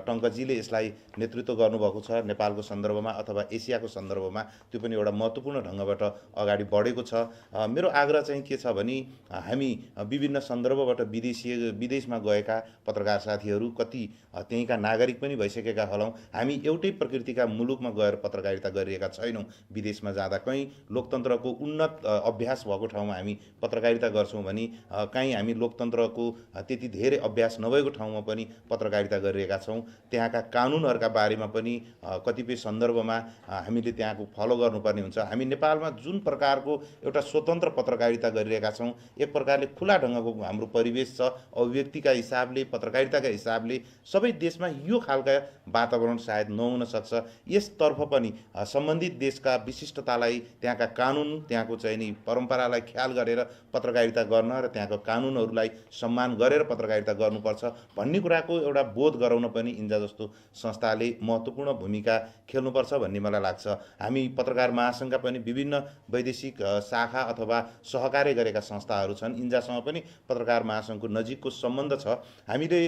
टङ्कजीले यसलाई नेतृत्व गर्नुभएको छ नेपालको सन्दर्भमा अथवा एसियाको सन्दर्भमा, त्यो पनि एउटा महत्त्वपूर्ण ढङ्गबाट अगाडि बढेको छ। मेरो आग्रह चाहिँ के छ भने हामी विभिन्न सन्दर्भबाट विदेशमा गएका पत्रकार साथीहरू, कति त्यहीँका नागरिक पनि भइसकेका हलौँ, हामी एउटै प्रकृतिका मुलुकमा गएर पत्रकारिता गरिरहेका छैनौँ। विदेशमा जाँदा कहीँ लोकतन्त्रको उन्नत अभ्यास भएको ठाउँमा हामी पत्रकारिता गर्छौँ भने कहीँ हामी लोकतन्त्रको त्यति धेरै अभ्यास नभएको ठाउँमा पनि पत्रकारिता गरिरहेका छौँ। त्यहाँका कानुनहरूका बारेमा पनि कतिपय सन्दर्भमा हामीले त्यहाँको फलो गर्नुपर्ने हुन्छ। हामी नेपालमा जुन प्रकारको एउटा स्वतन्त्र पत्रकारिता गरिरहेका छौँ, एक प्रकारले खुला ढङ्गको हाम्रो परिवेश छ, अभिव्यक्तिका हिसाबले, पत्रकारिताका हिसाबले सबै देशमा यो खालका वातावरण सायद नहुन सक्छ। यसतर्फ पनि सम्बन्धित देशका विशिष्टतालाई, त्यहाँका कानुन, त्यहाँको चाहिँ नि परम्परालाई ख्याल गरेर पत्रकारिता गर्न र र त्यहाँको कानुनहरूलाई सम्मान गरेर पत्रकारिता गर्नुपर्छ भन्ने कुराको एउटा बोध गराउन पनि इन्जा जस्तो संस्थाले महत्त्वपूर्ण भूमिका खेल्नुपर्छ भन्ने मलाई लाग्छ। हामी पत्रकार महासङ्घका पनि विभिन्न वैदेशिक शाखा अथवा सहकार्य गरेका संस्थाहरू छन्। इन्जासँग पनि पत्रकार महासङ्घको नजिकको सम्बन्ध छ। हामीले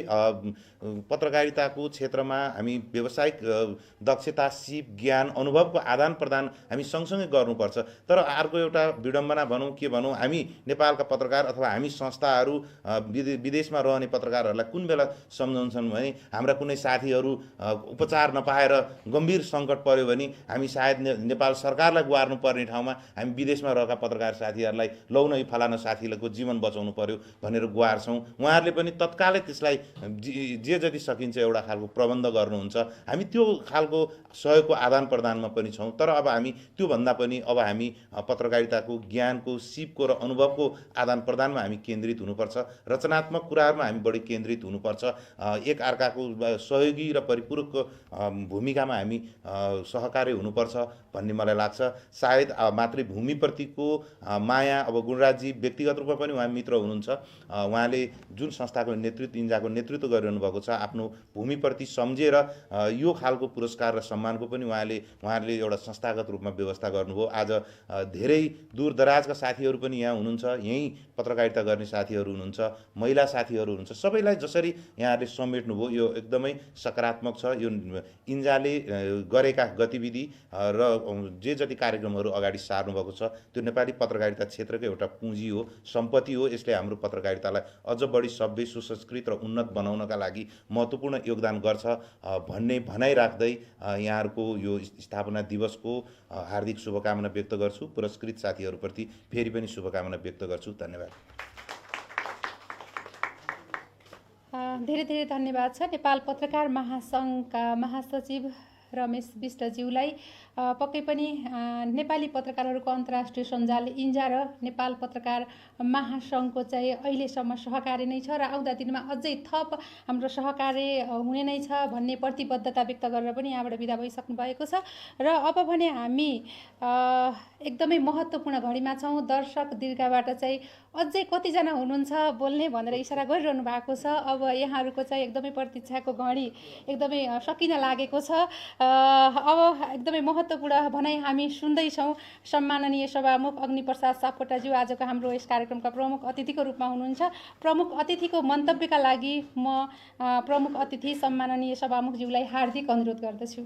पत्रकारिताको क्षेत्रमा हामी व्यावसायिक दक्षता, सिप, ज्ञान, अनुभवको आदान प्रदान हामी सँगसँगै गर्नुपर्छ। तर अर्को एउटा विडम्बना भनौँ के भनौँ, हामी नेपालका पत्रकार अथवा हामी संस्थाहरू विदेशमा रहने पत्रकारहरूलाई कुन बेला सम्झाउँछन् भने हाम्रा कुनै साथीहरू उपचार नपाएर गम्भीर सङ्कट पर्यो भने हामी सायद नेपाल सरकारलाई गुहार्नु पर्ने ठाउँमा हामी विदेशमा रहेका पत्रकार साथीहरूलाई लौ न फलाना साथीको जीवन बचाउनु पर्यो भनेर गुहार्छौँ। उहाँहरूले पनि तत्कालै त्यसलाई जे जति सकिन्छ एउटा खालको प्रबन्ध गर्नुहुन्छ। हामी त्यो खालको सहयोगको आदान प्रदानमा पनि छौँ। तर अब हामी त्योभन्दा पनि अब हामी पत्रकारिताको ज्ञानको, सिपको र अनुभवको आदान प्रदानमा हामी केन्द्रित हुनुपर्छ। रचनात्मक कुराहरूमा हामी बढी केन्द्रित हुनुपर्छ। एक अर्काको सहयोगी र परिपूरक भूमिकामा हामी सहकार्य हुनुपर्छ भन्ने मलाई लाग्छ। सायद मातृभूमिप्रतिको माया, अब गुणराजजी व्यक्तिगत रूपमा पनि उहाँ मित्र हुनुहुन्छ। उहाँले जुन संस्थाको नेतृत्व, इन्जाको नेतृत्व गरिरहनु भएको छ, आफ्नो भूमिप्रति सम्झेर यो खालको पुरस्कार र सम्मानको पनि उहाँहरूले एउटा संस्थागत रूपमा व्यवस्था गर्नुभयो। आज धेरै दूरदराजका साथीहरू पनि यहाँ हुनुहुन्छ, यहीँ पत्रकारिता गर्ने साथीहरू हुनुहुन्छ, महिला साथीहरू हुनुहुन्छ। सबैलाई जसरी यहाँहरूले समेट्नुभयो यो एकदमै सकारात्मक छ। यो इन्जाले गरेका गतिविधि र जे जति कार्यक्रमहरू अगाडि सार्नुभएको छ त्यो नेपाली पत्रकारिता क्षेत्रको एउटा पुँजी हो, सम्पत्ति हो। यसले हाम्रो पत्रकारितालाई अझ बढी सभ्य, सुसंस्कृत र उन्नत बनाउनका लागि महत्त्वपूर्ण योगदान गर्छ भन्ने भनाइ राख्दै यहाँहरूको यो स्थापना दिवसको हार्दिक शुभकामना व्यक्त गर्छु। पुरस्कृत साथीहरूप्रति फेरि पनि शुभकामना व्यक्त गर्छु। धन्यवाद। धेरै धेरै धन्यवाद छ नेपाल पत्रकार महासङ्घका महासचिव रमेश विष्टज्यूलाई। पक्कै पनि नेपाली पत्रकारहरूको अन्तर्राष्ट्रिय सञ्जाल इन्जा र नेपाल पत्रकार महासङ्घको चाहिँ अहिलेसम्म सहकार्य नै छ र आउँदा दिनमा अझै थप हाम्रो सहकार्य हुने नै छ भन्ने प्रतिबद्धता व्यक्त गरेर पनि यहाँबाट बिदा भइसक्नु भएको छ। र अब भने हामी एकदमै महत्त्वपूर्ण घडीमा छौँ। दर्शक दीर्घबाट चाहिँ अझै कतिजना हुनुहुन्छ बोल्ने भनेर इसारा गरिरहनु भएको छ। अब यहाँहरूको चाहिँ एकदमै प्रतीक्षाको घडी एकदमै सकिन लागेको छ। अब एकदमै महत्त्वपूर्ण भनाइ हामी सुन्दैछौँ। सम्माननीय सभामुख अग्निप्रसाद सापकोटाज्यू आजको हाम्रो यस कार्यक्रमका प्रमुख अतिथिको रूपमा हुनुहुन्छ। प्रमुख अतिथिको मन्तव्यका लागि म प्रमुख अतिथि सम्माननीय सभामुखज्यूलाई हार्दिक अनुरोध गर्दछु।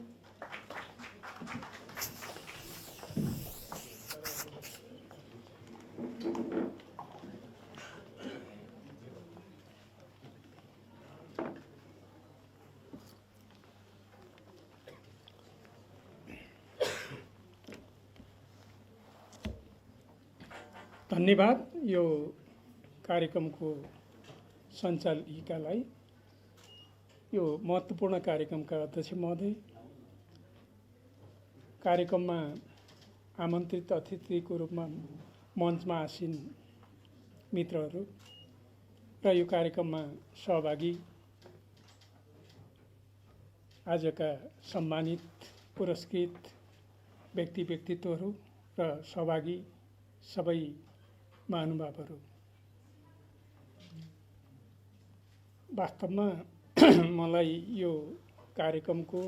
धन्यवाद यो कार्यक्रमको सञ्चालिकालाई, यो महत्त्वपूर्ण कार्यक्रमका अध्यक्ष महोदय, कार्यक्रममा आमन्त्रित अतिथिको रूपमा मञ्चमा आसीन मित्रहरू र यो कार्यक्रममा सहभागी आजका सम्मानित पुरस्कृत व्यक्तित्वहरू र सहभागी सबै महानुभावहरू, वास्तवमा मलाई यो कार्यक्रमको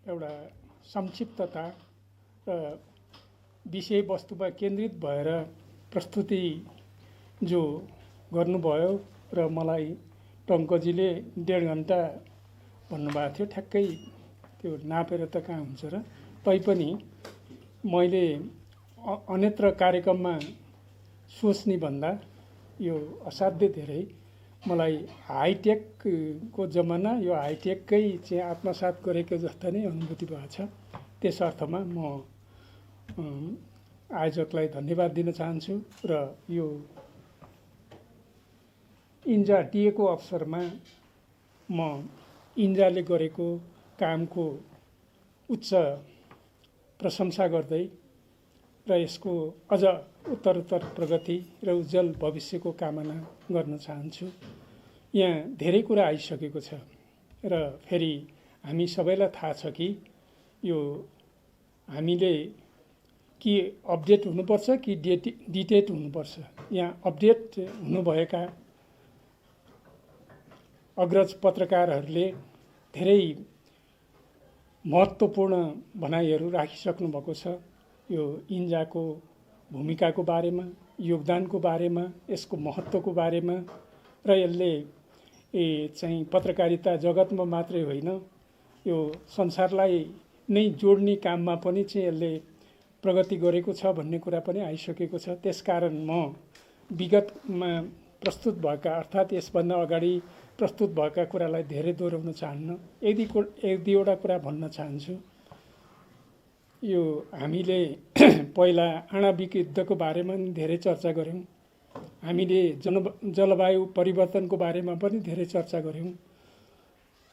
एउटा संक्षिप्तता र विषयवस्तुमा केन्द्रित भएर प्रस्तुति जो गर्नुभयो र मलाई टङ्कजीले 1.5 घन्टा भन्नुभएको थियो। ठ्याक्कै त्यो नापेर त कहाँ हुन्छ र, तैपनि मैले अन्यत्र कार्यक्रममा सोच्ने भन्दा यो असाध्य धेरै मलाई हाइटेकको जमाना, यो हाइटेककै चाहिँ आत्मसात गरेको जस्तो नै अनुभूति भएको छ। त्यस अर्थमा म आयोजकलाई धन्यवाद दिन चाहन्छु र यो इन्जा दिएको अवसरमा म इन्जाले गरेको कामको उच्च प्रशंसा गर्दै र यसको अझ उत्तरोत्तर प्रगति र उज्जवल भविष्यको कामना गर्न चाहन्छु। यहाँ धेरै कुरा आइसकेको छ र फेरि हामी सबैलाई थाहा छ कि यो हामीले कि अपडेट हुनुपर्छ कि डिटेट हुनुपर्छ। यहाँ अपडेट हुनुभएका अग्रज पत्रकारहरूले धेरै महत्त्वपूर्ण भनाइहरू राखिसक्नु भएको छ। यो इन्जाको भूमिकाको बारेमा, योगदानको बारेमा, यसको महत्त्वको बारेमा र यसले चाहिँ पत्रकारिता जगतमा मात्रै होइन यो संसारलाई नै जोड्ने काममा पनि चाहिँ यसले प्रगति गरेको छ भन्ने कुरा पनि आइसकेको छ। त्यसकारण म विगतमा प्रस्तुत भएका अर्थात् यसभन्दा अगाडि प्रस्तुत भएका कुरालाई धेरै दोहोऱ्याउन चाहन्न। एक दुईवटा कुरा भन्न चाहन्छु। यो हामीले पहिला आणविक युद्धको बारेमा पनि धेरै चर्चा गऱ्यौँ। हामीले जलवायु परिवर्तनको बारेमा पनि धेरै चर्चा गऱ्यौँ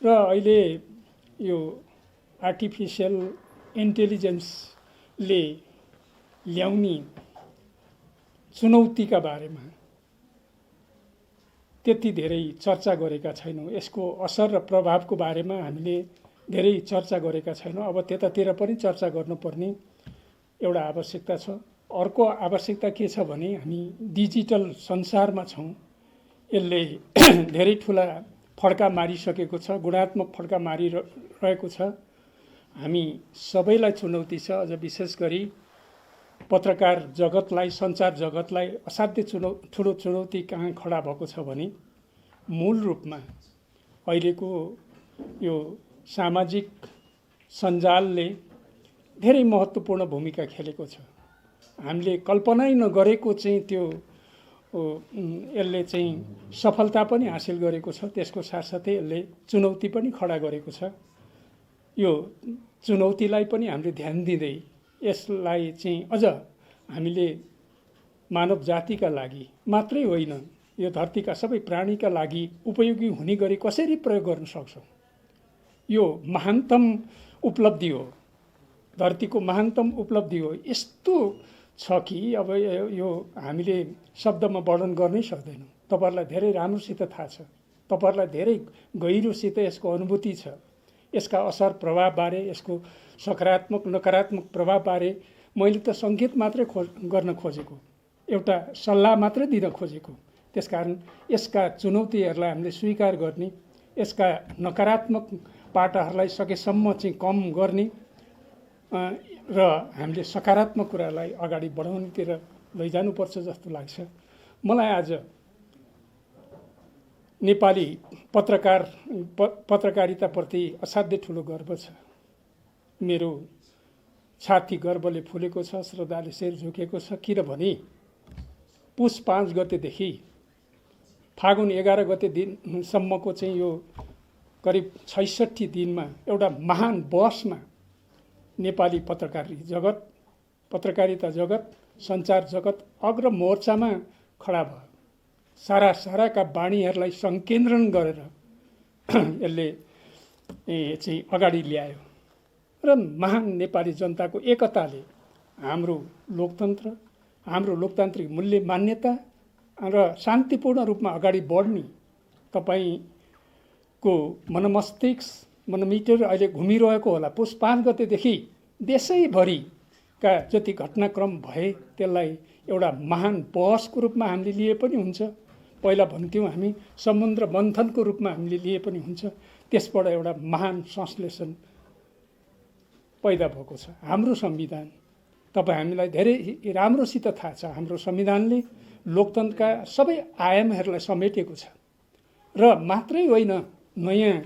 र अहिले यो आर्टिफिसियल इन्टेलिजेन्सले ल्याउने चुनौतीका बारेमा त्यति धेरै चर्चा गरेका छैनौँ। यसको असर र प्रभावको बारेमा हामीले धेरै चर्चा गरेका छैनौँ। अब त्यतातिर पनि चर्चा गर्नुपर्ने एउटा आवश्यकता छ। अर्को आवश्यकता के छ भने हामी डिजिटल संसारमा छौँ। यसले धेरै ठुला फड्का मारिसकेको छ, गुणात्मक फड्का मारिरहेको छ। हामी सबैलाई चुनौती छ। अझ विशेष गरी पत्रकार जगतलाई, सञ्चार जगतलाई असाध्य ठुलो चुनौती कहाँ खडा भएको छ भने मूल रूपमा अहिलेको यो सामाजिक सञ्जालले धेरै महत्त्वपूर्ण भूमिका खेलेको छ। हामीले कल्पनै नगरेको चाहिँ त्यो यसले चाहिँ सफलता पनि हासिल गरेको छ। त्यसको साथसाथै यसले चुनौती पनि खडा गरेको छ। यो चुनौतीलाई पनि हामीले ध्यान दिँदै यसलाई चाहिँ अझ हामीले मानव जातिका लागि मात्रै होइन, यो धरतीका सबै प्राणीका लागि उपयोगी हुने गरी कसरी प्रयोग गर्न सक्छौँ, यो महानतम उपलब्धि हो। धरतीको महानतम उपलब्धि हो। यस्तो छ कि अब यो हामीले शब्दमा वर्णन गर्नै सक्दैनौँ। तपाईँहरूलाई धेरै राम्रोसित थाहा छ, तपाईँहरूलाई धेरै गहिरोसित यसको अनुभूति छ। यसका असर प्रभावबारे, यसको सकारात्मक नकारात्मक प्रभावबारे मैले त सङ्केत मात्रै गर्न खोजेको, एउटा सल्लाह मात्रै दिन खोजेको। त्यसकारण यसका चुनौतीहरूलाई हामीले स्वीकार गर्ने, यसका नकारात्मक पाटाहरूलाई सकेसम्म चाहिँ कम गर्ने र हामीले सकारात्मक कुरालाई अगाडि बढाउनेतिर लैजानुपर्छ जस्तो लाग्छ मलाई। आज नेपाली पत्रकारिताप्रति असाध्यै ठुलो गर्व छ। मेरो छाती गर्वले फुलेको छ, श्रद्धाले शिर झुकेको छ। किनभने पुस 5 गतेदेखि फागुन 11 गते दिनसम्मको चाहिँ यो करिब 66 दिनमा एउटा महान बहसमा नेपाली पत्रकारिता जगत, सञ्चार जगत अग्र मोर्चामा खडा भयो। साराका बाणीहरूलाई सङ्केन्द्रण गरेर यसले चाहिँ अगाडि ल्यायो र महान नेपाली जनताको एकताले हाम्रो लोकतन्त्र, हाम्रो लोकतान्त्रिक मूल्य मान्यता र शान्तिपूर्ण रूपमा अगाडि बढ्ने तपाईँको मनमिटर अहिले घुमिरहेको होला। पुस 5 गतेदेखि देशैभरिका जति घटनाक्रम भए त्यसलाई एउटा महान बहसको रूपमा हामीले लिए पनि हुन्छ। पहिला भन्थ्यौँ हामी समुद्र मन्थनको रूपमा हामीले लिए पनि हुन्छ। त्यसबाट एउटा महान संश्लेषण पैदा भएको छ। हाम्रो संविधान, तपाईँ हामीलाई धेरै राम्रोसित थाहा छ, हाम्रो संविधानले लोकतन्त्रका सबै आयामहरूलाई समेटेको छ र मात्रै होइन नयाँ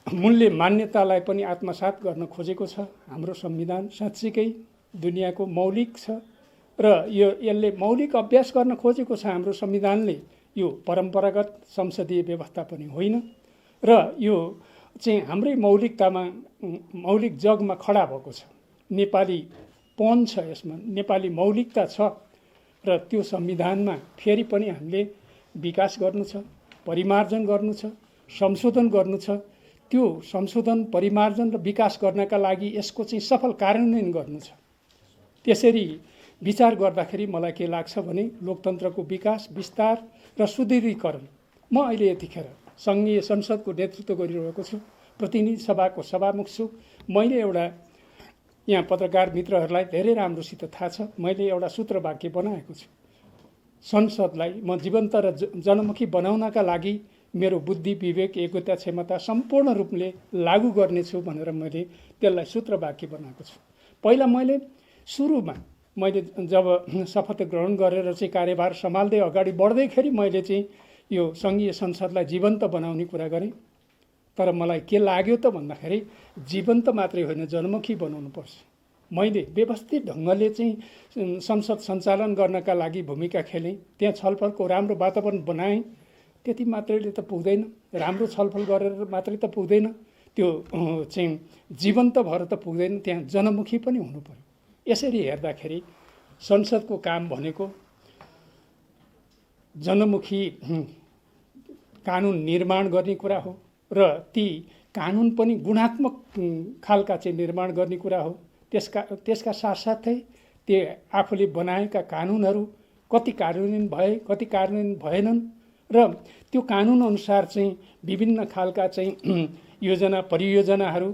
मूल्य मान्यतालाई पनि आत्मसात गर्न खोजेको छ। हाम्रो संविधान साँच्चीकै दुनियाँको मौलिक छ र यसले मौलिक अभ्यास गर्न खोजेको छ। हाम्रो संविधानले यो परम्परागत संसदीय व्यवस्था पनि होइन र यो चाहिँ हाम्रै मौलिक जगमा खडा भएको छ। नेपालीपन छ यसमा, नेपाली मौलिकता छ र त्यो संविधानमा फेरि पनि हामीले विकास गर्नु छ, परिमार्जन गर्नु छ, संशोधन गर्नु छ। त्यो संशोधन, परिमार्जन र विकास गर्नका लागि यसको चाहिँ सफल कार्यान्वयन गर्नु छ। त्यसरी विचार गर्दाखेरि मलाई के लाग्छ भने लोकतन्त्रको विकास, विस्तार र सुदृढीकरण। म अहिले यतिखेर सङ्घीय संसदको नेतृत्व गरिरहेको छु, प्रतिनिधि सभाको सभामुख छु। मैले एउटा यहाँ पत्रकार मित्रहरूलाई धेरै राम्रोसित थाहा छ, मैले एउटा सूत्र वाक्य बनाएको छु। संसदलाई म जीवन्त र जनमुखी बनाउनका लागि मेरो बुद्धि, विवेक, योग्यता, क्षमता सम्पूर्ण रूपले लागू गर्नेछु भनेर मैले त्यसलाई सूत्र वाक्य बनाएको छु। पहिला मैले सुरुमा मैले जब शपथ ग्रहण गरेर चाहिँ कार्यभार सम्हाल्दै अगाडि बढ्दैखेरि मैले चाहिँ यो सङ्घीय संसदलाई जीवन्त बनाउने कुरा गरेँ। तर मलाई के लाग्यो त भन्दाखेरि जीवन्त मात्रै होइन, जनमुखी बनाउनुपर्छ। मैले व्यवस्थित ढङ्गले चाहिँ संसद सञ्चालन गर्नका लागि भूमिका खेलेँ, त्यहाँ छलफलको राम्रो वातावरण बनाएँ। त्यति मात्रैले त पुग्दैन, राम्रो छलफल गरेर मात्रै त पुग्दैन, त्यो चाहिँ जीवन्त भएर त पुग्दैन, त्यहाँ जनमुखी पनि हुनु पर्यो। यसरी हेर्दाखेरि संसदको काम भनेको जनमुखी कानुन निर्माण गर्ने कुरा हो र ती कानुन पनि गुणात्मक खालका चाहिँ निर्माण गर्ने कुरा हो। त्यसका साथसाथै त्यो आफूले बनाएका कानुनहरू कति कार्यान्वयन भए, कति कार्यान्वयन भएनन् र त्यो कानुन अनुसार चाहिँ विभिन्न खालका चाहिँ योजना परियोजनाहरू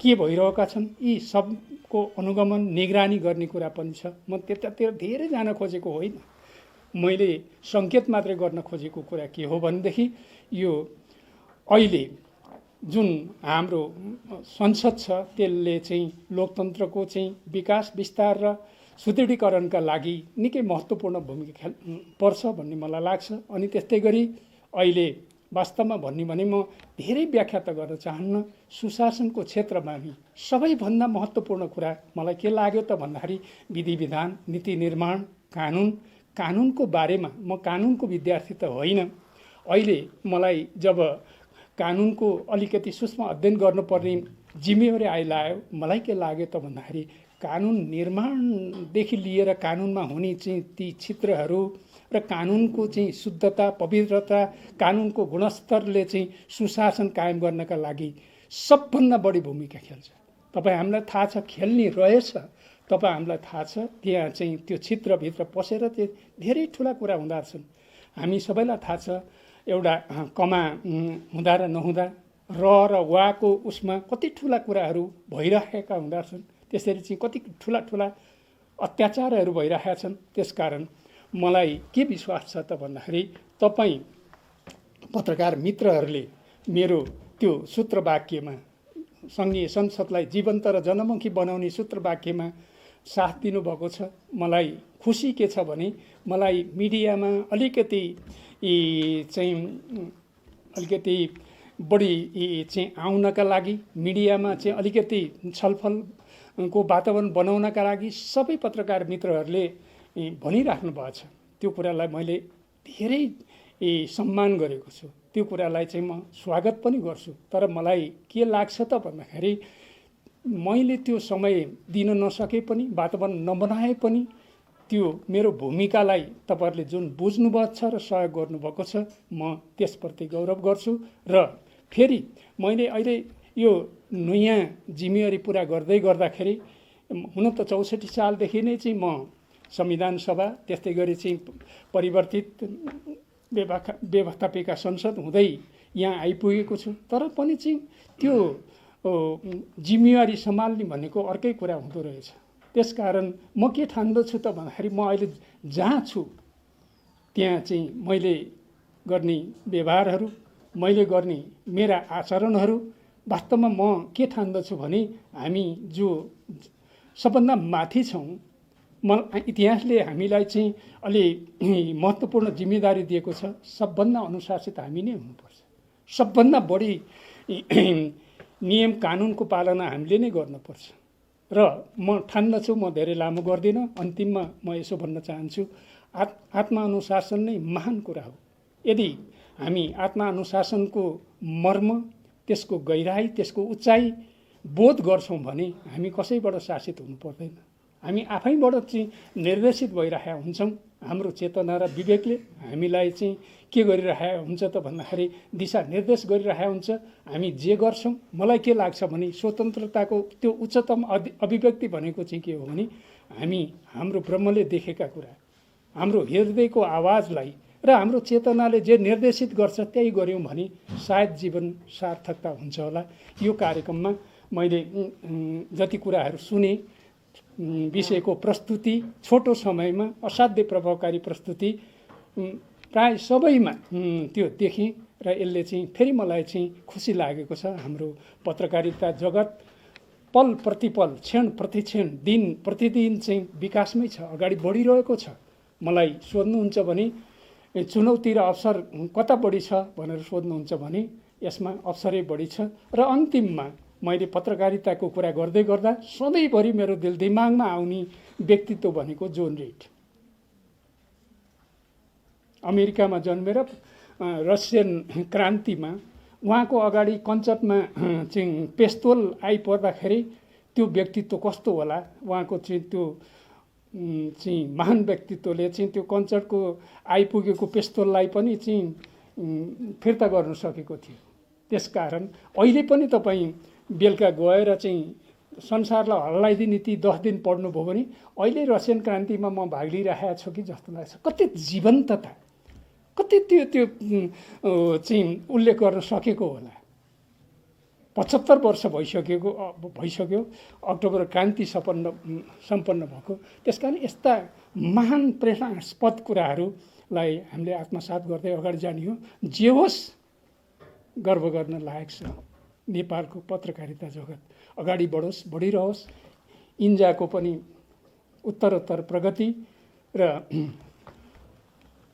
के भइरहेका छन्, यी सबको अनुगमन निगरानी गर्ने कुरा पनि छ। म त्यतातिर धेरै जान खोजेको होइन, मैले सङ्केत मात्रै गर्न खोजेको कुरा के हो भनेदेखि यो अहिले जुन हाम्रो संसद छ त्यसले चाहिँ लोकतन्त्रको चाहिँ विकास विस्तार र सुदृढीकरणका लागि निकै महत्त्वपूर्ण भूमिका पर्छ भन्ने मलाई लाग्छ। अनि त्यस्तै गरी अहिले वास्तवमा भन्ने भने म धेरै व्याख्या त गर्न चाहन्न, सुशासनको क्षेत्रमा नि सबैभन्दा महत्त्वपूर्ण कुरा मलाई के लाग्यो त भन्दाखेरि विधि विधान, नीति निर्माण, कानुनको बारेमा म कानुनको विद्यार्थी त होइन। अहिले मलाई जब कानुनको अलिकति सूक्ष्म अध्ययन गर्नुपर्ने जिम्मेवारी आइलाग्यो, मलाई के लाग्यो त भन्दाखेरि कानुन निर्माणदेखि लिएर कानुनमा हुने चाहिँ ती चित्रहरू र कानुनको चाहिँ शुद्धता, पवित्रता, कानुनको गुणस्तरले चाहिँ सुशासन कायम गर्नका लागि सबभन्दा बढी भूमिका खेल्छ। तपाईँ हामीलाई थाहा छ खेल्ने रहेछ, तपाईँ हामीलाई थाहा छ त्यहाँ चाहिँ त्यो चित्रभित्र पसेर त्यो धेरै ठुला कुरा हुँदा छन्। हामी सबैलाई थाहा छ एउटा कमा हुँदा र नहुँदा र वाको उसमा कति ठुला कुराहरू भइरहेका हुँदा छन्। त्यसरी चाहिँ कति ठुला ठुला अत्याचारहरू भइरहेका छन्। त्यसकारण मलाई के विश्वास छ त भन्दाखेरि तपाईँ पत्रकार मित्रहरूले मेरो त्यो सूत्रवाक्यमा सङ्घीय संसदलाई जीवन्त र जनमुखी बनाउने सूत्रवाक्यमा साथ दिनुभएको छ। मलाई खुसी के छ भने मलाई मिडियामा अलिकति बढी चाहिँ आउनका लागि, मिडियामा चाहिँ अलिकति छलफलको वातावरण बनाउनका लागि सबै पत्रकार मित्रहरूले भनिराख्नु भएको छ। त्यो कुरालाई मैले धेरै सम्मान गरेको छु, त्यो कुरालाई चाहिँ म स्वागत पनि गर्छु। तर मलाई के लाग्छ त भन्दाखेरि मैले त्यो समय दिन नसके पनि, वातावरण नबनाए पनि त्यो मेरो भूमिकालाई तपाईँहरूले जुन बुझ्नुभएको छ र सहयोग गर्नुभएको छ, म त्यसप्रति गौरव गर्छु। र फेरि मैले अहिले यो नयाँ जिम्मेवारी पुरा गर्दै गर्दाखेरि हुन त 64 सालदेखि नै चाहिँ म संविधान सभा, त्यस्तै गरी चाहिँ परिवर्तित व्यवस्थापिका संसद हुँदै यहाँ आइपुगेको छु। तर पनि चाहिँ त्यो जिम्मेवारी सम्हाल्ने भनेको अर्कै कुरा हुँदो रहेछ। त्यसकारण म के ठान्दछु त भन्दाखेरि म अहिले जहाँ छु त्यहाँ चाहिँ मैले गर्ने व्यवहारहरू, मैले गर्ने मेरा आचरणहरू, वास्तवमा म के ठान्दछु भने हामी जो सबभन्दा माथि छौँ, इतिहासले हामीलाई चाहिँ अलि महत्त्वपूर्ण जिम्मेदारी दिएको छ। सबभन्दा अनुशासित हामी नै हुनुपर्छ, सबभन्दा बढी नियम कानुनको पालना हामीले नै गर्नुपर्छ। र म ठान्दछु, म धेरै लामो गर्दिनँ, अन्तिममा म यसो भन्न चाहन्छु, आत्मानुशासन नै महान कुरा हो। यदि हामी आत्मानुशासनको मर्म, त्यसको गहिराई, त्यसको उचाइ बोध गर्छौँ भने हामी कसैबाट शासित हुनु पर्दैन। हामी आफैबाट चाहिँ निर्देशित भइरहेका हुन्छौँ। हाम्रो चेतना र विवेकले हामीलाई चाहिँ के गरिरहेको हुन्छ त भन्दाखेरि दिशा निर्देश गरिरहेको हुन्छ। हामी जे गर्छौँ, मलाई के लाग्छ भने स्वतन्त्रताको त्यो उच्चतम अभिव्यक्ति भनेको चाहिँ के हो भने हामी हाम्रो ब्रह्मले देखेका कुरा, हाम्रो हृदयको आवाजलाई र हाम्रो चेतनाले जे निर्देशित गर्छ त्यही गऱ्यौँ भने सायद जीवन सार्थकता हुन्छ होला। यो कार्यक्रममा मैले जति कुराहरू सुने, विषयको प्रस्तुति छोटो समयमा असाध्यै प्रभावकारी प्रस्तुति प्राय सबैमा त्यो देखेँ र यसले चाहिँ फेरि मलाई चाहिँ खुसी लागेको छ। हाम्रो पत्रकारिता जगत पल प्रतिपल, क्षण प्रतिक्षण, दिन प्रतिदिन चाहिँ विकासमै छ, अगाडि बढिरहेको छ। मलाई सोध्नुहुन्छ भने चुनौती र अवसर कता बढी छ भनेर सोध्नुहुन्छ भने यसमा अवसरै बढी छ। र अन्तिममा मैले पत्रकारिताको कुरा गर्दै गर्दा सधैँभरि मेरो दिल दिमागमा आउने व्यक्तित्व भनेको जोन रिड। अमेरिकामा जन्मेर रसियन क्रान्तिमा उहाँको अगाडि कन्सर्टमा चाहिँ पेस्तोल आइपर्दाखेरि त्यो व्यक्तित्व कस्तो होला, उहाँको चाहिँ त्यो चाहिँ महान व्यक्तित्वले चाहिँ त्यो कन्सर्टको आइपुगेको पेस्तोललाई पनि चाहिँ फिर्ता गर्न सकेको थियो। त्यसकारण अहिले पनि तपाईँ बेलुका गएर चाहिँ संसारलाई हल्लाइदिने ती 10 दिन पढ्नुभयो भने अहिले रसियन क्रान्तिमा म भाग लिइरहेको छु कि जस्तो लाग्छ। कति जीवन्तता, कति त्यो चाहिँ उल्लेख गर्न सकेको होला। 75 वर्ष भइसक्यो अक्टोबर क्रान्ति सम्पन्न भएको। त्यसकारण यस्ता महान प्रेरणास्पद कुराहरूलाई हामीले आत्मसात गर्दै अगाडि जाने हो। जे होस्, गर्व गर्न लायक छ। नेपालको पत्रकारिता जगत अगाडि बढोस्, बढिरहोस्। इन्जाको पनि उत्तरोत्तर प्रगति र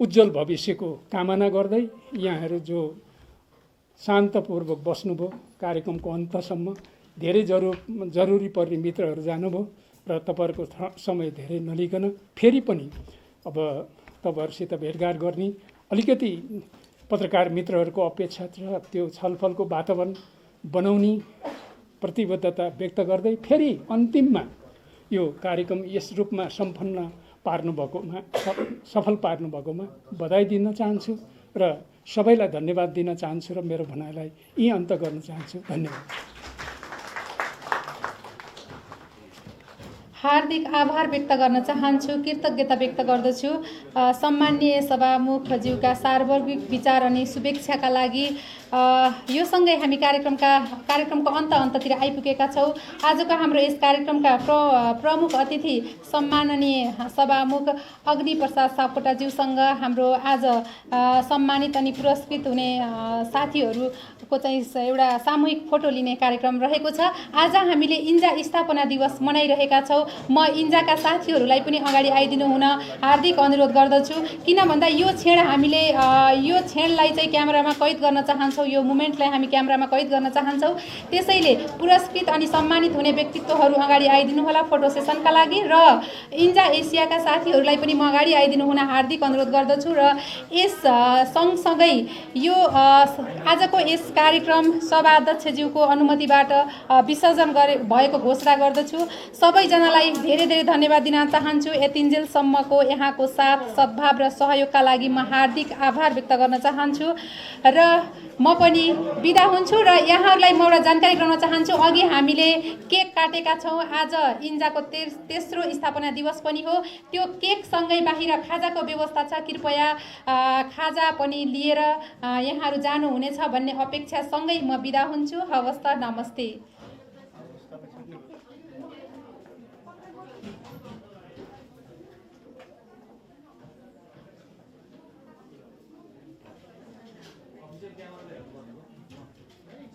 उज्जवल भविष्यको कामना गर्दै यहाँहरू जो शान्तपूर्वक बस्नुभयो कार्यक्रमको अन्तसम्म, धेरै जरुरी पर्ने मित्रहरू जानुभयो र तपाईँहरूको समय धेरै नलिकन फेरि पनि अब तपाईँहरूसित भेटघाट गर्ने अलिकति पत्रकार मित्रहरूको अपेक्षा छ। त्यो छलफलको वातावरण बनाउने प्रतिबद्धता व्यक्त गर्दै फेरि अन्तिममा यो कार्यक्रम यस रूपमा सम्पन्न पार्नुभएकोमा, सफल पार्नुभएकोमा बधाई दिन चाहन्छु र सबैलाई धन्यवाद दिन चाहन्छु र मेरो भनाइलाई यहीँ अन्त गर्न चाहन्छु। धन्यवाद। हार्दिक आभार व्यक्त गर्न चाहन्छु, कृतज्ञता व्यक्त गर्दछु सम्माननीय सभामुखज्यूका सार्वजनिक विचार अनि शुभेच्छाका लागि। यो सँगै हामी कार्यक्रमको अन्ततिर आइपुगेका छौँ। आजको हाम्रो यस कार्यक्रमका प्रमुख अतिथि सम्माननीय सभामुख अग्नि प्रसाद सापकोटाज्यूसँग हाम्रो आज सम्मानित अनि पुरस्कृत हुने साथीहरूको चाहिँ एउटा सामूहिक फोटो लिने कार्यक्रम रहेको छ। आज हामीले इन्जा स्थापना दिवस मनाइरहेका छौँ। म इन्जाका साथीहरूलाई पनि अगाडि आइदिनु हुन हार्दिक अनुरोध गर्दछु। किन भन्दा यो क्षणलाई चाहिँ क्यामेरामा कैद गर्न चाहन्छौँ, यो मोमेन्टलाई हामी क्यामेरामा कैद गर्न चाहन्छौँ। त्यसैले पुरस्कृत अनि सम्मानित हुने व्यक्तित्वहरू अगाडि आइदिनु होला फोटो सेसनका लागि र इन्जा एसियाका साथीहरूलाई पनि म अगाडि आइदिनु हुन हार्दिक अनुरोध गर्दछु। र यस सँगसँगै यो आजको यस कार्यक्रम सभाध्यक्षज्यूको अनुमतिबाट विसर्जन भएको घोषणा गर्दछु। सबैजनालाई धेरै धेरै धन्यवाद दिन चाहन्छु। यतिन्जेलसम्मको यहाँको साथ, सद्भाव र सहयोगका लागि म हार्दिक आभार व्यक्त गर्न चाहन्छु र म पनि बिदा हुन्छु। र यहाँहरूलाई म एउटा जानकारी गराउन चाहन्छु, अघि हामीले केक काटेका छौँ। आज इन्जाको तेस्रो स्थापना दिवस पनि हो। त्यो केकसँगै बाहिर खाजाको व्यवस्था छ। कृपया खाजा पनि लिएर यहाँहरू जानुहुनेछ भन्ने अपेक्षासँगै म बिदा हुन्छु। हवस् त, नमस्ते।